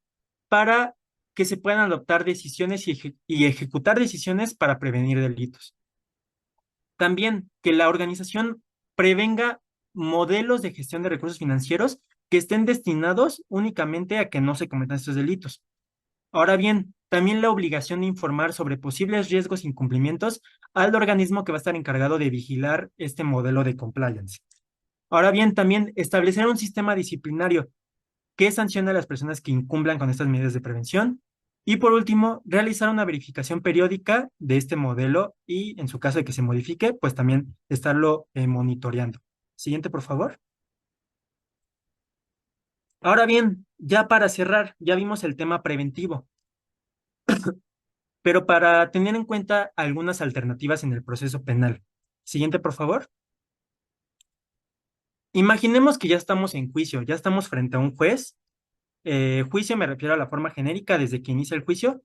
para que se puedan adoptar decisiones y ejecutar decisiones para prevenir delitos. También que la organización prevenga modelos de gestión de recursos financieros que estén destinados únicamente a que no se cometan estos delitos. Ahora bien, también la obligación de informar sobre posibles riesgos e incumplimientos al organismo que va a estar encargado de vigilar este modelo de compliance. Ahora bien, también establecer un sistema disciplinario que sanciona a las personas que incumplan con estas medidas de prevención. Y por último, realizar una verificación periódica de este modelo y en su caso de que se modifique, pues también estarlo monitoreando. Siguiente, por favor. Ahora bien, ya para cerrar, ya vimos el tema preventivo, pero para tener en cuenta algunas alternativas en el proceso penal. Siguiente, por favor. Imaginemos que ya estamos en juicio, ya estamos frente a un juez. Juicio me refiero a la forma genérica desde que inicia el juicio.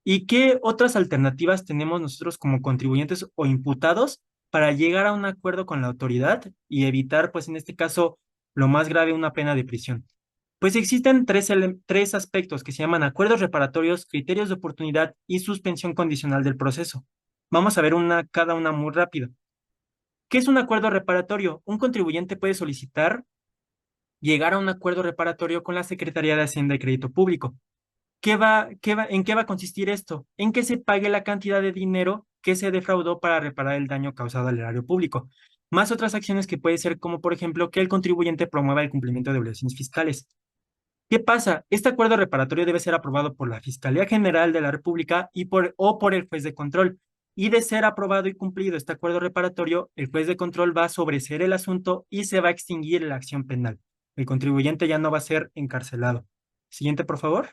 ¿Y qué otras alternativas tenemos nosotros como contribuyentes o imputados para llegar a un acuerdo con la autoridad y evitar, pues en este caso, lo más grave, una pena de prisión? Pues existen tres aspectos que se llaman acuerdos reparatorios, criterios de oportunidad y suspensión condicional del proceso. Vamos a ver cada una muy rápido. ¿Qué es un acuerdo reparatorio? Un contribuyente puede solicitar llegar a un acuerdo reparatorio con la Secretaría de Hacienda y Crédito Público. ¿En qué va a consistir esto? En que se pague la cantidad de dinero que se defraudó para reparar el daño causado al erario público, más otras acciones que puede ser como, por ejemplo, que el contribuyente promueva el cumplimiento de obligaciones fiscales. ¿Qué pasa? Este acuerdo reparatorio debe ser aprobado por la Fiscalía General de la República o por el juez de control. Y de ser aprobado y cumplido este acuerdo reparatorio, el juez de control va a sobreseer el asunto y se va a extinguir la acción penal. El contribuyente ya no va a ser encarcelado. Siguiente, por favor.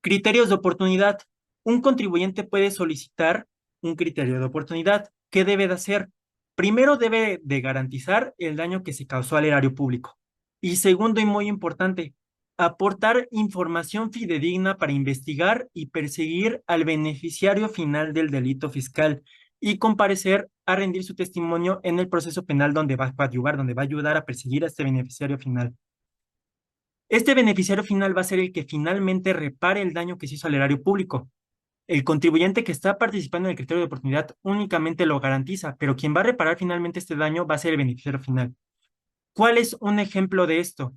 Criterios de oportunidad. Un contribuyente puede solicitar un criterio de oportunidad. ¿Qué debe de hacer? Primero, debe de garantizar el daño que se causó al erario público. Y segundo, y muy importante, aportar información fidedigna para investigar y perseguir al beneficiario final del delito fiscal y comparecer a rendir su testimonio en el proceso penal donde va a coadyuvar, donde va a ayudar a perseguir a este beneficiario final. Este beneficiario final va a ser el que finalmente repare el daño que se hizo al erario público. El contribuyente que está participando en el criterio de oportunidad únicamente lo garantiza, pero quien va a reparar finalmente este daño va a ser el beneficiario final. ¿Cuál es un ejemplo de esto?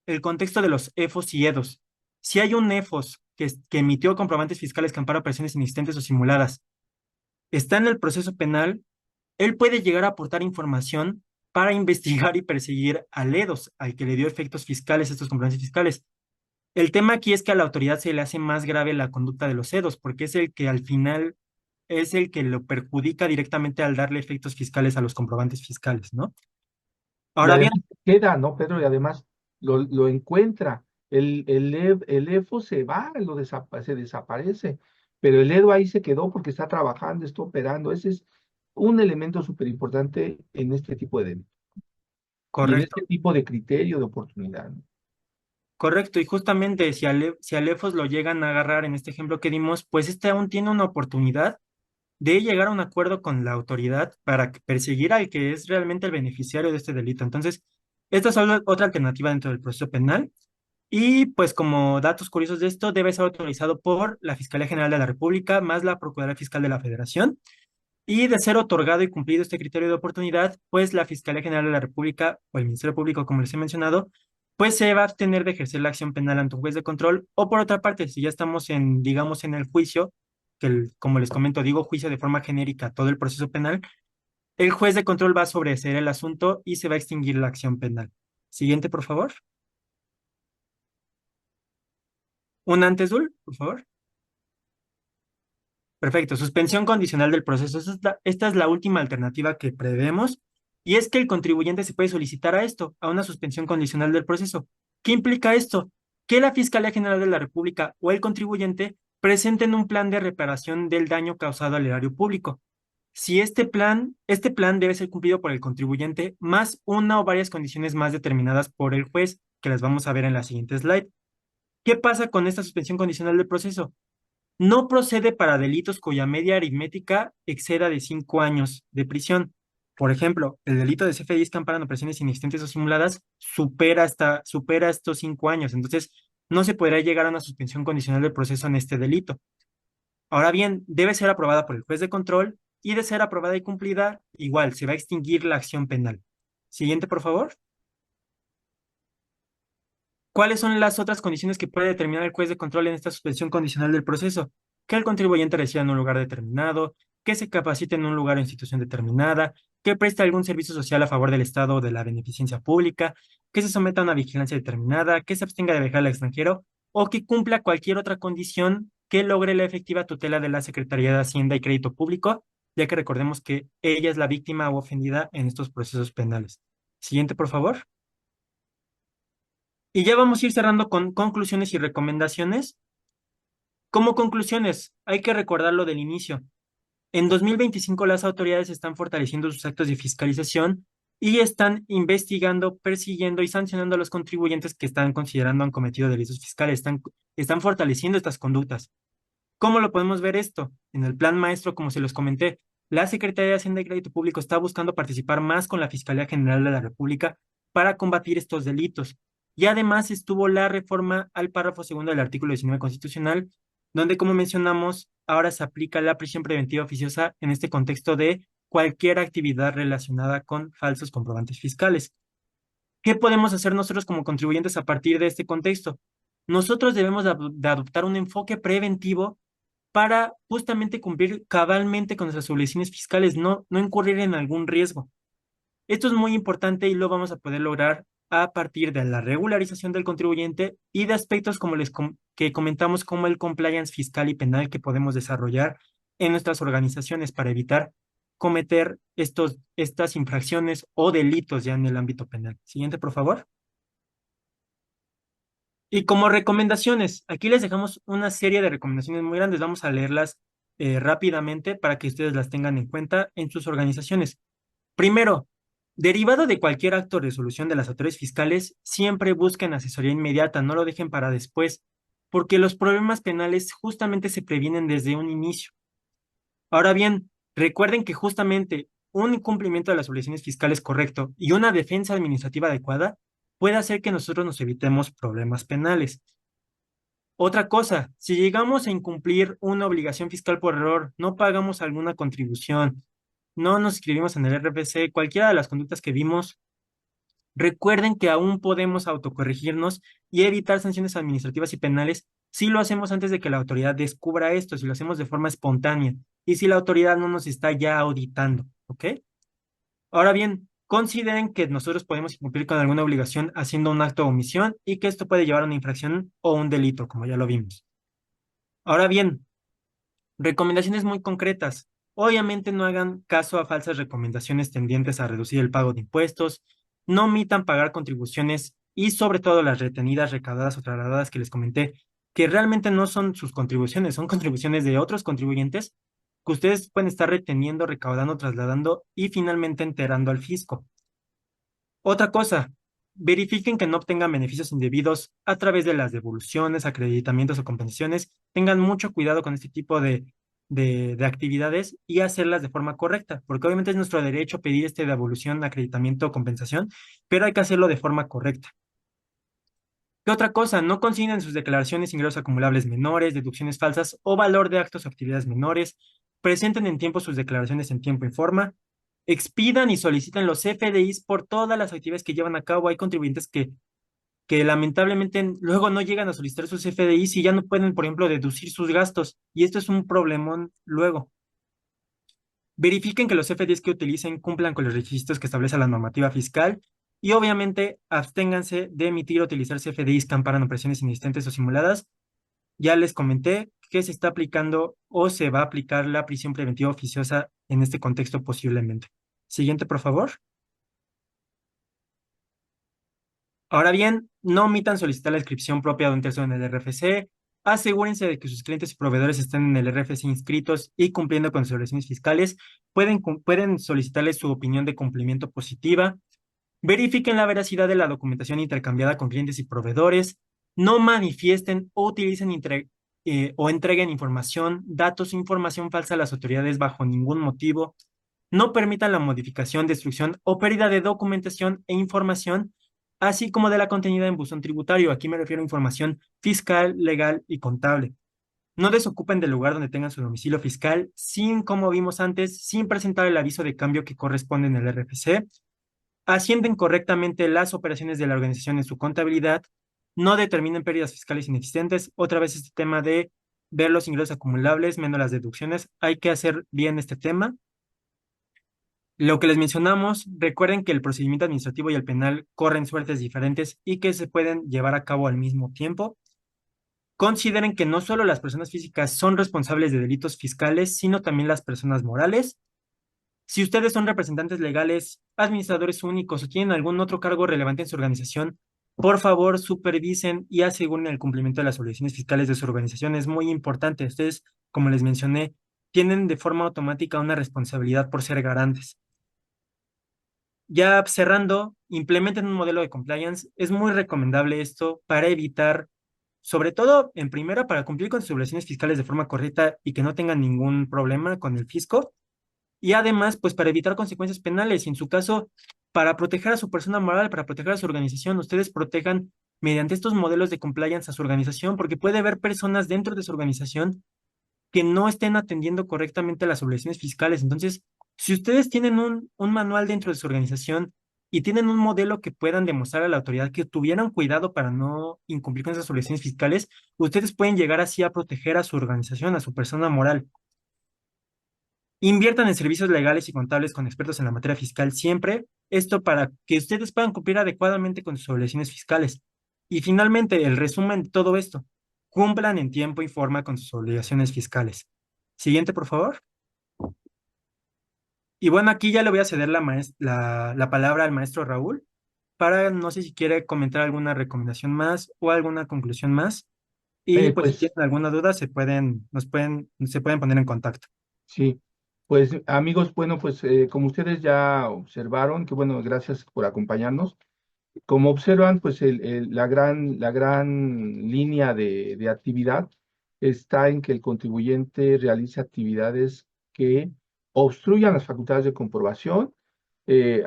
El contexto de los EFOS y EDOS. Si hay un EFOS que emitió comprobantes fiscales que ampara operaciones inexistentes o simuladas, está en el proceso penal, él puede llegar a aportar información para investigar y perseguir al EDOS, al que le dio efectos fiscales a estos comprobantes fiscales. El tema aquí es que a la autoridad se le hace más grave la conducta de los cedos, porque es el que al final es el que lo perjudica directamente al darle efectos fiscales a los comprobantes fiscales, ¿no? Y Ahora bien, además queda, ¿no, Pedro? Y además lo encuentra. El EFO se va, se desaparece, pero el EDO ahí se quedó porque está trabajando, está operando. Ese es un elemento súper importante en este tipo de delitos y en correcto, este tipo de criterio de oportunidad, ¿no? correcto, y justamente si a Lefos lo llegan a agarrar en este ejemplo que dimos, pues este aún tiene una oportunidad de llegar a un acuerdo con la autoridad para perseguir al que es realmente el beneficiario de este delito. Entonces, esta es otra alternativa dentro del proceso penal. Y pues como datos curiosos de esto, debe ser autorizado por la Fiscalía General de la República más la Procuraduría Fiscal de la Federación. Y de ser otorgado y cumplido este criterio de oportunidad, pues la Fiscalía General de la República o el Ministerio Público, como les he mencionado, pues se va a abstener de ejercer la acción penal ante un juez de control. O por otra parte, si ya estamos en, digamos, en el juicio, como les comento, digo juicio de forma genérica, todo el proceso penal, el juez de control va a sobreseer el asunto y se va a extinguir la acción penal. Siguiente, por favor. Un antes, Dul, por favor. Perfecto, suspensión condicional del proceso. Esta es la última alternativa que prevemos y es que el contribuyente se puede solicitar a esto, a una suspensión condicional del proceso. ¿Qué implica esto? Que la Fiscalía General de la República o el contribuyente presenten un plan de reparación del daño causado al erario público. Si este plan debe ser cumplido por el contribuyente más una o varias condiciones más determinadas por el juez, que las vamos a ver en la siguiente slide. ¿Qué pasa con esta suspensión condicional del proceso? No procede para delitos cuya media aritmética exceda de 5 años de prisión. Por ejemplo, el delito de CFDIs que amparan operaciones inexistentes o simuladas supera estos 5 años. Entonces, no se podrá llegar a una suspensión condicional del proceso en este delito. Ahora bien, debe ser aprobada por el juez de control y de ser aprobada y cumplida, igual, se va a extinguir la acción penal. Siguiente, por favor. ¿Cuáles son las otras condiciones que puede determinar el juez de control en esta suspensión condicional del proceso? Que el contribuyente resida en un lugar determinado, que se capacite en un lugar o institución determinada, que preste algún servicio social a favor del Estado o de la beneficencia pública, que se someta a una vigilancia determinada, que se abstenga de viajar al extranjero o que cumpla cualquier otra condición que logre la efectiva tutela de la Secretaría de Hacienda y Crédito Público, ya que recordemos que ella es la víctima o ofendida en estos procesos penales. Siguiente, por favor. Y ya vamos a ir cerrando con conclusiones y recomendaciones. Como conclusiones, hay que recordar lo del inicio. En 2025 las autoridades están fortaleciendo sus actos de fiscalización y están investigando, persiguiendo y sancionando a los contribuyentes que están considerando han cometido delitos fiscales. Están fortaleciendo estas conductas. ¿Cómo lo podemos ver esto? En el plan maestro, como se los comenté, la Secretaría de Hacienda y Crédito Público está buscando participar más con la Fiscalía General de la República para combatir estos delitos. Y además estuvo la reforma al párrafo segundo del artículo 19 constitucional, donde, como mencionamos, ahora se aplica la prisión preventiva oficiosa en este contexto de cualquier actividad relacionada con falsos comprobantes fiscales. ¿Qué podemos hacer nosotros como contribuyentes a partir de este contexto? Nosotros debemos de adoptar un enfoque preventivo para justamente cumplir cabalmente con nuestras obligaciones fiscales, no incurrir en algún riesgo. Esto es muy importante y lo vamos a poder lograr a partir de la regularización del contribuyente y de aspectos como que comentamos como el compliance fiscal y penal que podemos desarrollar en nuestras organizaciones para evitar cometer estas infracciones o delitos ya en el ámbito penal. Siguiente, por favor. Y como recomendaciones, aquí les dejamos una serie de recomendaciones muy grandes. Vamos a leerlas rápidamente para que ustedes las tengan en cuenta en sus organizaciones. Primero, derivado de cualquier acto o resolución de las autoridades fiscales, siempre busquen asesoría inmediata, no lo dejen para después, porque los problemas penales justamente se previenen desde un inicio. Ahora bien, recuerden que justamente un cumplimiento de las obligaciones fiscales correcto y una defensa administrativa adecuada puede hacer que nosotros nos evitemos problemas penales. Otra cosa, si llegamos a incumplir una obligación fiscal por error, no pagamos alguna contribución, no nos inscribimos en el RFC, cualquiera de las conductas que vimos, recuerden que aún podemos autocorregirnos y evitar sanciones administrativas y penales si lo hacemos antes de que la autoridad descubra esto, si lo hacemos de forma espontánea y si la autoridad no nos está ya auditando, ¿ok? Ahora bien, consideren que nosotros podemos cumplir con alguna obligación haciendo un acto de omisión y que esto puede llevar a una infracción o un delito, como ya lo vimos. Ahora bien, recomendaciones muy concretas. Obviamente no hagan caso a falsas recomendaciones tendientes a reducir el pago de impuestos, no omitan pagar contribuciones y sobre todo las retenidas, recaudadas o trasladadas que les comenté, que realmente no son sus contribuciones, son contribuciones de otros contribuyentes que ustedes pueden estar reteniendo, recaudando, trasladando y finalmente enterando al fisco. Otra cosa, verifiquen que no obtengan beneficios indebidos a través de las devoluciones, acreditamientos o compensaciones. Tengan mucho cuidado con este tipo de actividades y hacerlas de forma correcta, porque obviamente es nuestro derecho pedir devolución, acreditamiento o compensación, pero hay que hacerlo de forma correcta. ¿Qué otra cosa? No consignen sus declaraciones ingresos acumulables menores, deducciones falsas o valor de actos o actividades menores. Presenten en tiempo sus declaraciones en tiempo y forma. Expidan y soliciten los CFDIs por todas las actividades que llevan a cabo. Hay contribuyentes que lamentablemente luego no llegan a solicitar sus CFDIs y ya no pueden, por ejemplo, deducir sus gastos. Y esto es un problemón luego. Verifiquen que los CFDIs que utilicen cumplan con los requisitos que establece la normativa fiscal y obviamente absténganse de emitir o utilizar CFDIs que amparan operaciones inexistentes o simuladas. Ya les comenté que se está aplicando o se va a aplicar la prisión preventiva oficiosa en este contexto posiblemente. Siguiente, por favor. Ahora bien, no omitan solicitar la inscripción propia de un tercero en el RFC. Asegúrense de que sus clientes y proveedores estén en el RFC inscritos y cumpliendo con sus obligaciones fiscales. Pueden solicitarles su opinión de cumplimiento positiva. Verifiquen la veracidad de la documentación intercambiada con clientes y proveedores. No manifiesten o utilicen o entreguen información, datos o información falsa a las autoridades bajo ningún motivo. No permitan la modificación, destrucción o pérdida de documentación e información, así como de la contenida en buzón tributario. Aquí me refiero a información fiscal, legal y contable. No desocupen del lugar donde tengan su domicilio fiscal sin, como vimos antes, sin presentar el aviso de cambio que corresponde en el RFC. Ascienden correctamente las operaciones de la organización en su contabilidad. No determinen pérdidas fiscales inexistentes. Otra vez este tema de ver los ingresos acumulables menos las deducciones. Hay que hacer bien este tema. Lo que les mencionamos, recuerden que el procedimiento administrativo y el penal corren suertes diferentes y que se pueden llevar a cabo al mismo tiempo. Consideren que no solo las personas físicas son responsables de delitos fiscales, sino también las personas morales. Si ustedes son representantes legales, administradores únicos o tienen algún otro cargo relevante en su organización, por favor, supervisen y aseguren el cumplimiento de las obligaciones fiscales de su organización. Es muy importante. Ustedes, como les mencioné, tienen de forma automática una responsabilidad por ser garantes. Ya cerrando, implementen un modelo de compliance. Es muy recomendable esto para evitar, sobre todo en primera, para cumplir con sus obligaciones fiscales de forma correcta y que no tengan ningún problema con el fisco. Y además, pues para evitar consecuencias penales. Y en su caso, para proteger a su persona moral, para proteger a su organización, ustedes protejan mediante estos modelos de compliance a su organización, porque puede haber personas dentro de su organización que no estén atendiendo correctamente las obligaciones fiscales. Entonces, si ustedes tienen un manual dentro de su organización y tienen un modelo que puedan demostrar a la autoridad que tuvieran cuidado para no incumplir con esas obligaciones fiscales, ustedes pueden llegar así a proteger a su organización, a su persona moral. Inviertan en servicios legales y contables con expertos en la materia fiscal siempre, esto para que ustedes puedan cumplir adecuadamente con sus obligaciones fiscales. Y finalmente, el resumen de todo esto, cumplan en tiempo y forma con sus obligaciones fiscales. Siguiente, por favor. Y bueno, aquí ya le voy a ceder la palabra al maestro Raúl para, no sé si quiere comentar alguna recomendación más o alguna conclusión más. Y pues si Pues tienen alguna duda, se pueden poner en contacto. sí, pues amigos, bueno, pues como ustedes ya observaron, que bueno, gracias por acompañarnos. Como observan, pues la gran línea de actividad está en que el contribuyente realice actividades que obstruyan las facultades de comprobación,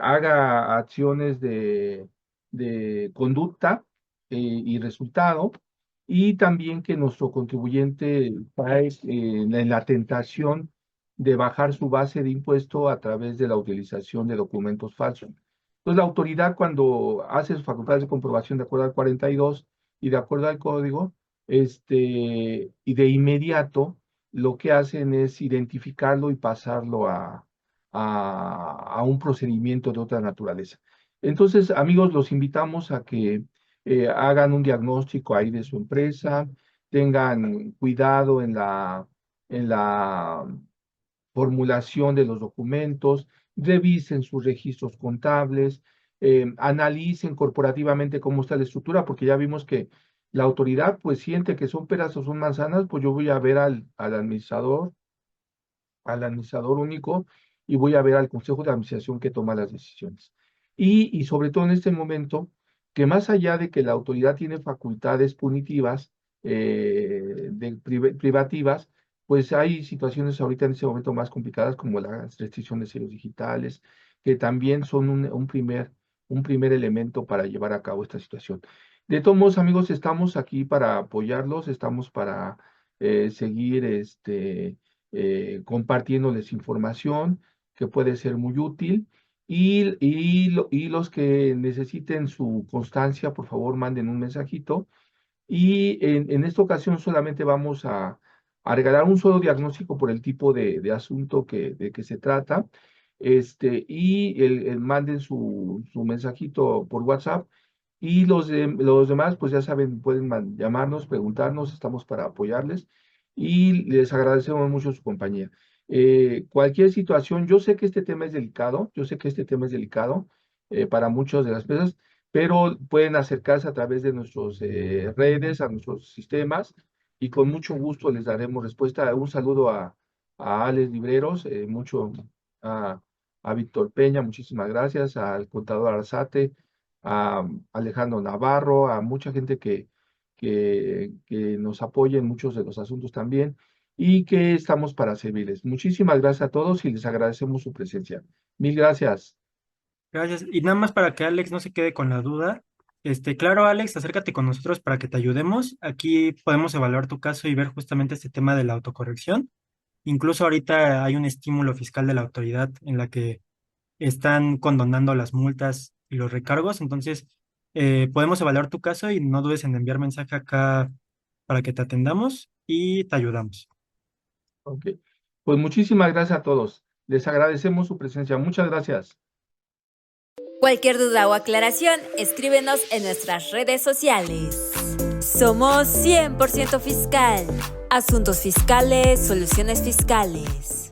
haga acciones de conducta y resultado, y también que nuestro contribuyente cae en la tentación de bajar su base de impuesto a través de la utilización de documentos falsos. Entonces, la autoridad, cuando hace sus facultades de comprobación de acuerdo al 42 y de acuerdo al código, y de inmediato lo que hacen es identificarlo y pasarlo a un procedimiento de otra naturaleza. Entonces, amigos, los invitamos a que hagan un diagnóstico ahí de su empresa, tengan cuidado en la formulación de los documentos, revisen sus registros contables, analicen corporativamente cómo está la estructura, porque ya vimos que la autoridad pues siente que son peras o son manzanas, pues yo voy a ver al administrador único y voy a ver al consejo de administración que toma las decisiones. Y sobre todo en este momento, que más allá de que la autoridad tiene facultades punitivas, privativas, pues hay situaciones ahorita en este momento más complicadas como las restricciones de sellos digitales, que también son un primer elemento para llevar a cabo esta situación. De todos modos, amigos, estamos aquí para apoyarlos, estamos para seguir compartiéndoles información que puede ser muy útil. Y los que necesiten su constancia, por favor, manden un mensajito. Y en esta ocasión solamente vamos a regalar un solo diagnóstico por el tipo de asunto de que se trata. Manden su mensajito por WhatsApp. Y los demás, pues ya saben, pueden llamarnos, preguntarnos, estamos para apoyarles y les agradecemos mucho su compañía. Cualquier situación, yo sé que este tema es delicado, yo sé que este tema es delicado para muchas de las personas, pero pueden acercarse a través de nuestras redes, a nuestros sistemas, y con mucho gusto les daremos respuesta. Un saludo a Alex Libreros, a, a Víctor Peña, muchísimas gracias, al contador Arzate, a Alejandro Navarro, a mucha gente que nos apoya en muchos de los asuntos también, y que estamos para servirles. Muchísimas gracias a todos y les agradecemos su presencia. Mil gracias. Gracias. Y nada más para que Alex no se quede con la duda. Claro, Alex, acércate con nosotros para que te ayudemos. Aquí podemos evaluar tu caso y ver justamente este tema de la autocorrección. Incluso ahorita hay un estímulo fiscal de la autoridad en la que están condonando las multas y los recargos. Entonces, podemos evaluar tu caso y no dudes en enviar mensaje acá para que te atendamos y te ayudamos. Ok. Pues muchísimas gracias a todos. Les agradecemos su presencia. Muchas gracias. Cualquier duda o aclaración, escríbenos en nuestras redes sociales. Somos 100% Fiscal. Asuntos fiscales, soluciones fiscales.